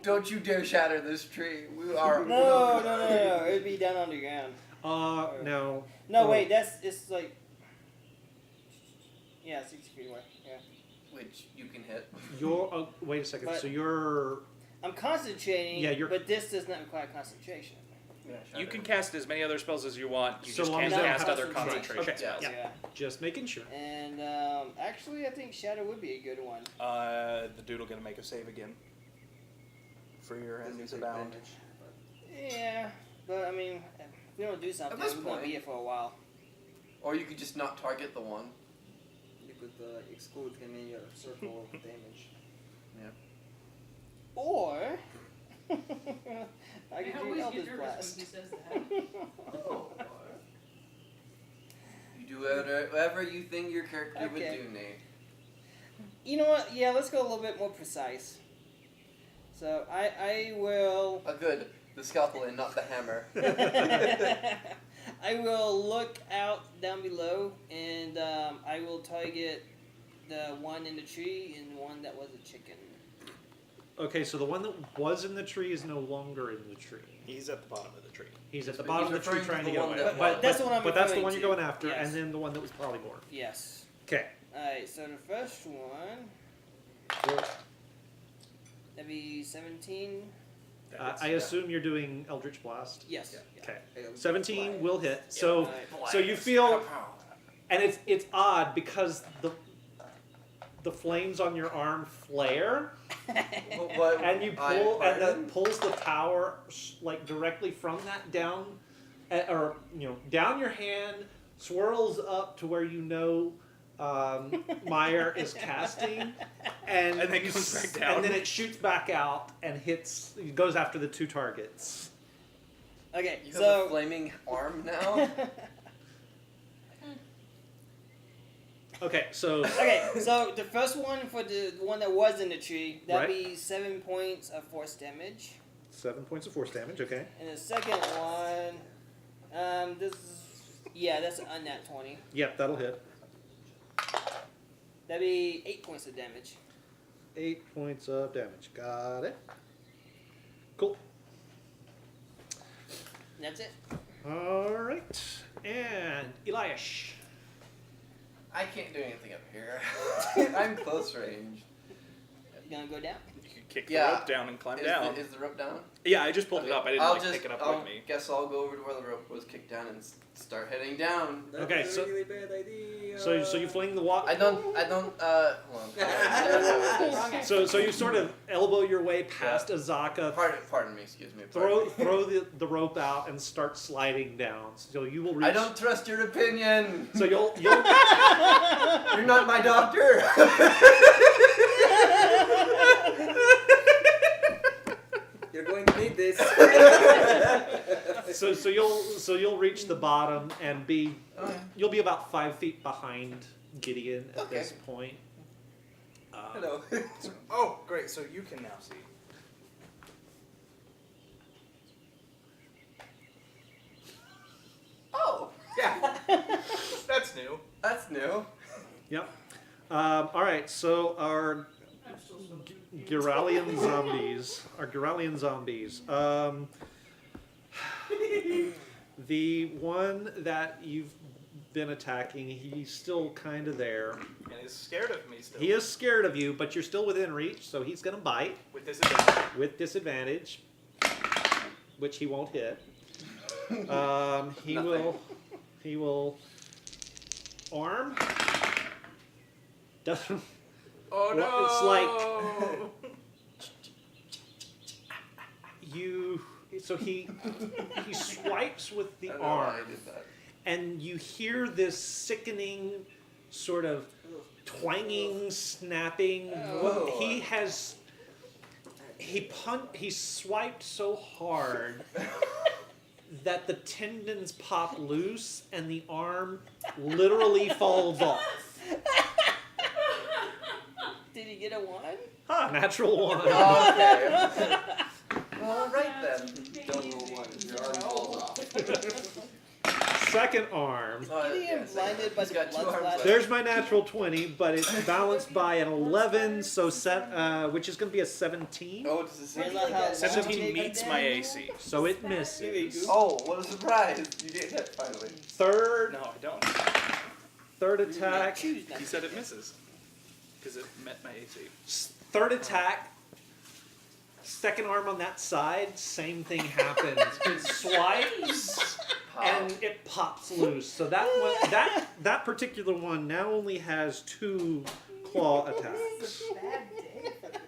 Speaker 2: Don't you dare shatter this tree. We are.
Speaker 3: No. It'd be down underground.
Speaker 1: No.
Speaker 3: No,
Speaker 1: Oh.
Speaker 3: wait. It's like. Yeah, 60 feet away. Yeah.
Speaker 2: Which you can hit.
Speaker 1: You're. Wait a second.
Speaker 3: But-
Speaker 1: So you're.
Speaker 3: I'm concentrating.
Speaker 1: Yeah, you're-
Speaker 3: But this does not require concentration.
Speaker 2: Yeah,
Speaker 6: You can cast as many other spells as you want. You
Speaker 1: So
Speaker 6: just
Speaker 1: long
Speaker 6: can't
Speaker 1: as they don't
Speaker 6: cast
Speaker 1: have
Speaker 6: other
Speaker 3: concentration.
Speaker 6: concentration
Speaker 1: Okay,
Speaker 6: spells.
Speaker 1: yeah. Just making sure.
Speaker 3: And actually, I think Shadow would be a good one.
Speaker 6: The dude will get to make a save again. For your enemies abound.
Speaker 3: Yeah, but I mean, if we don't do something,
Speaker 2: this
Speaker 3: we're gonna
Speaker 2: point-
Speaker 3: be here for a while.
Speaker 2: Or you could just not target the one.
Speaker 4: You could exclude him in your circle of damage.
Speaker 3: Or I
Speaker 8: I
Speaker 3: could do
Speaker 8: always get
Speaker 3: Eldritch
Speaker 8: nervous
Speaker 3: Blast.
Speaker 8: when he says that.
Speaker 2: You do whatever you think your character would
Speaker 3: Okay.
Speaker 2: do, Nate.
Speaker 3: You know what? Yeah, let's go a little bit more precise. So I will.
Speaker 2: Good. The scalpel and not the hammer.
Speaker 3: I will look out down below, and I will target the one in the tree and one that was a chicken.
Speaker 1: Okay, so the one that was in the tree is no longer in the tree.
Speaker 6: He's at the bottom of the tree.
Speaker 1: He's at the
Speaker 2: He's
Speaker 1: bottom of the tree
Speaker 2: referring to
Speaker 1: trying to
Speaker 2: the
Speaker 1: get
Speaker 2: one
Speaker 1: away.
Speaker 2: that-
Speaker 1: But
Speaker 3: That's the one I'm
Speaker 1: But that's the
Speaker 3: referring
Speaker 1: one you're
Speaker 3: to.
Speaker 1: going after,
Speaker 3: Yes.
Speaker 1: and then the one that was Polymorph.
Speaker 3: Yes.
Speaker 1: Okay.
Speaker 3: Alright, so the first one, that'd be 17.
Speaker 1: I assume you're doing Eldritch Blast.
Speaker 3: Yes.
Speaker 1: Okay.
Speaker 4: Hey,
Speaker 1: 17 will hit. So
Speaker 3: Alright.
Speaker 1: so you feel, and it's odd because the flames on your arm flare,
Speaker 2: What?
Speaker 1: and you pull, and that pulls the power like directly from that down, or down your hand, swirls up to where you know Meyer is casting, and
Speaker 6: then comes back down.
Speaker 1: and then it shoots back out and goes after the two targets.
Speaker 3: Okay,
Speaker 2: You have
Speaker 3: so
Speaker 2: a flaming arm now?
Speaker 1: Okay, so
Speaker 3: okay, so the first one for the one that was in the tree, that'd
Speaker 1: Right.
Speaker 3: be 7 points of force damage.
Speaker 1: 7 points of force damage. Okay.
Speaker 3: And the second one, that's an unnat 20.
Speaker 1: Yep, that'll hit.
Speaker 3: That'd be 8 points of damage.
Speaker 1: 8 points of damage. Got it. Cool.
Speaker 3: And that's it.
Speaker 1: All right, and Eliash.
Speaker 2: I can't do anything up here. I'm close range.
Speaker 3: You gonna go down?
Speaker 6: You could kick
Speaker 2: Yeah.
Speaker 6: the rope down and climb
Speaker 2: Is
Speaker 6: down.
Speaker 2: the rope down?
Speaker 6: Yeah, I just pulled it
Speaker 2: Okay,
Speaker 6: up. I didn't
Speaker 2: I'll
Speaker 6: like
Speaker 2: just,
Speaker 6: pick it up
Speaker 2: I'll
Speaker 6: with me.
Speaker 2: guess I'll go over to where the rope was kicked down and start heading down.
Speaker 4: That's
Speaker 1: Okay,
Speaker 4: a
Speaker 1: so-
Speaker 4: really bad idea.
Speaker 1: So you fling the water.
Speaker 2: I don't, hold on.
Speaker 1: So you sort of elbow your way past Azaka,
Speaker 2: Pardon me, excuse me.
Speaker 1: throw the rope out, and start sliding down. So you will reach.
Speaker 2: I don't trust your opinion.
Speaker 1: So you'll
Speaker 2: You're not my doctor.
Speaker 4: You're going to need this.
Speaker 1: so you'll reach the bottom and you'll be about 5 feet behind Gideon at
Speaker 2: Okay.
Speaker 1: this point.
Speaker 2: Hello.
Speaker 6: Oh, great. So you can now see.
Speaker 2: Oh,
Speaker 6: Yeah. That's new.
Speaker 2: that's new.
Speaker 1: Yep. All right. So our Giralian zombies. The one that you've been attacking, he's still kind of there.
Speaker 6: And he's scared of me still.
Speaker 1: He is scared of you, but you're still within reach, so he's gonna bite
Speaker 6: With disadvantage.
Speaker 1: with disadvantage, which he won't hit. He will arm. Doesn't.
Speaker 6: Oh
Speaker 1: Well, it's like you. So he swipes with the
Speaker 2: I don't know why I
Speaker 1: arm,
Speaker 2: did that.
Speaker 1: and you hear this sickening sort of twanging, snapping.
Speaker 2: Oh.
Speaker 1: He swiped so hard that the tendons pop loose and the arm literally falls off.
Speaker 3: Did he get a 1?
Speaker 1: Natural one.
Speaker 2: Okay. Well, alright then.
Speaker 5: Don't roll one. Your arm falls off.
Speaker 1: Second arm.
Speaker 3: Gideon blinded by
Speaker 2: He's
Speaker 3: the
Speaker 2: got two
Speaker 3: blood
Speaker 2: arms
Speaker 3: splatter.
Speaker 2: left.
Speaker 1: There's my natural 20, but it's balanced by an 11, so which is going to be a 17.
Speaker 2: Oh, does it say?
Speaker 3: Realize how long
Speaker 6: 17
Speaker 3: they
Speaker 6: meets
Speaker 3: got
Speaker 6: my
Speaker 3: down?
Speaker 6: AC.
Speaker 1: So it misses.
Speaker 2: Oh, what a surprise! You get hit finally.
Speaker 1: Third
Speaker 6: No, I don't.
Speaker 1: attack.
Speaker 3: Choose not
Speaker 6: He
Speaker 3: to.
Speaker 6: said it misses. Because it met my AC.
Speaker 1: Third attack. Second arm on that side, same thing happens. It swipes and it pops loose. So that particular one now only has 2 claw attacks.
Speaker 5: This is a bad day for this.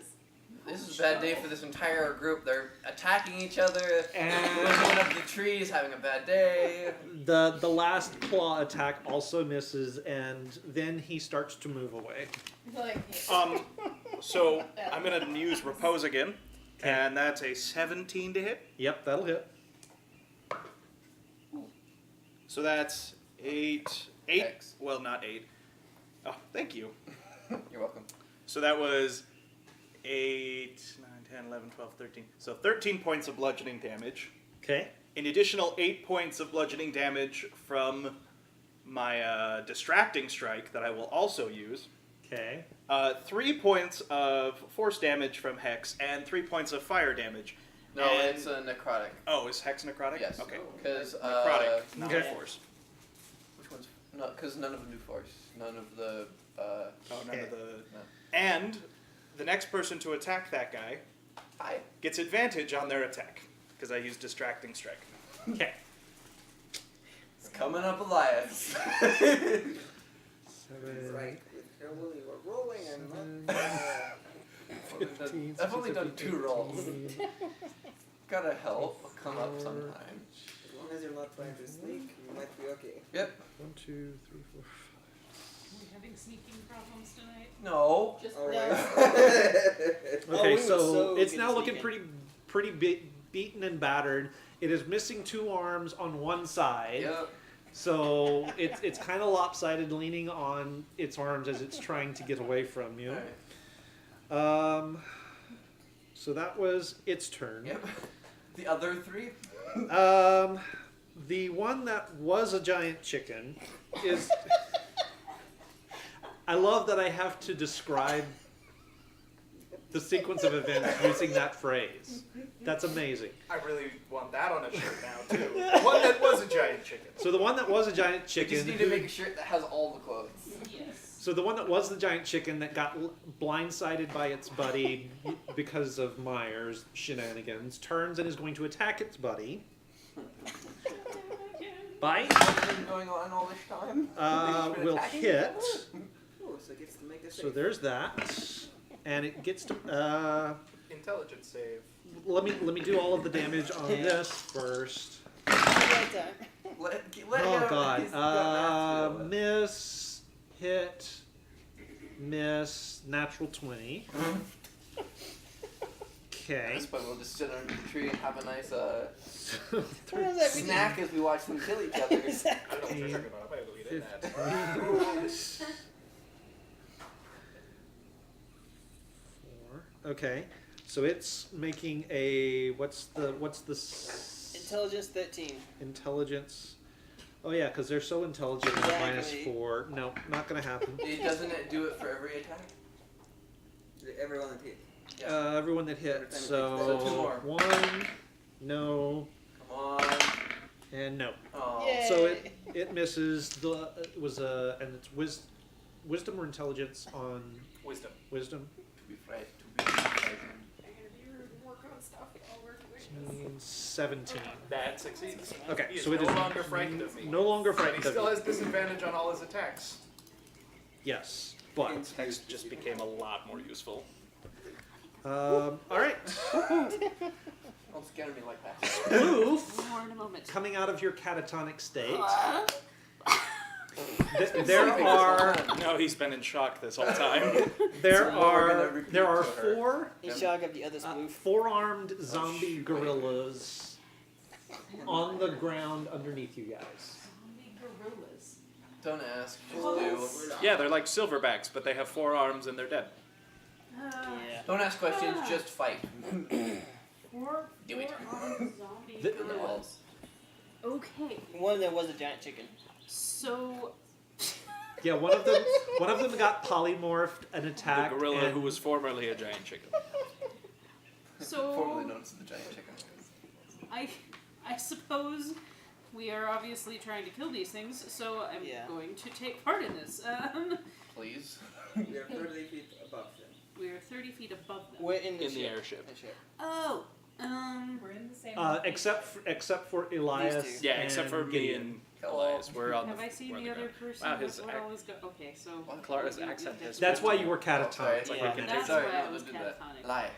Speaker 2: This is a bad day for this entire group. They're attacking each other,
Speaker 1: And-
Speaker 2: going up the trees, having a bad day.
Speaker 1: The last claw attack also misses, and then he starts to move away.
Speaker 5: Like,
Speaker 6: So I'm going to use Repose again. And that's a 17 to hit.
Speaker 1: Yep, that'll hit.
Speaker 6: So that's 8.
Speaker 2: X.
Speaker 6: Well, not 8. Oh, thank you.
Speaker 2: You're welcome.
Speaker 6: So that was 8, 9, 10, 11, 12, 13. So 13 points of bludgeoning damage.
Speaker 1: Okay.
Speaker 6: An additional 8 points of bludgeoning damage from my distracting strike that I will also use.
Speaker 1: Okay.
Speaker 6: 3 points of force damage from Hex, and 3 points of fire damage.
Speaker 2: No,
Speaker 6: And-
Speaker 2: it's a necrotic.
Speaker 6: Oh, is Hex necrotic?
Speaker 2: Yes.
Speaker 6: Okay.
Speaker 2: Because
Speaker 6: Necrotic, not
Speaker 1: okay.
Speaker 6: force.
Speaker 2: which one's no? Because none of them do force. None of the.
Speaker 6: Oh, none
Speaker 1: Okay.
Speaker 6: of the.
Speaker 2: No.
Speaker 6: And the next person to attack that guy
Speaker 2: Hi.
Speaker 6: gets advantage on their attack because I use distracting strike.
Speaker 1: Okay.
Speaker 2: It's coming up, Elias.
Speaker 4: Right. With Hellboy, you are rolling and not.
Speaker 2: I've only done 2 rolls. Gotta help. I'll come up sometime.
Speaker 4: As long as you're not trying to sneak, you might be okay.
Speaker 2: Yep.
Speaker 1: 1, 2, 3, 4.
Speaker 8: Are we having sneaking problems tonight?
Speaker 2: No.
Speaker 3: Just
Speaker 4: Alright.
Speaker 3: Oh,
Speaker 1: Okay,
Speaker 3: we were
Speaker 1: so
Speaker 3: so
Speaker 1: it's
Speaker 3: good
Speaker 1: now
Speaker 3: at
Speaker 1: looking
Speaker 3: sneaking.
Speaker 1: pretty beaten and battered. It is missing 2 arms on one side.
Speaker 2: Yep.
Speaker 1: So it's kind of lopsided, leaning on its arms as it's trying to get away from you.
Speaker 2: Alright.
Speaker 1: So that was its turn.
Speaker 2: Yep. The other 3.
Speaker 1: The one that was a giant chicken is. I love that I have to describe the sequence of events using that phrase. That's amazing.
Speaker 6: I really want that on a shirt now, too. One that was a giant chicken.
Speaker 1: So the one that was a giant
Speaker 2: We
Speaker 1: chicken.
Speaker 2: just need to make a shirt that has all the clothes.
Speaker 8: Yes.
Speaker 1: So the one that was the giant chicken that got blindsided by its buddy because of Myers' shenanigans turns and is going to attack its buddy. Bite
Speaker 2: What's been going on all this time? They've been
Speaker 1: will
Speaker 2: attacking
Speaker 1: hit.
Speaker 4: Oh, so it gets to make a
Speaker 1: So
Speaker 4: save.
Speaker 1: there's that, and it gets to.
Speaker 6: Intelligence save.
Speaker 1: Let me do all of the damage on this first.
Speaker 3: Right time.
Speaker 2: Let
Speaker 1: Oh
Speaker 2: him,
Speaker 1: god.
Speaker 2: he's got math to deal with.
Speaker 1: Miss, hit, miss, natural 20. Okay.
Speaker 2: At this point, we'll just sit under the tree and have a nice
Speaker 3: What was that we
Speaker 2: snack as we watch them kill each other.
Speaker 6: I don't know what you're talking about. I might go eat that.
Speaker 1: Four. Okay. So it's making a what's the
Speaker 3: Intelligence 13.
Speaker 1: intelligence? Oh yeah, because they're so intelligent.
Speaker 3: Exactly.
Speaker 1: -4. No, not gonna happen.
Speaker 2: Doesn't it do it for every attack?
Speaker 4: Everyone that hit.
Speaker 1: Everyone that hit.
Speaker 4: Every time it
Speaker 1: So
Speaker 2: So 2 more.
Speaker 1: 1, no,
Speaker 2: Come on.
Speaker 1: and no.
Speaker 2: Oh.
Speaker 3: Yay.
Speaker 1: So it misses. It was and it's wisdom or intelligence on
Speaker 6: Wisdom.
Speaker 1: wisdom.
Speaker 2: To be frightened. To be frightened.
Speaker 8: I'm gonna be rude and work on stuff while we're doing this.
Speaker 1: 17.
Speaker 6: That succeeds.
Speaker 1: Okay,
Speaker 6: He is
Speaker 1: so it
Speaker 6: no
Speaker 1: is
Speaker 6: longer frightened of me.
Speaker 1: No longer
Speaker 6: But he
Speaker 1: frightened of
Speaker 6: still
Speaker 1: you.
Speaker 6: has disadvantage on all his attacks.
Speaker 1: Yes, but
Speaker 6: Text just became a lot more useful.
Speaker 1: all right.
Speaker 2: Don't scare me like that.
Speaker 1: Spoof,
Speaker 8: More in a moment.
Speaker 1: coming out of your catatonic state.
Speaker 2: been
Speaker 1: There
Speaker 2: sleeping
Speaker 1: are
Speaker 2: this whole time.
Speaker 6: No, he's been in shock this whole time.
Speaker 1: there
Speaker 2: So we're gonna
Speaker 1: are
Speaker 2: repeat
Speaker 1: there are
Speaker 2: to her.
Speaker 1: 4
Speaker 3: In shock of the other
Speaker 1: uh,
Speaker 3: spoof.
Speaker 1: 4-armed zombie
Speaker 2: shoot.
Speaker 1: gorillas on the ground underneath you guys.
Speaker 8: Zombie gorillas.
Speaker 2: Don't ask.
Speaker 5: Oh,
Speaker 2: Just do.
Speaker 6: Yeah, they're like silverbacks, but they have 4 arms and they're dead.
Speaker 3: Yeah.
Speaker 2: Don't ask questions. Just fight.
Speaker 8: Four
Speaker 2: Do it.
Speaker 8: armed zombie
Speaker 1: The-
Speaker 8: gorillas. Okay,
Speaker 3: One of them was a giant chicken.
Speaker 8: so
Speaker 1: Yeah, one of them got polymorphed and attacked.
Speaker 6: The gorilla
Speaker 1: and
Speaker 6: who was formerly a giant chicken.
Speaker 2: Formerly
Speaker 8: so
Speaker 2: known as the giant chicken.
Speaker 8: I suppose we are obviously trying to kill these things, so I'm
Speaker 3: Yeah.
Speaker 8: going to take part in this.
Speaker 2: Please.
Speaker 4: We are 30 feet above them.
Speaker 8: We are 30 feet above them.
Speaker 3: We're in the
Speaker 6: In the
Speaker 3: ship.
Speaker 6: airship.
Speaker 3: The ship.
Speaker 8: Oh,
Speaker 5: We're in the same.
Speaker 1: except for Elias.
Speaker 3: two.
Speaker 6: Yeah, except for me
Speaker 1: Gideon.
Speaker 6: and
Speaker 2: Hello.
Speaker 6: Elias. We're on
Speaker 8: have
Speaker 6: the
Speaker 8: I seen
Speaker 6: we're on
Speaker 8: the other
Speaker 6: ground.
Speaker 8: person?
Speaker 6: Wow, his
Speaker 8: What
Speaker 6: ac-
Speaker 8: always go? Okay, so
Speaker 6: Clara's accent has
Speaker 1: That's why you were
Speaker 2: Oh, sorry.
Speaker 1: catatonic.
Speaker 6: It's like
Speaker 3: Yeah.
Speaker 6: we can
Speaker 8: That's
Speaker 6: take
Speaker 8: why I
Speaker 2: no,
Speaker 8: was
Speaker 2: don't do that.
Speaker 8: catatonic.
Speaker 2: Liash.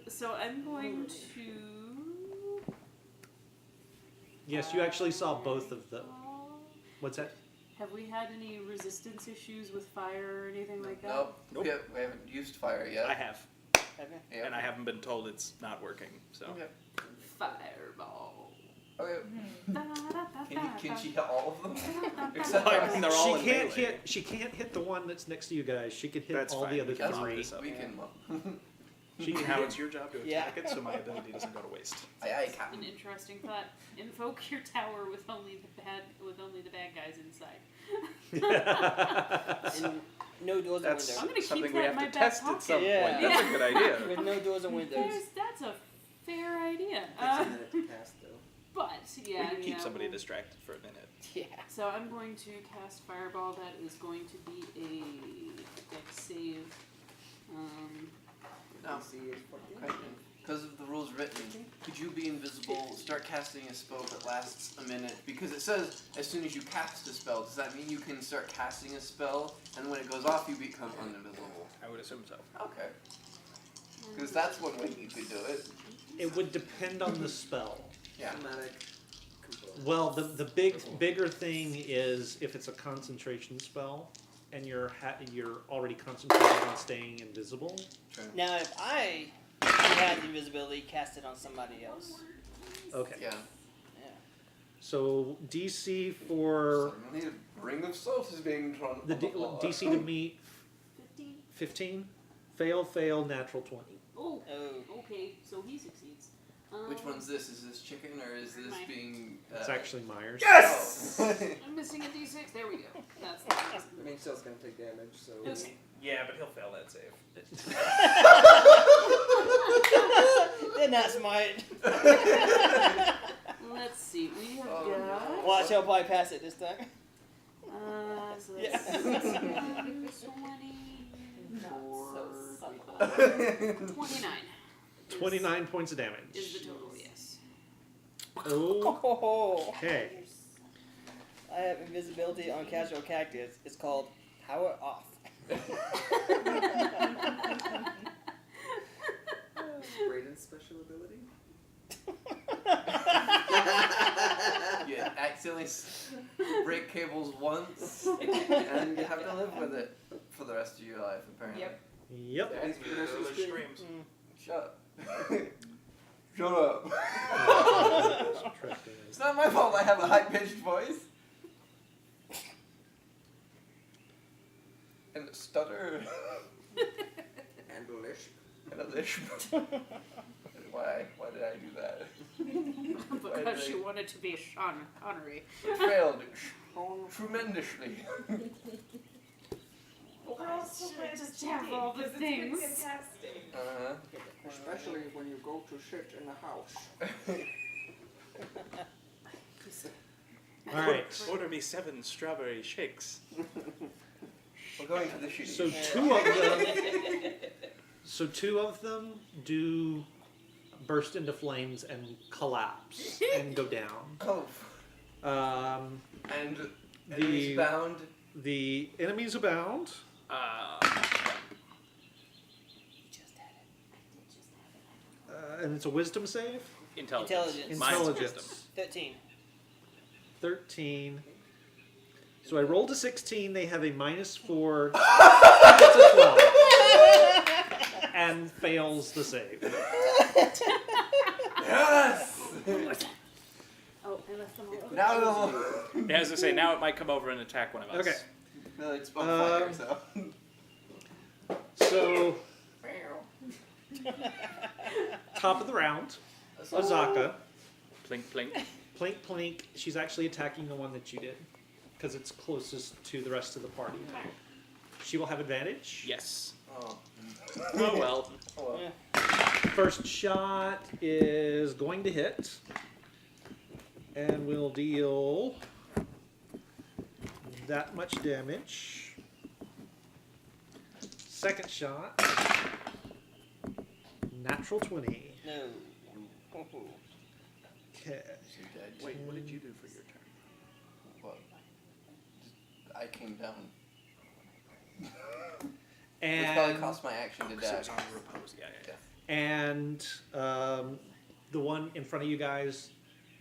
Speaker 8: So I'm going to.
Speaker 1: Yes, you actually saw both of them. What's that?
Speaker 8: Have we had any resistance issues with fire or anything like that?
Speaker 2: Nope.
Speaker 6: Nope.
Speaker 2: We haven't used fire yet.
Speaker 6: I have,
Speaker 3: Okay.
Speaker 2: Yeah.
Speaker 6: and I haven't been told it's not working. So
Speaker 2: Okay.
Speaker 8: Fireball.
Speaker 2: Okay.
Speaker 8: Can
Speaker 2: Can she hit all of them? Except
Speaker 6: Well, I mean, they're all
Speaker 1: She
Speaker 6: in
Speaker 1: can't
Speaker 6: melee.
Speaker 1: hit. She can't hit the one that's next to you guys. She could hit
Speaker 6: That's
Speaker 1: all
Speaker 6: fine.
Speaker 1: the other
Speaker 6: We can
Speaker 2: That's
Speaker 6: mop
Speaker 1: 3.
Speaker 6: this up.
Speaker 2: We can.
Speaker 1: She can
Speaker 6: Now
Speaker 1: hit.
Speaker 6: it's your job to
Speaker 3: Yeah.
Speaker 6: attack it, so my ability doesn't go to waste.
Speaker 2: Aye, aye,
Speaker 8: An
Speaker 2: Captain.
Speaker 8: interesting thought. Invoke your tower with only the bad guys inside.
Speaker 3: And no doors or
Speaker 6: That's
Speaker 3: windows.
Speaker 8: I'm gonna keep
Speaker 6: something
Speaker 8: that
Speaker 6: we
Speaker 8: in
Speaker 6: have
Speaker 8: my
Speaker 6: to
Speaker 8: back
Speaker 6: test at
Speaker 8: pocket.
Speaker 6: some
Speaker 3: Yeah.
Speaker 6: point. That's a good idea.
Speaker 3: With no doors or windows.
Speaker 8: That's a fair idea.
Speaker 4: Takes a minute to cast though.
Speaker 8: But yeah,
Speaker 6: we can keep
Speaker 8: yeah,
Speaker 6: somebody
Speaker 8: we'll-
Speaker 6: distracted for a minute.
Speaker 3: Yeah.
Speaker 8: So I'm going to cast Fireball. That is going to be a dex save.
Speaker 2: Now,
Speaker 4: DC is 14.
Speaker 2: question. Because of the rules written, could you be invisible, start casting a spell that lasts a minute? Because it says as soon as you cast a spell, does that mean you can start casting a spell and when it goes off you become uninvisible?
Speaker 6: I would assume so.
Speaker 2: Okay. Because that's one way you could do it.
Speaker 1: It would depend on the spell.
Speaker 2: Yeah.
Speaker 4: Somatic control.
Speaker 1: Well, the bigger thing is if it's a concentration spell, and you're already concentrated on staying invisible.
Speaker 2: True.
Speaker 3: Now, if I had the invisibility, cast it on somebody else.
Speaker 1: Okay.
Speaker 2: Yeah.
Speaker 3: Yeah.
Speaker 1: So DC for
Speaker 2: Suddenly a ring of salt is being drawn
Speaker 1: the
Speaker 2: on the floor.
Speaker 1: DC to meet
Speaker 8: 15.
Speaker 1: 15. Fail, natural 20.
Speaker 8: Oh,
Speaker 3: Oh.
Speaker 8: okay. So he succeeds.
Speaker 2: Which one's this? Is this chicken or is this
Speaker 8: Mine.
Speaker 2: being...
Speaker 1: It's actually Myers.
Speaker 2: Yes!
Speaker 8: I'm missing a d6. There we go. That's the reason.
Speaker 4: The main cell's gonna take damage, so.
Speaker 8: Okay.
Speaker 6: Yeah, but he'll fail that save.
Speaker 3: They're not smart.
Speaker 8: Let's let's see. We have
Speaker 2: Oh,
Speaker 8: got.
Speaker 2: no.
Speaker 3: Watch, I'll probably pass it this time.
Speaker 8: So
Speaker 3: Yeah.
Speaker 8: that's 20.
Speaker 5: Not so subtle.
Speaker 8: 29
Speaker 1: 29 points of damage.
Speaker 8: is the total, yes.
Speaker 3: Oh.
Speaker 1: Okay.
Speaker 3: I have invisibility on casual cactus. It's called Power Off.
Speaker 4: Brayden's special ability?
Speaker 2: You accidentally break cables once, and you have to live with it for the rest of your life, apparently.
Speaker 5: Yep.
Speaker 1: Yep.
Speaker 4: These precious
Speaker 6: streams.
Speaker 2: Shut up. Shut up.
Speaker 1: Subtracting.
Speaker 2: It's not my fault I have a high-pitched voice. And a stutter.
Speaker 4: And a lisp.
Speaker 2: And a lisp. Why? Why did I do that?
Speaker 8: Because she wanted to be Sean Connery.
Speaker 2: It failed tremendously.
Speaker 5: Well, we're also
Speaker 8: Should've just
Speaker 5: cheating,
Speaker 8: have all the
Speaker 5: 'cause it's been
Speaker 8: things.
Speaker 5: fantastic.
Speaker 2: Uh-huh.
Speaker 4: Especially when you go to shit in a house.
Speaker 1: All right.
Speaker 6: Order me 7 strawberry shakes.
Speaker 2: We're going to the shooting.
Speaker 1: So two of them do burst into flames and collapse and go down.
Speaker 2: Oh.
Speaker 1: The
Speaker 2: And enemies bound.
Speaker 1: the enemies abound. And it's a wisdom save.
Speaker 6: Intelligence.
Speaker 3: Intelligence.
Speaker 6: Mine's
Speaker 1: Intelligence.
Speaker 6: wisdom.
Speaker 3: 13.
Speaker 1: 13. So I rolled a 16. They have a -4. It's a 12. And fails the save.
Speaker 2: Yes!
Speaker 8: Oh, I left them all.
Speaker 2: Now it'll.
Speaker 6: Yeah, as I say, now it might come over and attack one of us.
Speaker 1: Okay.
Speaker 2: No, it's on fire, so.
Speaker 1: So top of the round, Azaka.
Speaker 6: Plink, plink.
Speaker 1: Plink plink. She's actually attacking the one that you did, because it's closest to the rest of the party. She will have advantage.
Speaker 6: Yes.
Speaker 2: Oh.
Speaker 6: Oh well.
Speaker 2: Oh well.
Speaker 1: First shot is going to hit, and will deal that much damage. Second shot, natural 20.
Speaker 3: No.
Speaker 1: Okay.
Speaker 6: Wait, what did you do for your turn?
Speaker 2: Well, I came down. Which probably
Speaker 1: And
Speaker 2: cost my action to
Speaker 6: Because it
Speaker 2: dash.
Speaker 6: was on repose. Yeah, yeah,
Speaker 1: and the one in front of you guys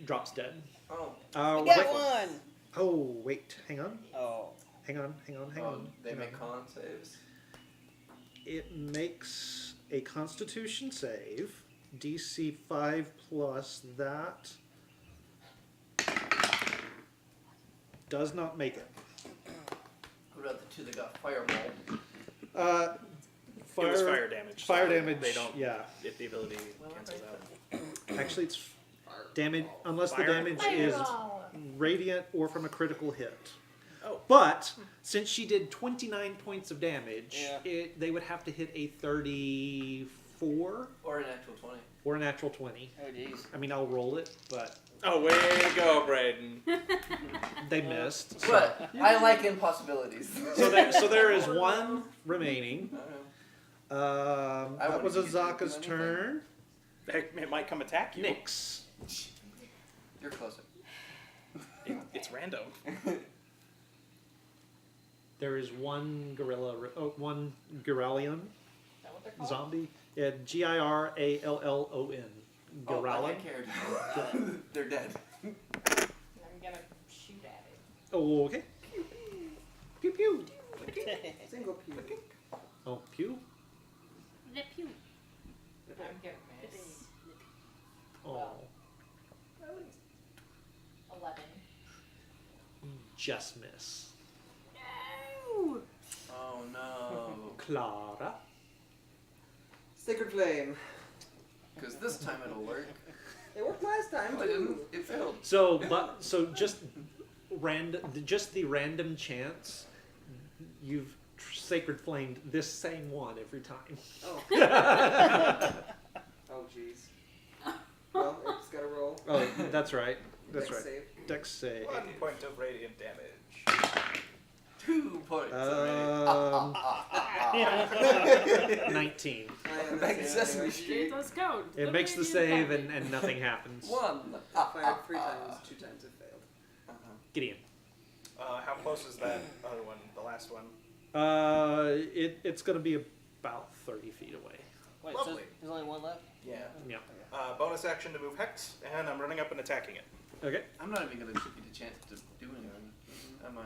Speaker 1: drops dead.
Speaker 2: Oh.
Speaker 3: I
Speaker 1: Wait.
Speaker 3: got one!
Speaker 1: Oh wait, hang on,
Speaker 3: Oh.
Speaker 1: hang on.
Speaker 2: They
Speaker 1: hang
Speaker 2: make
Speaker 1: on.
Speaker 2: con saves.
Speaker 1: It makes a Constitution save, DC 5 plus that. Does not make it.
Speaker 2: What about the two that got fireball?
Speaker 1: Fire,
Speaker 6: It was fire damage.
Speaker 1: Fire
Speaker 6: so
Speaker 1: damage.
Speaker 6: They don't.
Speaker 1: Yeah.
Speaker 6: If the ability cancels out.
Speaker 1: Actually, it's damage unless the
Speaker 6: Fire?
Speaker 1: damage is radiant or from a critical hit.
Speaker 6: Oh.
Speaker 1: But since she did 29 points of damage,
Speaker 3: Yeah.
Speaker 1: they would have to hit a 34
Speaker 2: Or an actual 20.
Speaker 1: or a natural 20.
Speaker 3: Oh, jeez.
Speaker 1: I mean, I'll roll it, but
Speaker 6: Oh, way to go, Braden.
Speaker 1: they missed. So,
Speaker 2: But I like impossibilities.
Speaker 1: so there is one remaining.
Speaker 2: I don't know. I
Speaker 1: That was
Speaker 2: wouldn't use it to do
Speaker 1: Azaka's
Speaker 2: anything.
Speaker 1: turn.
Speaker 6: It might come attack you.
Speaker 1: Nyx.
Speaker 2: You're closer.
Speaker 6: It's random.
Speaker 1: There is one one Girallion
Speaker 5: Is that what they're called?
Speaker 1: zombie. Yeah, Girallon.
Speaker 2: Oh, I
Speaker 1: Girallion.
Speaker 2: cared. They're dead.
Speaker 5: I'm gonna shoot at it.
Speaker 1: Oh, okay. Pew pew.
Speaker 4: Single pew.
Speaker 1: Oh, pew.
Speaker 8: The pew.
Speaker 5: I'm gonna miss.
Speaker 1: Oh,
Speaker 5: 11.
Speaker 1: just miss.
Speaker 8: No!
Speaker 2: Oh no.
Speaker 1: Clara.
Speaker 4: Sacred Flame.
Speaker 2: Because this time it'll work.
Speaker 4: It worked last time
Speaker 2: No, it didn't.
Speaker 4: too.
Speaker 2: It failed.
Speaker 1: So just the random chance you've sacred flamed this same one every time.
Speaker 4: Oh. Oh jeez. Well, it's gotta roll.
Speaker 1: Oh, that's right. That's
Speaker 4: Dex
Speaker 1: right.
Speaker 4: save.
Speaker 1: Dex save.
Speaker 6: 1 point of radiant damage.
Speaker 2: 2 points.
Speaker 1: Um,
Speaker 2: already.
Speaker 1: 19.
Speaker 2: Back to Sesame
Speaker 8: It
Speaker 2: Street.
Speaker 8: does count.
Speaker 1: It makes the save and nothing happens.
Speaker 2: 1.
Speaker 4: Fired 3 times, 2 times it failed.
Speaker 1: Gideon.
Speaker 6: How close is that other one, the last one?
Speaker 1: It's going to be about 30 feet away.
Speaker 3: Wait, so
Speaker 6: Lovely.
Speaker 3: there's only one left?
Speaker 6: Yeah.
Speaker 1: Yeah.
Speaker 6: Bonus action to move Hex, and I'm running up and attacking it.
Speaker 1: Okay.
Speaker 2: I'm not even gonna get a chance to do anything, am I?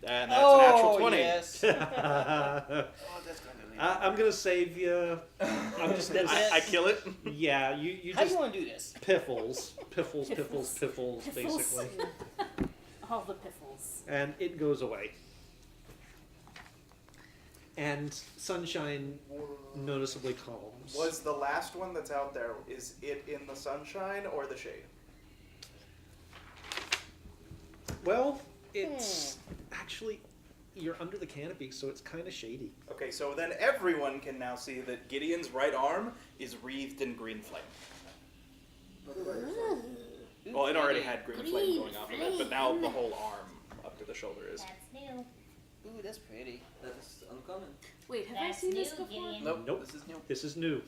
Speaker 6: And that's an actual 20.
Speaker 3: Yes.
Speaker 2: Oh, that's gonna leave.
Speaker 1: I'm going to save you. I'm just going to.
Speaker 6: I kill it.
Speaker 1: Yeah, you
Speaker 3: How do
Speaker 1: just
Speaker 3: you want to do this?
Speaker 1: piffles, basically.
Speaker 8: All the piffles.
Speaker 1: And it goes away. And Sunshine noticeably calms.
Speaker 6: Was the last one that's out there, is it in the sunshine or the shade?
Speaker 1: Well, it's actually, you're under the canopy, so it's kind of shady.
Speaker 6: Okay, so then everyone can now see that Gideon's right arm is wreathed in green flame. Well, it already had green flame going off of it, but now the whole arm up to the shoulder is.
Speaker 7: That's new.
Speaker 3: Ooh, that's pretty.
Speaker 4: That is uncommon.
Speaker 8: Wait, have I
Speaker 7: That's
Speaker 8: seen this
Speaker 7: new,
Speaker 8: before?
Speaker 7: Gideon.
Speaker 2: Nope,
Speaker 1: Nope.
Speaker 2: this is new.
Speaker 1: This is new.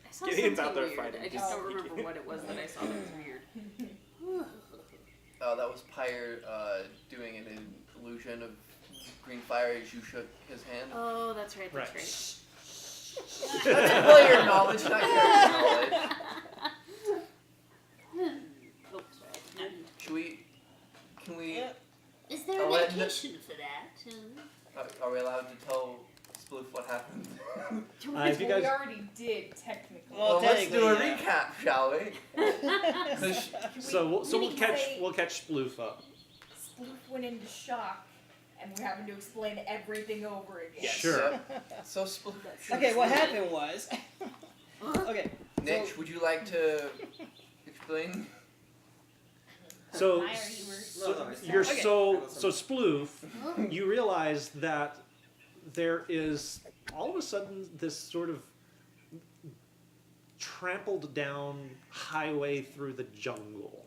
Speaker 8: I saw
Speaker 6: Gideon's
Speaker 8: something
Speaker 6: out there
Speaker 8: weird.
Speaker 6: fighting.
Speaker 8: I just don't
Speaker 6: Oh.
Speaker 8: remember what it was that I saw that was weird.
Speaker 2: Oh, that was Pyre doing an illusion of green fire as you shook his hand.
Speaker 8: Oh, that's right. That's
Speaker 1: Right.
Speaker 8: right.
Speaker 2: That's player knowledge, not character knowledge.
Speaker 8: Oh, sorry.
Speaker 2: Should we? Can we?
Speaker 7: Is there
Speaker 2: Oh,
Speaker 7: a
Speaker 2: wait,
Speaker 7: medication for that?
Speaker 2: Are we allowed to tell Sploof what happened?
Speaker 1: If you
Speaker 5: Well, we
Speaker 1: guys,
Speaker 5: already did, technically.
Speaker 3: Well,
Speaker 2: let's do a
Speaker 3: technically,
Speaker 2: recap, shall we? 'Cause
Speaker 1: so
Speaker 5: we
Speaker 1: we'll
Speaker 5: say
Speaker 1: catch Sploof up.
Speaker 5: Sploof went into shock, and we're having to explain everything over again.
Speaker 6: Yes.
Speaker 1: Sure.
Speaker 2: Yep. So Sploof.
Speaker 3: Okay, what happened was. Okay.
Speaker 2: Nick, would you like to explain?
Speaker 1: So,
Speaker 7: Fire, you were-
Speaker 4: No, it's
Speaker 1: you're
Speaker 4: fine.
Speaker 1: so Sploof, you realize that there is all of a sudden this sort of trampled down highway through the jungle.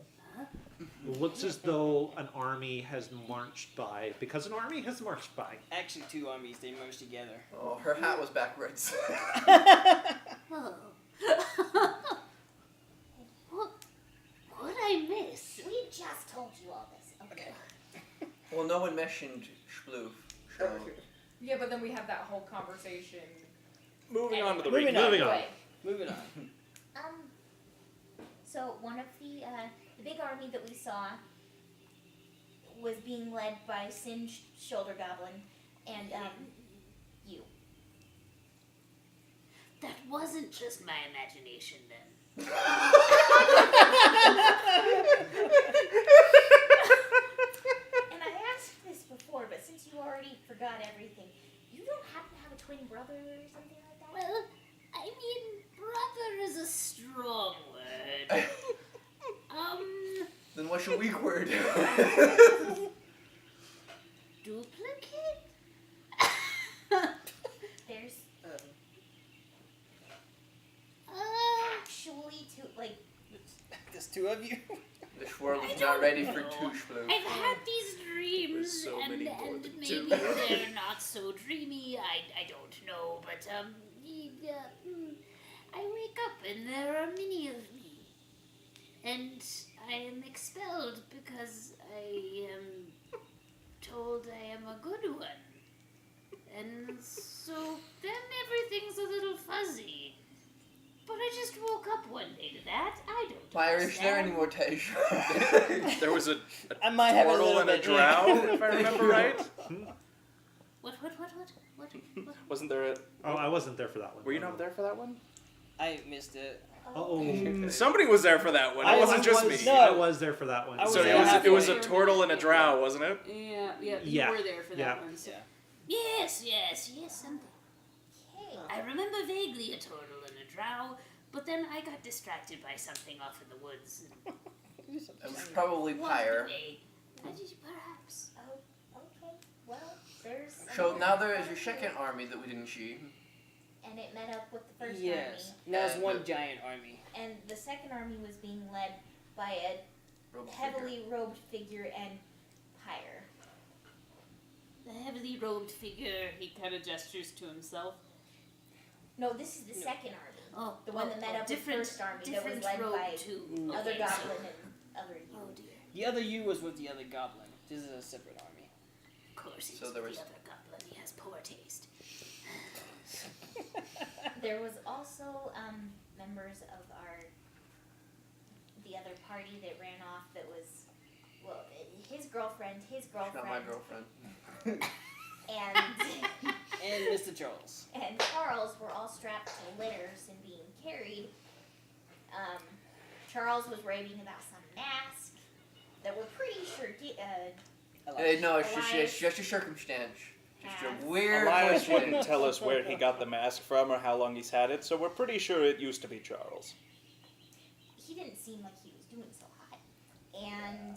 Speaker 1: Looks as though an army has marched by, because an army has marched by.
Speaker 3: Actually, 2 armies, they merged together.
Speaker 2: Oh, her hat was backwards.
Speaker 7: Oh. What I miss? We just told you all this. Okay.
Speaker 2: Well, no one mentioned Sploof. So.
Speaker 5: Yeah, but then we have that whole conversation.
Speaker 6: Moving on to the
Speaker 3: Moving
Speaker 6: recap.
Speaker 1: Moving on.
Speaker 5: Anyway,
Speaker 3: Moving on.
Speaker 7: So one of the big army that we saw was being led by Singed Shoulder Goblin and you.
Speaker 9: That wasn't just my imagination then.
Speaker 7: And I asked this before, but since you already forgot everything, you don't happen to have a twin brother or something like that?
Speaker 9: Well, I mean, brother is a strong word.
Speaker 2: Then what's your weak word?
Speaker 9: Duplicate?
Speaker 7: There's actually two, like,
Speaker 3: There's 2 of you.
Speaker 2: This world
Speaker 9: I
Speaker 2: is not
Speaker 9: don't
Speaker 2: ready for
Speaker 9: know.
Speaker 2: 2 Sploof.
Speaker 9: I've had these dreams,
Speaker 6: There's so
Speaker 9: and
Speaker 6: many more than
Speaker 9: maybe
Speaker 6: two.
Speaker 9: they're not so dreamy. I don't know, but I wake up and there are many of me, and I am expelled because I am told I am a good one, and so then everything's a little fuzzy. But I just woke up one day to that. I don't
Speaker 2: Pyre, is there
Speaker 9: understand.
Speaker 2: any more Tej?
Speaker 6: There was a
Speaker 3: I might have a
Speaker 6: turtle
Speaker 3: little
Speaker 6: and a
Speaker 3: bit.
Speaker 6: drow, if I remember right.
Speaker 9: What?
Speaker 6: Wasn't there a...
Speaker 1: Oh, I wasn't there for that one.
Speaker 6: Were you not there for that one?
Speaker 3: I missed it.
Speaker 1: Oh,
Speaker 6: Somebody was there for that one.
Speaker 3: I
Speaker 6: It wasn't just me.
Speaker 3: no.
Speaker 1: I was there for that one.
Speaker 3: I was
Speaker 6: So
Speaker 3: there
Speaker 6: it was
Speaker 3: halfway.
Speaker 6: a turtle and a drow, wasn't it?
Speaker 8: Yeah, you
Speaker 1: Yeah,
Speaker 8: were there for
Speaker 1: yeah.
Speaker 8: that one. So.
Speaker 3: Yeah.
Speaker 9: Yes. Something.
Speaker 7: okay.
Speaker 9: I remember vaguely a turtle and a drow, but then I got distracted by something off in the woods and
Speaker 2: It was probably
Speaker 9: wandered
Speaker 2: Pyre.
Speaker 9: away. Perhaps.
Speaker 7: Oh, okay. Well, there's.
Speaker 2: So now there is your second army that we didn't see.
Speaker 7: and it met up with the first
Speaker 3: Yes.
Speaker 7: army.
Speaker 3: Now it's
Speaker 2: And
Speaker 3: one
Speaker 2: the-
Speaker 3: giant army.
Speaker 7: And the second army was being led by a
Speaker 2: Robed
Speaker 7: heavily robed figure and Pyre.
Speaker 8: The heavily robed figure, he kind of gestures to himself.
Speaker 7: No, this is the
Speaker 3: No.
Speaker 7: second army.
Speaker 8: Oh,
Speaker 7: The one that met up with
Speaker 8: different,
Speaker 7: first army that
Speaker 8: different
Speaker 7: was led
Speaker 8: robe
Speaker 7: by
Speaker 8: too.
Speaker 7: other
Speaker 8: Okay,
Speaker 7: goblin
Speaker 8: so-
Speaker 7: and other you.
Speaker 8: Oh dear.
Speaker 3: The other you was with the other goblin. This is a separate army.
Speaker 8: Of course, he's
Speaker 2: So there was-
Speaker 8: the other goblin. He has poor taste.
Speaker 7: There was also members of the other party that ran off. That was his girlfriend,
Speaker 2: Not my girlfriend.
Speaker 7: and
Speaker 3: And Mr. Charles.
Speaker 7: and Charles were all strapped to litters and being carried. Charles was raving about some mask that we're pretty sure
Speaker 2: No, it's
Speaker 7: Elias
Speaker 2: just a circumstance. Just
Speaker 7: has-
Speaker 2: a weird
Speaker 6: Elias
Speaker 2: coincidence.
Speaker 6: wouldn't tell us where he got the mask from or how long he's had it, so we're pretty sure it used to be Charles.
Speaker 7: he didn't seem like he was doing so hot. And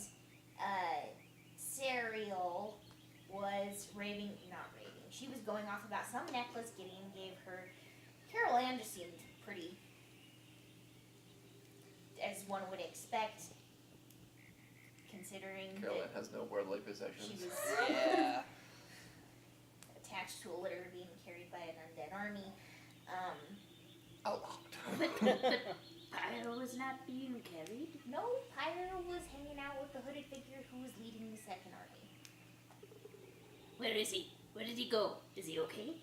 Speaker 7: Serial was not raving. She was going off about some necklace Gideon gave her. Carol Ann just seemed pretty, as one would expect, considering
Speaker 2: Carolyn
Speaker 7: that
Speaker 2: has no worldly
Speaker 7: she
Speaker 2: possessions.
Speaker 7: was
Speaker 3: Yeah.
Speaker 7: attached to a litter being carried by an undead army.
Speaker 2: A lot.
Speaker 9: But Pyro was not being carried.
Speaker 7: No, Pyro was hanging out with the hooded figure who was leading the second army.
Speaker 9: Where is he? Where did he go? Is he okay?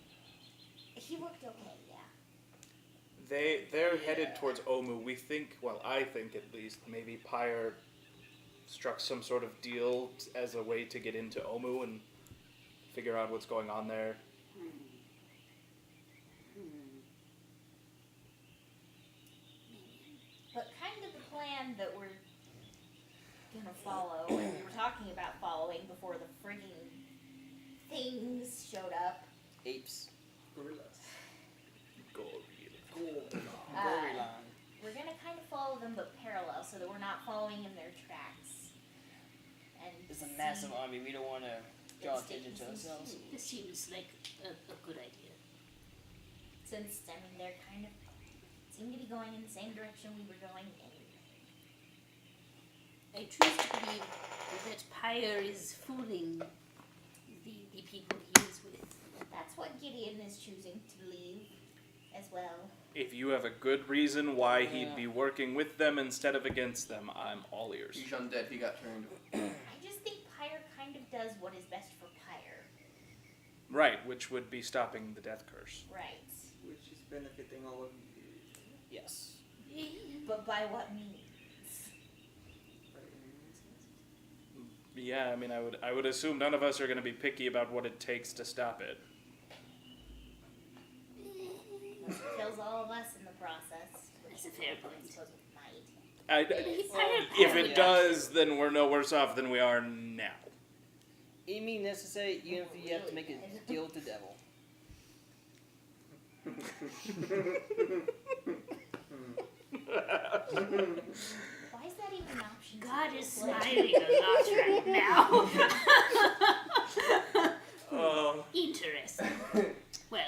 Speaker 7: He looked okay, yeah.
Speaker 6: They're headed towards Omu. We think, well, I think at least, maybe Pyre struck some sort of deal as a way to get into Omu and figure out what's going on there.
Speaker 7: But kind of the plan that we're gonna follow, and we were talking about following before the frigging things showed up.
Speaker 3: Apes.
Speaker 4: Gorillas.
Speaker 3: Gorilon.
Speaker 7: We're gonna kind of follow them, but parallel, so that we're not following in their tracks. And
Speaker 3: It's a
Speaker 7: see
Speaker 3: massive army. We don't want to draw
Speaker 7: it's
Speaker 3: attention to
Speaker 7: taking some
Speaker 3: ourselves.
Speaker 7: cues.
Speaker 9: This seems like a good idea.
Speaker 7: Since they're kind of seem to be going in the same direction we were going in.
Speaker 9: I choose to believe that Pyre is fooling the people he is with.
Speaker 7: That's what Gideon is choosing to believe as well.
Speaker 6: If you have a good reason why he'd be working with them instead of against them, I'm all ears.
Speaker 2: He's undead. He got turned.
Speaker 7: I just think Pyre kind of does what is best for Pyre.
Speaker 6: Right, which would be stopping the death curse.
Speaker 7: Right.
Speaker 4: Which is benefiting all of you.
Speaker 3: Yes.
Speaker 7: But by what means?
Speaker 4: By any means necessary.
Speaker 6: Yeah, I mean, I would assume none of us are going to be picky about what it takes to stop it.
Speaker 7: Unless it kills all of us in the process.
Speaker 9: That's a fair
Speaker 7: I
Speaker 9: point.
Speaker 7: suppose it might.
Speaker 6: If it
Speaker 3: Yeah.
Speaker 6: does, then we're no worse off than we are now.
Speaker 3: It mean necessary, even if you have to make a deal with the devil.
Speaker 7: Why is that even an option?
Speaker 9: God
Speaker 7: to
Speaker 9: is
Speaker 7: play?
Speaker 9: smiling a lot right now.
Speaker 6: Oh.
Speaker 9: Interesting. Well,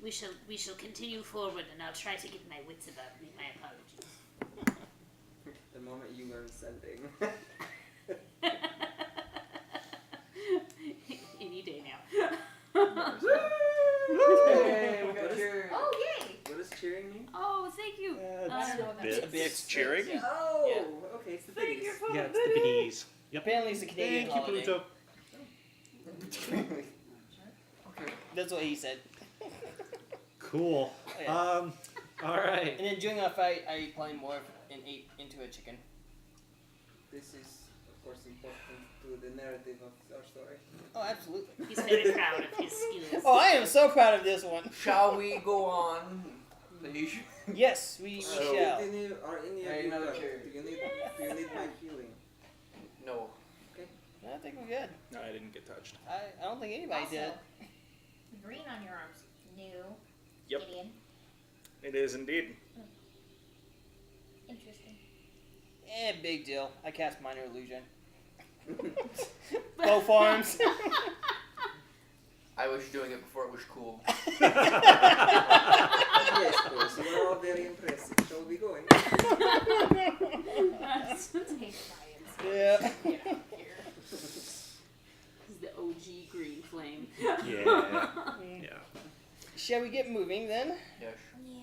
Speaker 9: we shall continue forward, and I'll try to get my wits about me. My apologies.
Speaker 4: The moment you learn sending.
Speaker 8: Any day now.
Speaker 4: Hey, we got cheering.
Speaker 7: Oh, yay!
Speaker 4: What does cheering mean?
Speaker 8: Oh, thank you.
Speaker 7: I don't know what that
Speaker 1: bits.
Speaker 7: means.
Speaker 6: Bits cheering?
Speaker 4: Oh, okay, it's the
Speaker 8: Thank
Speaker 4: biggies.
Speaker 8: you for
Speaker 1: Yeah, it's the biddies. Yep.
Speaker 3: Apparently it's a Canadian
Speaker 1: Thank you,
Speaker 3: holiday.
Speaker 1: Pluto.
Speaker 3: That's what he said.
Speaker 1: Cool.
Speaker 3: Oh, yeah.
Speaker 1: All right.
Speaker 3: And then during our fight, I probably morphed and ate into a chicken.
Speaker 4: This is, of course, important to the narrative of our story.
Speaker 3: Oh, absolutely.
Speaker 9: He's very proud of his skills.
Speaker 3: Oh, I am so proud of this one.
Speaker 2: Shall we go on? Please.
Speaker 3: Yes, we
Speaker 6: So-
Speaker 3: shall.
Speaker 4: Are any
Speaker 2: Hey,
Speaker 4: of you
Speaker 2: another
Speaker 4: hurt?
Speaker 2: cheer.
Speaker 4: Do you need my healing?
Speaker 2: No.
Speaker 3: I think we're good.
Speaker 6: No, I didn't get touched.
Speaker 3: I don't think anybody
Speaker 7: Also,
Speaker 3: did.
Speaker 7: the green on your arms. New.
Speaker 6: Yep.
Speaker 7: Gideon.
Speaker 6: It is indeed.
Speaker 7: Interesting.
Speaker 3: Big deal. I cast minor illusion. Both arms.
Speaker 2: I was doing it before it was cool.
Speaker 4: Yes, boys, you are all very impressive. Shall we go in?
Speaker 5: Take science.
Speaker 3: Yeah.
Speaker 5: Get out of here.
Speaker 8: This is the OG green flame.
Speaker 1: Yeah. Yeah.
Speaker 3: Shall we get moving then?
Speaker 2: Yes.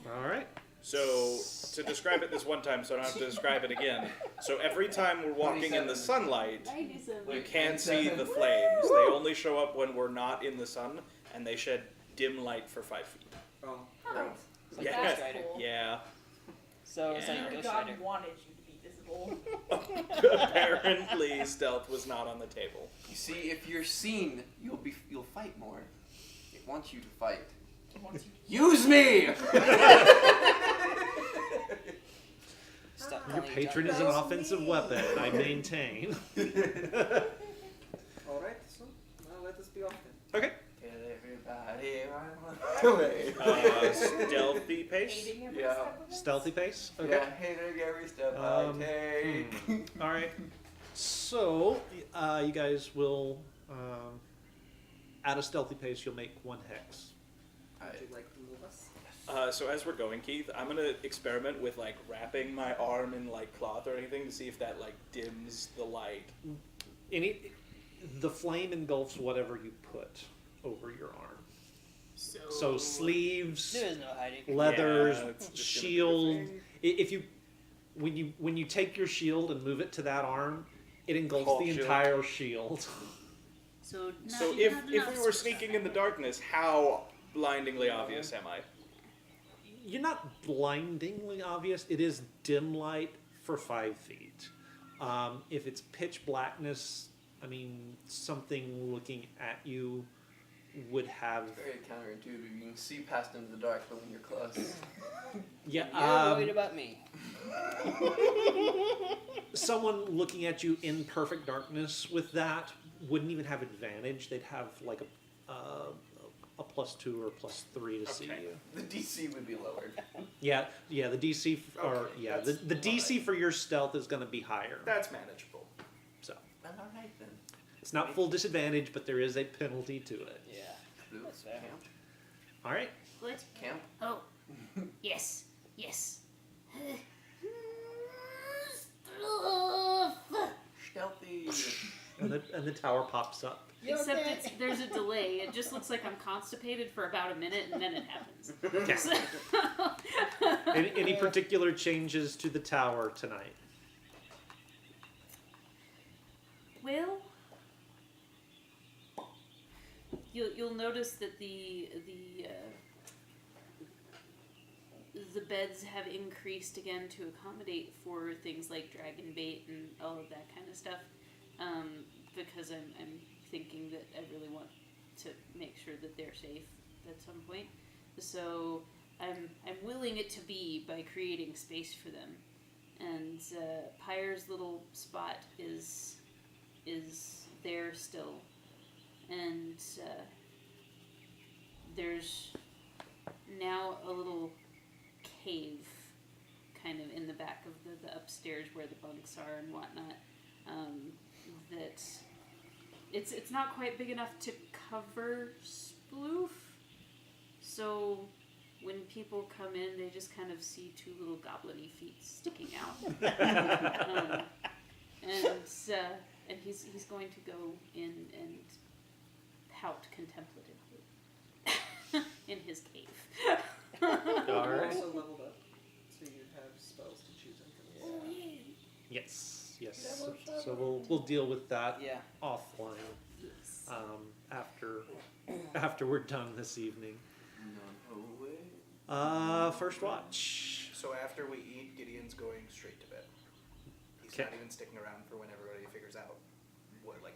Speaker 1: All right.
Speaker 6: So, to describe it this one time so I don't have to describe it again. So every time we're walking in the
Speaker 2: 27.
Speaker 6: sunlight,
Speaker 8: 97.
Speaker 6: you can't see the flames. They only show up when we're not in the sun, and they shed dim light for 5 feet.
Speaker 4: Oh,
Speaker 5: Oh,
Speaker 3: It's like
Speaker 6: Yeah.
Speaker 3: Ghost Rider.
Speaker 5: cool.
Speaker 6: Yeah.
Speaker 3: So it's
Speaker 6: Yeah.
Speaker 3: like Ghost
Speaker 5: God
Speaker 3: Rider.
Speaker 5: wanted you to be visible.
Speaker 6: Apparently, stealth was not on the table.
Speaker 2: You see, if you're seen, you'll fight more. It wants you to fight.
Speaker 5: He wants you
Speaker 2: Use me!
Speaker 3: Stop
Speaker 1: Your
Speaker 3: calling
Speaker 1: patron
Speaker 3: John.
Speaker 1: is an offensive weapon, I maintain.
Speaker 4: all right. So now let us be off then.
Speaker 1: Okay.
Speaker 2: Tell everybody run away.
Speaker 6: Stealthy pace.
Speaker 5: hating every
Speaker 2: Yeah.
Speaker 5: step of it.
Speaker 1: Stealthy pace. Okay.
Speaker 2: Yeah, hating every step
Speaker 1: Um,
Speaker 2: I take.
Speaker 1: All right. So, you guys will, at a stealthy pace, you'll make 1 hex.
Speaker 4: Would you like to move us?
Speaker 6: So as we're going, Keith, I'm gonna experiment with like wrapping my arm in like cloth or anything to see if that like dims the light.
Speaker 1: The flame engulfs whatever you put over your arm.
Speaker 8: So,
Speaker 1: So sleeves,
Speaker 3: There is no hiding.
Speaker 1: leathers,
Speaker 6: Yeah, it's just gonna be the
Speaker 1: shield.
Speaker 6: thing.
Speaker 1: If you when you take your shield and move it to that arm, it engulfs
Speaker 6: Whole
Speaker 1: the
Speaker 6: shield.
Speaker 1: entire shield.
Speaker 8: So,
Speaker 6: So
Speaker 8: not
Speaker 6: if
Speaker 8: enough
Speaker 6: we were sneaking in the darkness, how blindingly obvious am I?
Speaker 1: You're not blindingly obvious. It is dim light for 5 feet. If it's pitch blackness, I mean, something looking at you would have.
Speaker 2: Very counterintuitive. You can see past into the dark, but when you're close.
Speaker 1: Yeah.
Speaker 3: You're worried about me.
Speaker 1: Someone looking at you in perfect darkness with that wouldn't even have advantage. They'd have like a +2 or +3 to see
Speaker 6: Okay.
Speaker 1: you.
Speaker 2: The DC would be lowered.
Speaker 1: Yeah, the DC or
Speaker 6: Okay,
Speaker 1: yeah,
Speaker 6: that's
Speaker 1: the DC for your stealth is going to be higher.
Speaker 6: That's manageable.
Speaker 1: So
Speaker 2: Well, alright then.
Speaker 1: it's not full disadvantage, but there is a penalty to it.
Speaker 3: Yeah.
Speaker 2: Blue,
Speaker 3: That's fair.
Speaker 2: Camp.
Speaker 1: All right.
Speaker 9: What?
Speaker 2: Camp.
Speaker 9: Oh, yes, yes.
Speaker 2: Stealthy.
Speaker 1: And the tower pops up.
Speaker 8: Except there's a delay. It just looks like I'm constipated for about a minute and then it happens.
Speaker 1: Okay.
Speaker 8: So-
Speaker 1: Any particular changes to the tower tonight?
Speaker 8: Well, you'll notice that the beds have increased again to accommodate for things like dragon bait and all of that kind of stuff. Because I'm thinking that I really want to make sure that they're safe at some point. So I'm willing it to be by creating space for them. And Pyre's little spot is there still, and there's now a little cave kind of in the back of the upstairs where the bunks are and whatnot. That it's not quite big enough to cover Sploof, so when people come in, they just kind of see 2 little goblin-y feet sticking out. And he's going to go in and pout contemplatively in his cave.
Speaker 1: All right.
Speaker 4: Also leveled up, so you have spells to choose from.
Speaker 1: Yes. So we'll deal with that
Speaker 3: Yeah.
Speaker 1: offline after we're done this evening.
Speaker 2: No way.
Speaker 1: First watch.
Speaker 6: So after we eat, Gideon's going straight to bed. He's
Speaker 1: Okay.
Speaker 6: not even sticking around for when everybody figures out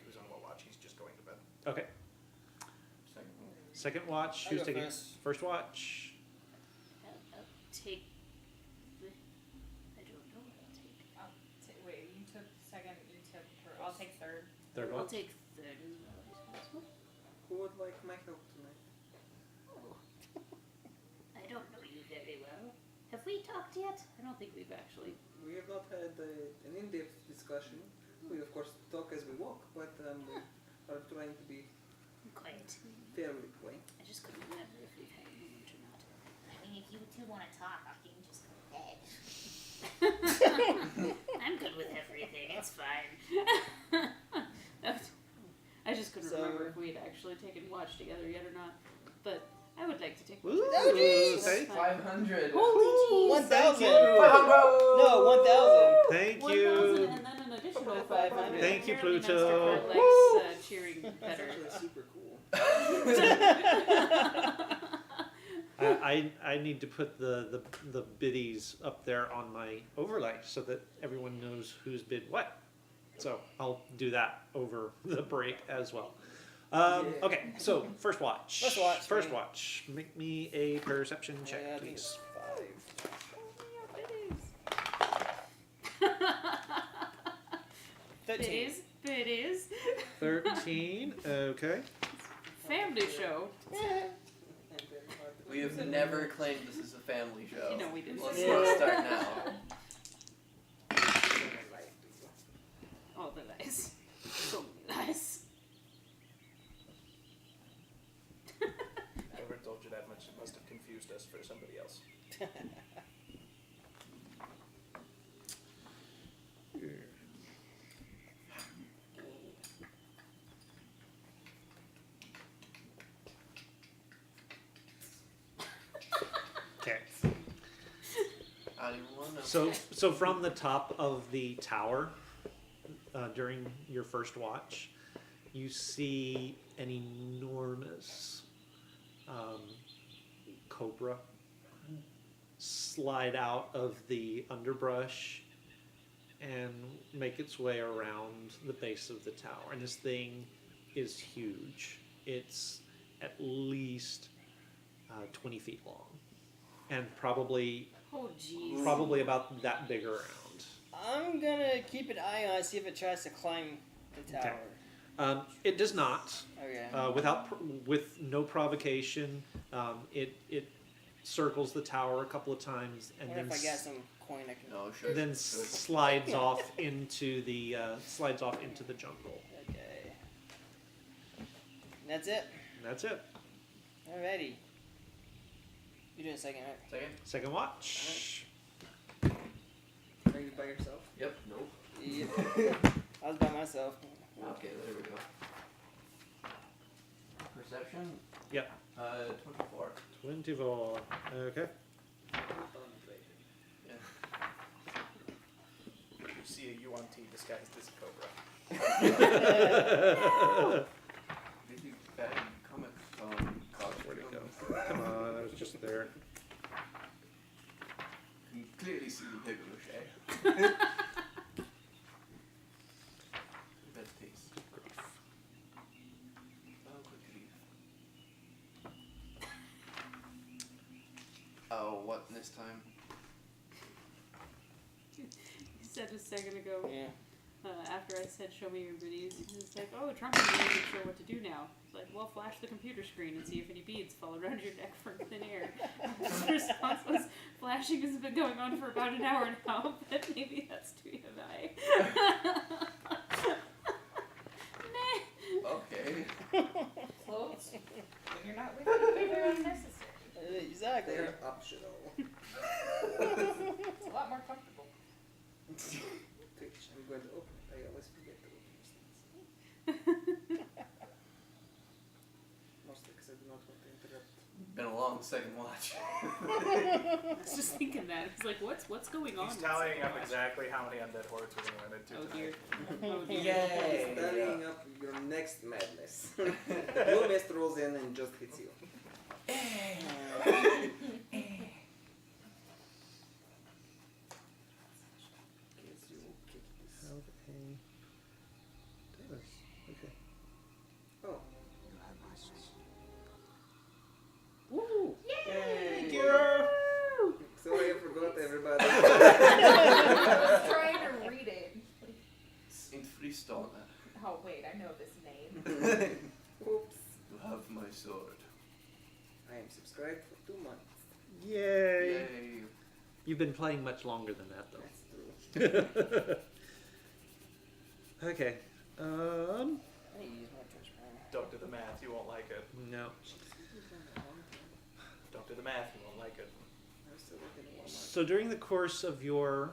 Speaker 6: who's on what watch. He's just going to bed.
Speaker 1: Okay. Second watch.
Speaker 3: I'll
Speaker 1: Who's
Speaker 3: go
Speaker 1: taking
Speaker 3: first.
Speaker 1: first watch?
Speaker 8: I'll take. I don't know what I'll take.
Speaker 5: Wait, you took second, you took third. I'll take third.
Speaker 1: Third
Speaker 8: I'll
Speaker 1: watch.
Speaker 8: take third as well, I suppose.
Speaker 4: Who would like my help tonight?
Speaker 9: Oh, I don't know you very well. Have we talked yet?
Speaker 8: I don't think we've actually.
Speaker 4: We have not had an in-depth discussion. We of course talk as we walk, but we are trying to be
Speaker 9: quite.
Speaker 4: Fairly quaint.
Speaker 9: I just couldn't remember if we've had a moment or not.
Speaker 7: I mean, if you two want to talk, I can just go to bed.
Speaker 9: I'm good with everything. It's fine.
Speaker 8: I just couldn't
Speaker 3: So-
Speaker 8: remember if we had actually taken watch together yet or not. But I would like to take watch.
Speaker 1: Woo!
Speaker 3: jeez.
Speaker 1: Thank,
Speaker 2: 500.
Speaker 8: Holy
Speaker 3: 1,000.
Speaker 1: you.
Speaker 2: 500.
Speaker 3: No, 1,000.
Speaker 1: thank
Speaker 8: 1,000
Speaker 1: you.
Speaker 8: and then an additional
Speaker 3: 500.
Speaker 8: 500.
Speaker 1: Thank you,
Speaker 8: Apparently
Speaker 1: Pluto.
Speaker 8: MasterCard likes cheering
Speaker 4: That's
Speaker 8: better.
Speaker 4: actually super cool.
Speaker 1: I need to put the biddies up there on my overlay so that everyone knows who's bid what. So I'll do that over the break as well. Okay, so first watch.
Speaker 3: First watch,
Speaker 1: First
Speaker 3: me.
Speaker 1: watch. Make me a perception check,
Speaker 3: I think
Speaker 1: please.
Speaker 3: it's 13.
Speaker 8: Biddies.
Speaker 1: 13. Okay.
Speaker 8: Family show.
Speaker 2: We have never claimed this is a family show.
Speaker 8: No, we didn't.
Speaker 2: Let's
Speaker 3: Yeah.
Speaker 2: not start now.
Speaker 8: Oh, the dice. So many dice.
Speaker 6: I never told you that much. It must have confused us for somebody else.
Speaker 1: Okay.
Speaker 2: I don't even want to know.
Speaker 1: So from the top of the tower, during your first watch, you see an enormous cobra slide out of the underbrush and make its way around the base of the tower. And this thing is huge. It's at least 20 feet long, and probably
Speaker 8: Oh, jeez.
Speaker 1: about that big around.
Speaker 3: I'm gonna keep an eye on it, see if it tries to climb the tower.
Speaker 1: It does not.
Speaker 3: Okay.
Speaker 1: With no provocation, it circles the tower a couple of times and
Speaker 3: What
Speaker 1: then
Speaker 3: if I got some coin I can...
Speaker 2: No, sure.
Speaker 1: then
Speaker 2: sure.
Speaker 1: slides off into the jungle.
Speaker 3: Okay. That's it.
Speaker 1: And that's it.
Speaker 3: Alrighty. You're doing a second, right?
Speaker 2: Second?
Speaker 1: Second watch.
Speaker 4: Are you by yourself?
Speaker 2: Yep. Nope.
Speaker 3: Yep. I was by myself.
Speaker 2: Okay, there we go. Perception?
Speaker 1: Yep.
Speaker 2: 24.
Speaker 1: 24. Okay.
Speaker 2: Yeah.
Speaker 6: You see a Yuan Ti disguised as a cobra.
Speaker 2: Did you comic
Speaker 1: Where'd it go? Come on, I was just there.
Speaker 2: You can clearly see the paper mache. Bad taste. Oh, good grief. Oh, what this time?
Speaker 8: You said a second ago,
Speaker 3: Yeah.
Speaker 8: after I said show me your biddies, it's like, oh, Trump isn't sure what to do now. It's like, well, flash the computer screen and see if any beads fall around your neck from thin air. His response was, flashing has been going on for about an hour now, but maybe that's too high. Nah.
Speaker 2: Okay.
Speaker 5: Clothes, when you're not with me, they're unnecessary.
Speaker 3: Exactly.
Speaker 4: They're optional.
Speaker 5: It's a lot more comfortable.
Speaker 4: Twitch, I'm going to open it. I always forget to open these things. Mostly because I do not want to interrupt.
Speaker 2: Been a long second watch.
Speaker 8: I was just thinking that. It's like, what's going on?
Speaker 6: He's
Speaker 8: with
Speaker 6: tallying
Speaker 8: Second
Speaker 6: up
Speaker 8: Watch?
Speaker 6: exactly how many undead hordes we're going to run into
Speaker 8: Oh
Speaker 6: tonight.
Speaker 8: dear. Oh dear.
Speaker 2: Yay!
Speaker 4: Studying up your next madness. The blue mist rolls in and just hits you. Guess you will kick this.
Speaker 1: Have a does. Okay.
Speaker 4: Oh,
Speaker 1: Woo!
Speaker 5: Yay!
Speaker 1: Thank you.
Speaker 4: sorry, I forgot everybody.
Speaker 5: I was trying to read it.
Speaker 2: Saint Freestone,
Speaker 5: Oh wait, I know this name.
Speaker 4: Oops.
Speaker 2: you have my sword.
Speaker 4: I am subscribed for 2 months.
Speaker 1: Yay!
Speaker 2: Yay.
Speaker 1: You've been playing much longer than that, though.
Speaker 4: That's true.
Speaker 1: Okay.
Speaker 3: I need to use my Twitch Prime.
Speaker 6: Don't do the math, you won't like it.
Speaker 1: No.
Speaker 6: Don't do the math, you won't like it.
Speaker 1: So during the course of your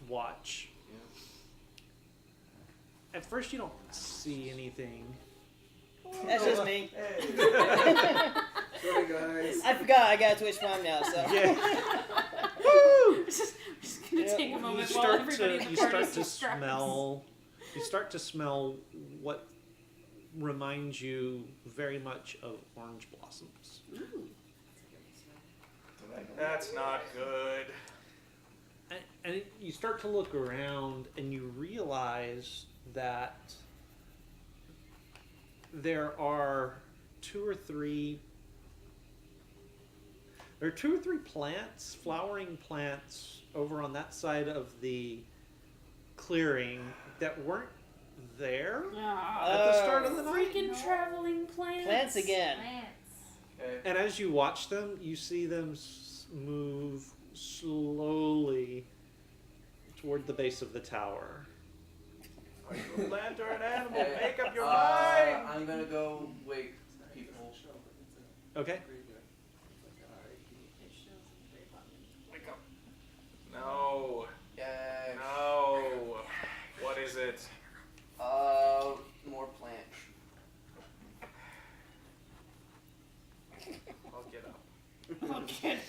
Speaker 1: watch, at first you don't see anything.
Speaker 3: That's just me.
Speaker 4: Sorry, guys.
Speaker 3: I forgot I got a Twitch Prime now, so.
Speaker 1: Yeah.
Speaker 8: just gonna
Speaker 3: Yeah.
Speaker 8: take a moment
Speaker 1: You
Speaker 8: while
Speaker 1: start
Speaker 8: everybody in
Speaker 1: to
Speaker 8: the
Speaker 1: you
Speaker 8: party
Speaker 1: start to
Speaker 8: distracts.
Speaker 1: smell. You start to smell what reminds you very much of orange blossoms.
Speaker 6: That's not good.
Speaker 1: And you start to look around and you realize that there are two or three plants, flowering plants over on that side of the clearing that weren't there at the start of the night.
Speaker 8: Freaking traveling plants.
Speaker 3: Plants again.
Speaker 2: Okay.
Speaker 1: And as you watch them, you see them move slowly toward the base of the tower.
Speaker 6: Are you a plant or an animal?
Speaker 2: Okay.
Speaker 6: Make up your mind!
Speaker 2: I'm gonna go wake people.
Speaker 1: Okay?
Speaker 6: Wake up. No.
Speaker 2: Yeah.
Speaker 6: No. What is it?
Speaker 2: More plants.
Speaker 6: I'll get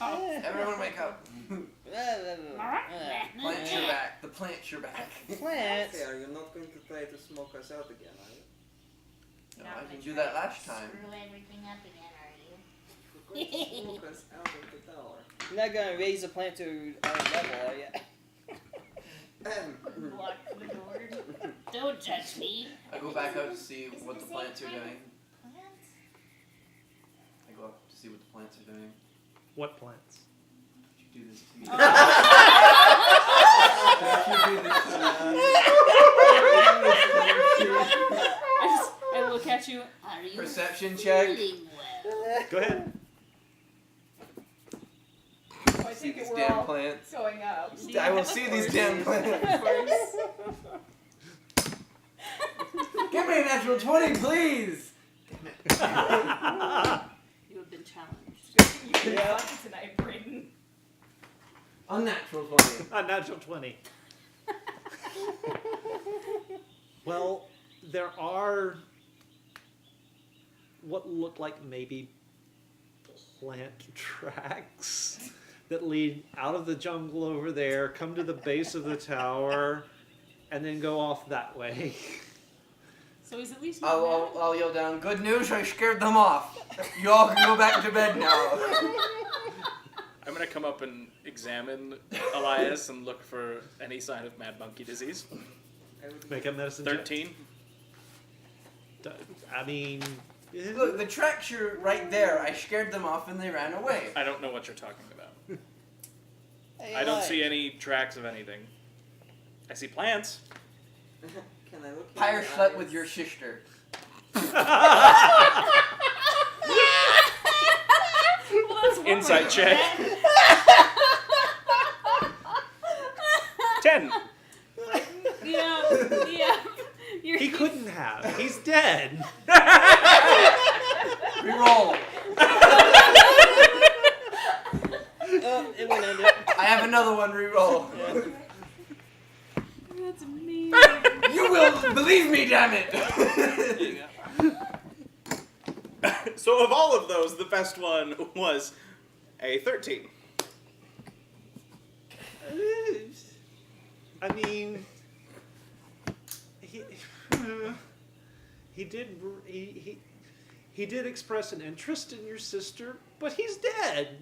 Speaker 6: up.
Speaker 2: Everyone wake up. Plants your back. The plants your back.
Speaker 3: Plants?
Speaker 4: Hey, are you not going to try to smoke us out again, are you?
Speaker 2: No, I didn't do that last time.
Speaker 9: Screw everything up again, are you?
Speaker 4: You're going to smoke us out of the tower.
Speaker 3: You're not gonna raise the plant to our level, are you?
Speaker 9: Block the door. Don't judge me.
Speaker 2: I go back out to see what the plants are doing.
Speaker 9: Plants?
Speaker 2: I go up to see what the plants are doing.
Speaker 1: What plants?
Speaker 2: Don't you do this to me.
Speaker 8: Oh. I look at you.
Speaker 9: Are you
Speaker 2: Perception check.
Speaker 9: feeling well?
Speaker 1: Go ahead.
Speaker 5: I
Speaker 2: See
Speaker 5: think
Speaker 2: these
Speaker 5: we're
Speaker 2: damn
Speaker 5: all
Speaker 2: plants.
Speaker 5: going up.
Speaker 2: I will see these damn plants. Give me a natural 20, please.
Speaker 8: You have been challenged.
Speaker 5: You can
Speaker 3: Yeah.
Speaker 5: fuck it tonight, Brayden.
Speaker 2: Unnatural 20.
Speaker 1: A natural 20. Well, there are what look like maybe plant tracks that lead out of the jungle over there, come to the base of the tower, and then go off that way.
Speaker 8: So he's at least not mad.
Speaker 2: I'll yell down, good news, I scared them off. You all can go back to bed now.
Speaker 6: I'm gonna come up and examine Elias and look for any sign of mad monkey disease.
Speaker 1: Make a medicine check.
Speaker 6: 13.
Speaker 1: I mean,
Speaker 2: Look, the tracks are right there. I scared them off and they ran away.
Speaker 6: I don't know what you're talking about.
Speaker 3: Hey,
Speaker 6: I don't
Speaker 3: Eli.
Speaker 6: see any tracks of anything. I see plants.
Speaker 4: Can I look in
Speaker 2: Pyre
Speaker 4: your
Speaker 2: slept
Speaker 4: eyes?
Speaker 2: with your sister.
Speaker 8: Well, that's one way
Speaker 6: Insight
Speaker 8: to
Speaker 6: check.
Speaker 8: do it.
Speaker 6: 10.
Speaker 8: Yeah.
Speaker 1: he couldn't have. He's dead.
Speaker 2: Reroll.
Speaker 3: Oh, it went under.
Speaker 2: I have another one. Reroll.
Speaker 8: That's amazing.
Speaker 2: You will believe me, damn it.
Speaker 6: So of all of those, the best one was a 13.
Speaker 1: I mean, he did express an interest in your sister, but he's dead.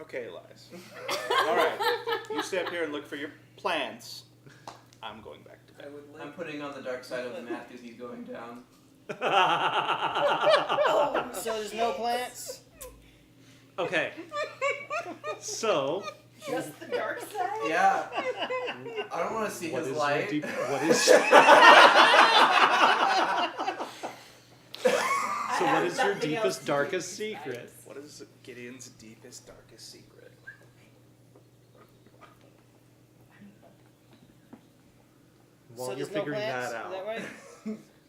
Speaker 6: Okay, Elias. Alright. You stay up here and look for your plants. I'm going back to
Speaker 4: I
Speaker 6: bed.
Speaker 4: would like
Speaker 2: I'm putting on the dark side of the map as he's going down.
Speaker 3: So there's no plants?
Speaker 1: Okay. So,
Speaker 5: Just the dark side?
Speaker 2: Yeah. I don't want to see
Speaker 1: what
Speaker 2: his
Speaker 1: is
Speaker 2: light.
Speaker 1: your deep, what is
Speaker 5: I
Speaker 1: so what
Speaker 5: have
Speaker 1: is your
Speaker 5: nothing else
Speaker 1: deepest,
Speaker 5: to
Speaker 1: darkest
Speaker 5: do
Speaker 1: secret?
Speaker 5: tonight.
Speaker 6: What is Gideon's deepest, darkest secret?
Speaker 1: While
Speaker 3: so
Speaker 1: you're
Speaker 3: there's no
Speaker 1: figuring
Speaker 3: plants?
Speaker 1: that out.
Speaker 3: Is that right?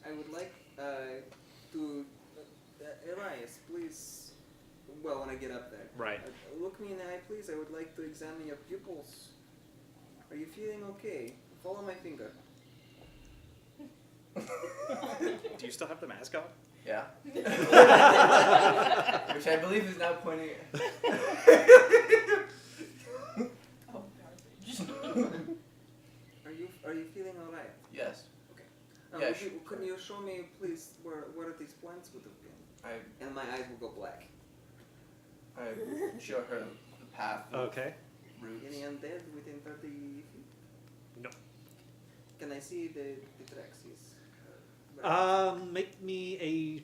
Speaker 4: I would like to Elias, please. Well, when I get up there,
Speaker 1: Right.
Speaker 4: look me in the eye, please. I would like to examine your pupils. Are you feeling okay? Follow my finger.
Speaker 6: Do you still have the mask on?
Speaker 2: Yeah. Which I believe is now pointing at.
Speaker 5: Oh, garbage.
Speaker 4: Are you feeling alright?
Speaker 2: Yes.
Speaker 4: Okay.
Speaker 2: Yeah,
Speaker 4: Could you show me, please, where these plants would have been? And my eyes will go black.
Speaker 2: I show her the path. Of
Speaker 1: Okay.
Speaker 2: Roots.
Speaker 4: Any undead within 30 feet?
Speaker 1: No.
Speaker 4: Can I see the tracks?
Speaker 1: Make me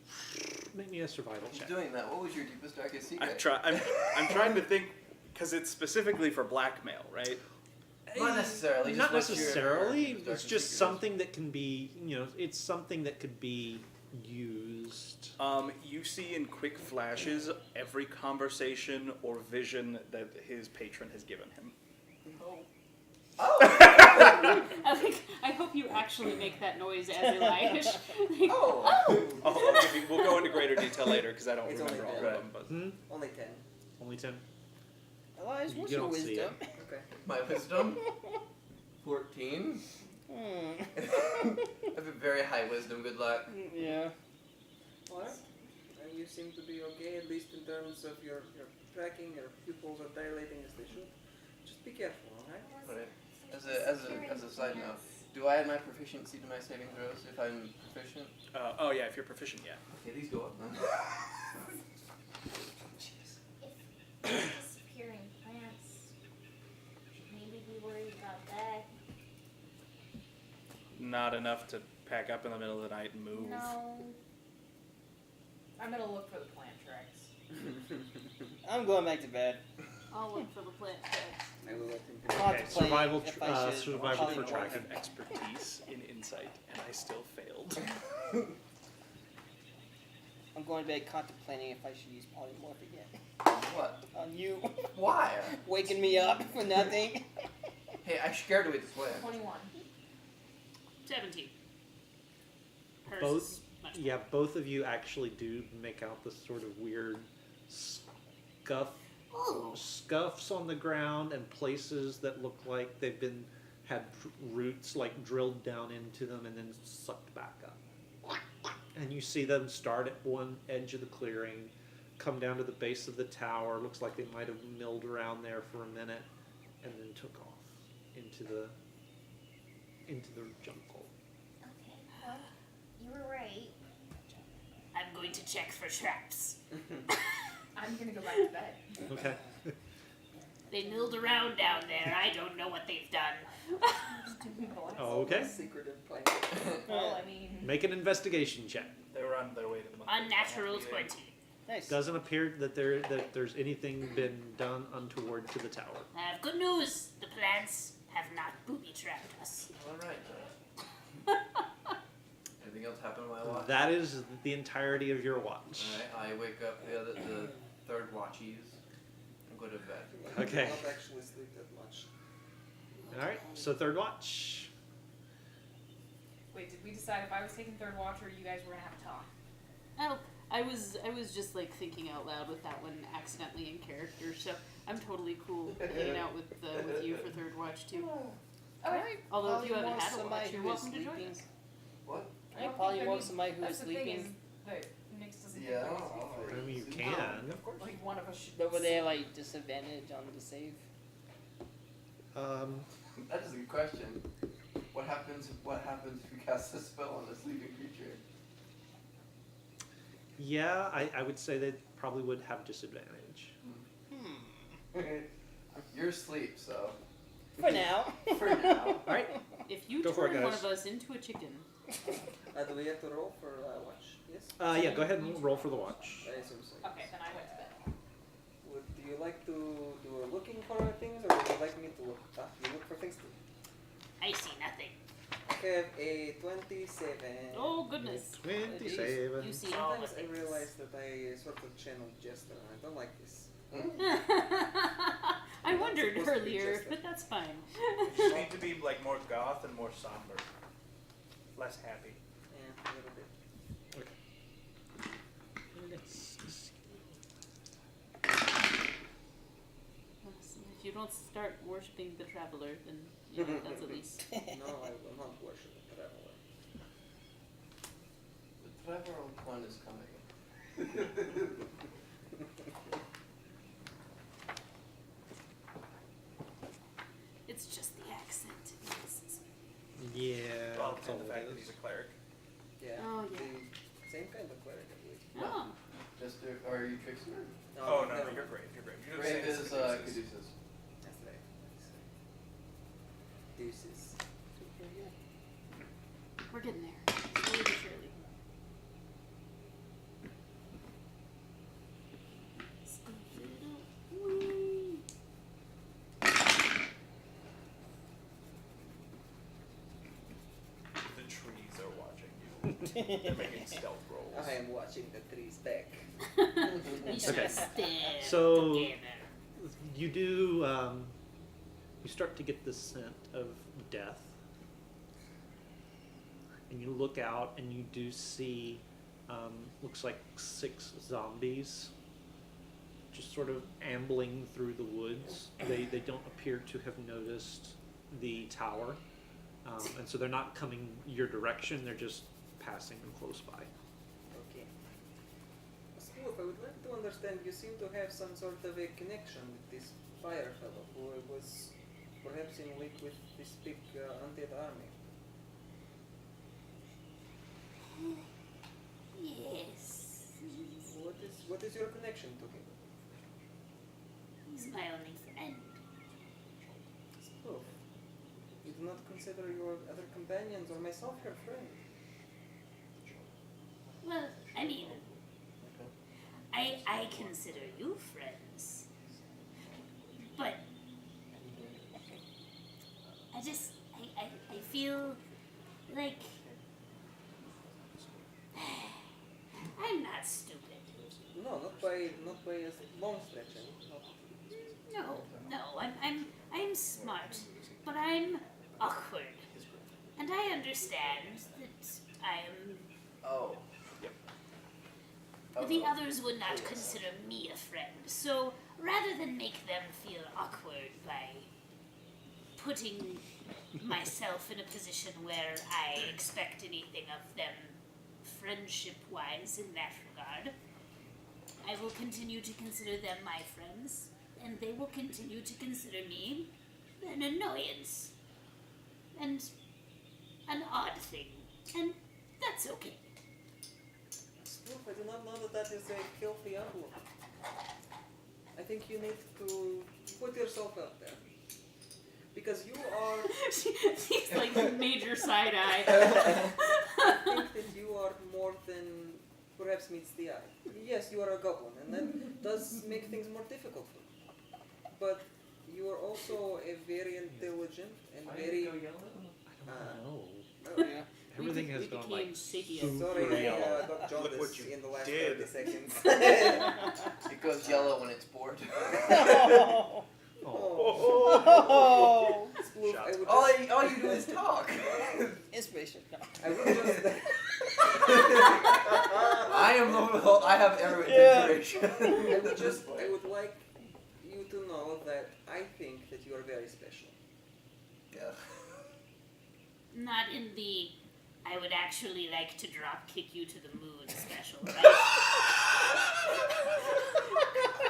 Speaker 1: a survival
Speaker 2: Who's
Speaker 1: check.
Speaker 2: doing that? What was your deepest, darkest secret?
Speaker 6: I'm trying to think because it's specifically for blackmail, right?
Speaker 2: Not necessarily.
Speaker 1: Not
Speaker 2: just what's your
Speaker 1: necessarily.
Speaker 2: deepest,
Speaker 1: It's
Speaker 2: darkest
Speaker 1: just
Speaker 2: secret is.
Speaker 1: something that can be, it's something that could be used.
Speaker 6: You see in quick flashes every conversation or vision that his patron has given him.
Speaker 8: I hope you actually make that noise as Elias.
Speaker 6: We'll go into greater detail later because I don't
Speaker 4: It's
Speaker 6: remember all
Speaker 4: only
Speaker 6: of them. But
Speaker 4: Only 10.
Speaker 1: Only 10.
Speaker 3: Elias, what's
Speaker 1: You
Speaker 3: your
Speaker 1: don't see
Speaker 3: wisdom?
Speaker 4: Okay.
Speaker 2: My wisdom? 14.
Speaker 3: Hmm.
Speaker 2: I have a very high wisdom, good luck.
Speaker 3: Yeah.
Speaker 4: Alright. You seem to be okay, at least in terms of your tracking. Your pupils are dilating as they should. Just be careful, alright?
Speaker 2: Right. As a side note, do I add my proficiency to my saving throws if I'm proficient?
Speaker 6: oh yeah, if you're proficient, yeah.
Speaker 2: Okay, these go up then.
Speaker 7: If disappearing plants, should maybe be worried about that.
Speaker 6: Not enough to pack up in the middle of the night and move.
Speaker 7: No.
Speaker 5: I'm gonna look for the plant tracks.
Speaker 3: I'm going back to bed.
Speaker 8: I'll look for the plant tracks.
Speaker 4: I will let him
Speaker 1: Okay, survival
Speaker 3: if
Speaker 1: tr-
Speaker 3: I should
Speaker 1: survival
Speaker 3: polymorph.
Speaker 1: for
Speaker 6: I
Speaker 1: tracking.
Speaker 6: have expertise in insight, and I still failed.
Speaker 3: I'm going to bed contemplating if I should use polymorph again.
Speaker 2: What?
Speaker 3: On you.
Speaker 2: Why?
Speaker 3: Waking me up for nothing.
Speaker 2: Hey, I scared away the plant.
Speaker 5: 21.
Speaker 8: 17. Hers
Speaker 1: Both-
Speaker 8: is much
Speaker 1: Yeah, both of you actually do make out this sort of weird scuffs on the ground and places that look like they've had roots like drilled down into them and then sucked back up. And you see them start at one edge of the clearing, come down to the base of the tower. Looks like they might have milled around there for a minute, and then took off into the jungle.
Speaker 7: Okay, well, you were right.
Speaker 9: I'm going to check for traps.
Speaker 5: I'm gonna go back to bed.
Speaker 1: Okay.
Speaker 9: They milled around down there. I don't know what they've done.
Speaker 1: Oh, okay.
Speaker 4: Secretive plan.
Speaker 5: Well, I mean,
Speaker 1: Make an investigation check.
Speaker 6: They were on their way to the monkey.
Speaker 9: Unnatural
Speaker 6: Yeah.
Speaker 9: 20.
Speaker 3: Nice.
Speaker 1: Doesn't appear that there's anything been done untoward to the tower.
Speaker 9: I have good news. The plants have not booby-trapped us.
Speaker 2: Alright. Anything else happen while I watch?
Speaker 1: That is the entirety of your watch.
Speaker 2: Alright, I wake up the third watchies and go to bed.
Speaker 1: Okay.
Speaker 4: I don't actually sleep that much.
Speaker 1: All right. So third watch.
Speaker 5: wait, did we decide if I was taking third watch or you guys were gonna have a talk?
Speaker 8: Oh, I was just like thinking out loud with that one accidentally in character, so I'm totally cool hanging out with you for third watch too.
Speaker 5: Okay.
Speaker 8: Although if you
Speaker 3: Polymorph
Speaker 8: haven't had a
Speaker 3: somebody
Speaker 8: watch, you're
Speaker 3: who is
Speaker 8: welcome to join
Speaker 3: sleeping.
Speaker 8: us.
Speaker 2: What?
Speaker 3: I
Speaker 5: don't
Speaker 3: polymorph
Speaker 5: think-
Speaker 3: somebody who is
Speaker 5: that's the thing
Speaker 3: sleeping.
Speaker 5: is that Nyx doesn't
Speaker 2: Yeah.
Speaker 5: think that he's free.
Speaker 1: I mean, you
Speaker 2: No,
Speaker 1: can.
Speaker 2: of course.
Speaker 5: Like one of us should.
Speaker 3: But were they like disadvantage on the save?
Speaker 2: That is a good question. What happens if you cast a spell on a sleeping creature?
Speaker 1: Yeah, I would say they probably would have disadvantage.
Speaker 2: You're asleep, so
Speaker 3: For now.
Speaker 2: for now.
Speaker 1: All right.
Speaker 8: If you
Speaker 1: Go for it,
Speaker 8: turn one
Speaker 1: guys.
Speaker 8: of us into a chicken,
Speaker 4: Do we have to roll for watch? Yes?
Speaker 1: Yeah. Go ahead and roll for the watch.
Speaker 4: I assume so.
Speaker 5: Okay, then I went to bed.
Speaker 4: Do you like to do a looking for things, or would you like me to look? You look for things too.
Speaker 9: I see nothing.
Speaker 4: I have a 27.
Speaker 8: oh goodness,
Speaker 1: 27.
Speaker 8: you see all
Speaker 4: Sometimes
Speaker 8: of
Speaker 4: I
Speaker 8: it.
Speaker 4: realize that I sort of channeled Jester, and I don't like this.
Speaker 8: I wondered
Speaker 4: supposed to be
Speaker 8: earlier,
Speaker 4: just
Speaker 8: but that's fine.
Speaker 6: You need to be like more goth and more somber. less happy.
Speaker 4: Yeah, a little bit.
Speaker 8: If you don't start worshiping the traveler, then you know, that's at least.
Speaker 4: No, I will not worship the traveler.
Speaker 2: The traveler one is coming.
Speaker 8: It's just the accent. It's-
Speaker 1: Yeah.
Speaker 6: Well,
Speaker 1: that's
Speaker 6: and
Speaker 1: all
Speaker 6: the fact
Speaker 1: it
Speaker 6: that
Speaker 1: is.
Speaker 6: he's a cleric.
Speaker 4: Yeah.
Speaker 8: Oh, yeah.
Speaker 4: The same kind of cleric, I believe.
Speaker 8: Oh.
Speaker 2: Just are you trickster?
Speaker 6: Oh, no,
Speaker 4: never
Speaker 6: you're
Speaker 4: mind.
Speaker 6: brave. You're brave. You're
Speaker 2: Brave
Speaker 6: the same
Speaker 2: is
Speaker 6: as Caduceus.
Speaker 2: Caduceus.
Speaker 4: That's right. Deuces.
Speaker 8: We're getting there. Slowly but surely.
Speaker 6: The trees are watching you. They're making stealth rolls.
Speaker 4: I am watching the trees back.
Speaker 8: We should
Speaker 1: Okay.
Speaker 8: stand
Speaker 1: So-
Speaker 8: together.
Speaker 1: You do, you start to get the scent of death. And you look out and you do see, looks like 6 zombies just sort of ambling through the woods. They don't appear to have noticed the tower. And so they're not coming your direction, they're just passing close by.
Speaker 4: Okay. Smooth, I would like to understand, you seem to have some sort of a connection with this fire fellow who was perhaps in league with this big undead army.
Speaker 9: Yes.
Speaker 4: What is your connection to him?
Speaker 9: He's my only friend.
Speaker 4: Smooth. You do not consider your other companions or myself your friend.
Speaker 9: Well, I mean, I consider you friends. But I feel like I'm not stupid.
Speaker 4: No, not by a long stretch.
Speaker 9: No, I'm smart, but I'm awkward. And I understand that I am.
Speaker 2: Oh. Yep.
Speaker 9: The others would not consider me a friend, so rather than make them feel awkward by putting myself in a position where I expect anything of them friendship-wise in that regard, I will continue to consider them my friends, and they will continue to consider me an annoyance and an odd thing, and that's okay.
Speaker 4: Smooth, I do not know that that is a healthy outlook. I think you need to put yourself out there. Because you are,
Speaker 8: She's like major side eye.
Speaker 4: I think that you are more than perhaps meets the eye. Yes, you are a goblin, and that does make things more difficult for you. But you are also a very intelligent and very...
Speaker 1: I don't know.
Speaker 4: Oh,
Speaker 1: Everything has
Speaker 8: we
Speaker 1: gone
Speaker 8: became
Speaker 1: like
Speaker 8: shaky.
Speaker 1: super
Speaker 4: sorry, I
Speaker 1: yellow.
Speaker 4: got
Speaker 6: Look
Speaker 4: jaundice
Speaker 6: what you
Speaker 4: in the last
Speaker 6: did.
Speaker 4: 30 seconds.
Speaker 2: It goes yellow when it's bored.
Speaker 1: Oh.
Speaker 4: Oh. Sploof, I would just,
Speaker 2: all you do is talk.
Speaker 3: Inspiration. No.
Speaker 4: I would just,
Speaker 2: I have every
Speaker 3: Yeah.
Speaker 2: inspiration.
Speaker 4: I would like you to know that I think that you are very special.
Speaker 2: Yeah.
Speaker 9: Not in the I would actually like to drop kick you to the moon special, right?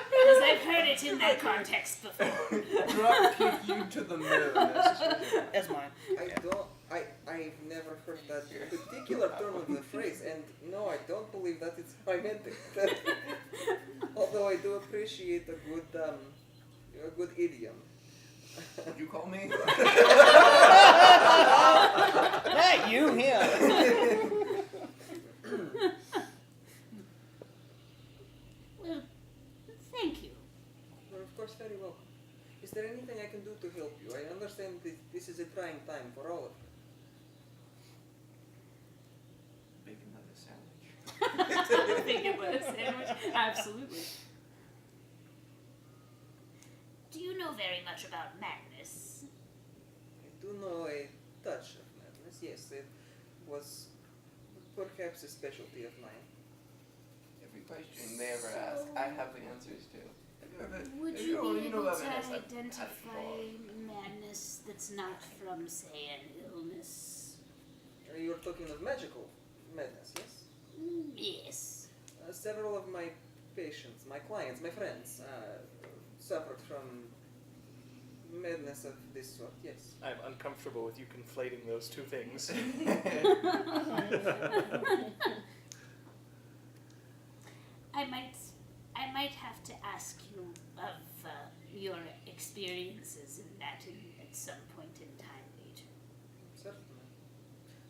Speaker 9: Because I've heard it in that context before.
Speaker 2: Drop kick you to the moon.
Speaker 3: That's mine.
Speaker 4: I've never heard that particular term of the phrase, and no, I don't believe that it's how I meant it. Although I do appreciate a good idiom.
Speaker 2: Would you call me?
Speaker 3: Not you, him.
Speaker 9: Well, thank you.
Speaker 4: You're of course very welcome. Is there anything I can do to help you? I understand this is a trying time for all of you.
Speaker 2: Bake another sandwich.
Speaker 8: I think it was a sandwich. Absolutely.
Speaker 9: Do you know very much about madness?
Speaker 4: I do know a touch of madness, yes. was perhaps a specialty of mine.
Speaker 2: Every question they ever ask, I have the answers to.
Speaker 9: Would
Speaker 2: Have
Speaker 9: you
Speaker 2: ever-
Speaker 9: be
Speaker 2: know
Speaker 9: able
Speaker 2: about
Speaker 9: to
Speaker 2: Venice? I've had it
Speaker 9: identify
Speaker 2: before.
Speaker 9: madness that's not from, say, an illness?
Speaker 4: You're talking of magical madness, yes?
Speaker 9: Yes.
Speaker 4: Several of my patients, my clients, my friends, suffered from madness of this sort, yes.
Speaker 6: I'm uncomfortable with you conflating those two things.
Speaker 9: I might have to ask you of your experiences in that at some point in time later.
Speaker 4: Certainly.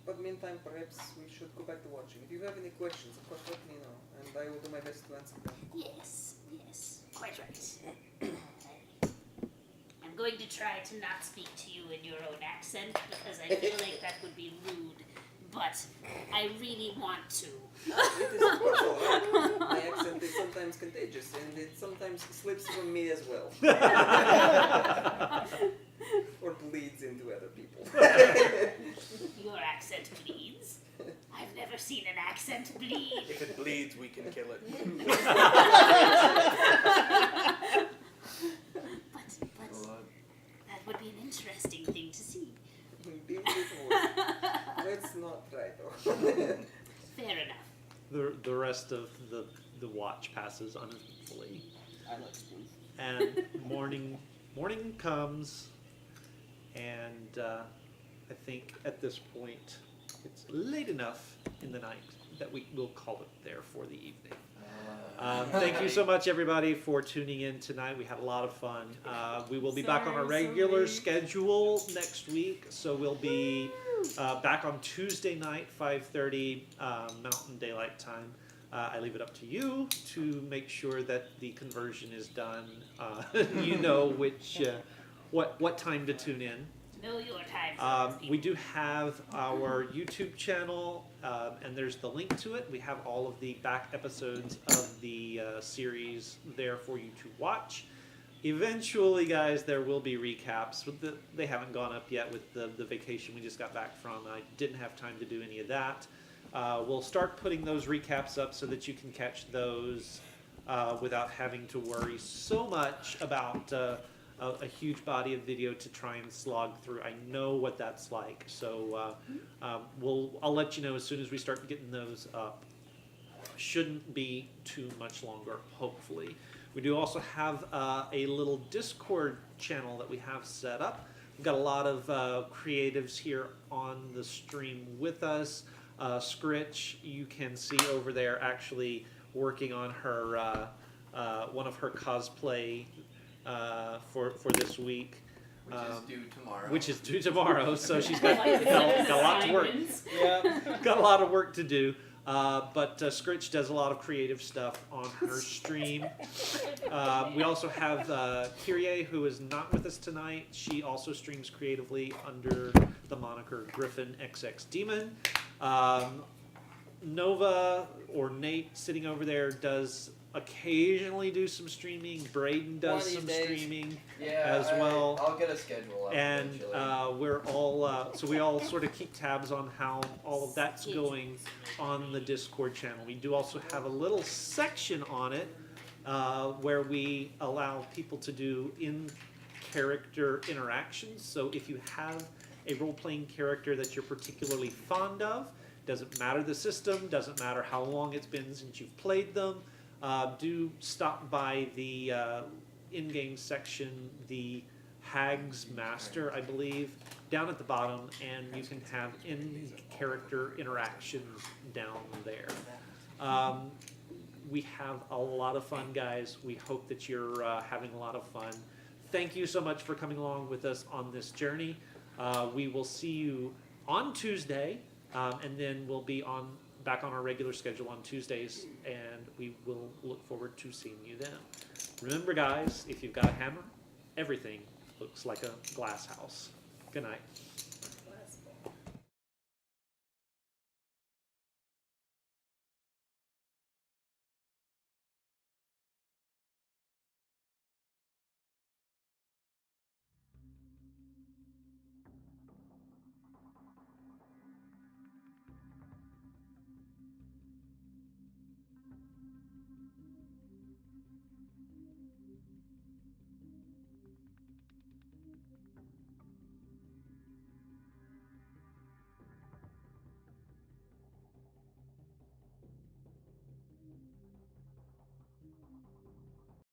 Speaker 4: But meantime, perhaps we should go back to watching. If you have any questions, of course, let me know, and I will do my best to answer them.
Speaker 9: Yes, quite right. I'm going to try to not speak to you in your own accent because I feel like that would be rude, but I really want to.
Speaker 4: It is of course alright. My accent is sometimes contagious, and it sometimes slips from me as well. Or bleeds into other people.
Speaker 9: Your accent bleeds. I've never seen an accent bleed.
Speaker 6: If it bleeds, we can kill it.
Speaker 9: But that would be an interesting thing to see.
Speaker 4: Indeed it would. Let's not try though.
Speaker 9: Fair enough.
Speaker 1: The rest of the watch passes uneventfully,
Speaker 3: I like spoons.
Speaker 1: and morning comes, and I think at this point it's late enough in the night that we will call it there for the evening. Thank you so much, everybody, for tuning in tonight. We had a lot of fun. We will be back on our regular schedule next week, so we'll be back on Tuesday night, 5:30 Mountain Daylight Time. I leave it up to you to make sure that the conversion is done. You know which what time to tune in.
Speaker 9: Know your time.
Speaker 1: We do have our YouTube channel, and there's the link to it. We have all of the back episodes of the series there for you to watch. Eventually, guys, there will be recaps. They haven't gone up yet with the vacation we just got back from. I didn't have time to do any of that. We'll start putting those recaps up so that you can catch those without having to worry so much about a huge body of video to try and slog through. I know what that's like, so I'll let you know as soon as we start getting those up. Shouldn't be too much longer, hopefully. We do also have a little Discord channel that we have set up. We've got a lot of creatives here on the stream with us. Scritch, you can see over there actually working on her one of her cosplay for this week.
Speaker 2: Which is due tomorrow.
Speaker 1: Which is due tomorrow, so she's got a lot to work.
Speaker 3: Yeah.
Speaker 1: Got a lot of work to do. But Scritch does a lot of creative stuff on her stream. We also have Kyrie, who is not with us tonight. She also streams creatively under the moniker Griffin XX Demon. Nova, or Nate, sitting over there, does occasionally do some streaming. Braden does
Speaker 3: One of these
Speaker 1: some
Speaker 3: days.
Speaker 1: streaming
Speaker 2: Yeah,
Speaker 1: as well.
Speaker 2: I'll get a schedule up
Speaker 1: And
Speaker 2: eventually.
Speaker 1: we're all so we all sort of keep tabs on how all of that's going on the Discord channel. We do also have a little section on it where we allow people to do in-character interactions. So if you have a role-playing character that you're particularly fond of, doesn't matter the system, doesn't matter how long it's been since you've played them, do stop by the in-game section, the Hag's Master, I believe, down at the bottom, and you can have in-character interactions down there. We have a lot of fun, guys. We hope that you're having a lot of fun. Thank you so much for coming along with us on this journey. We will see you on Tuesday, and then we'll be back on our regular schedule on Tuesdays, and we will look forward to seeing you then. Remember, guys, if you've got a hammer, everything looks like a glass house. Good night.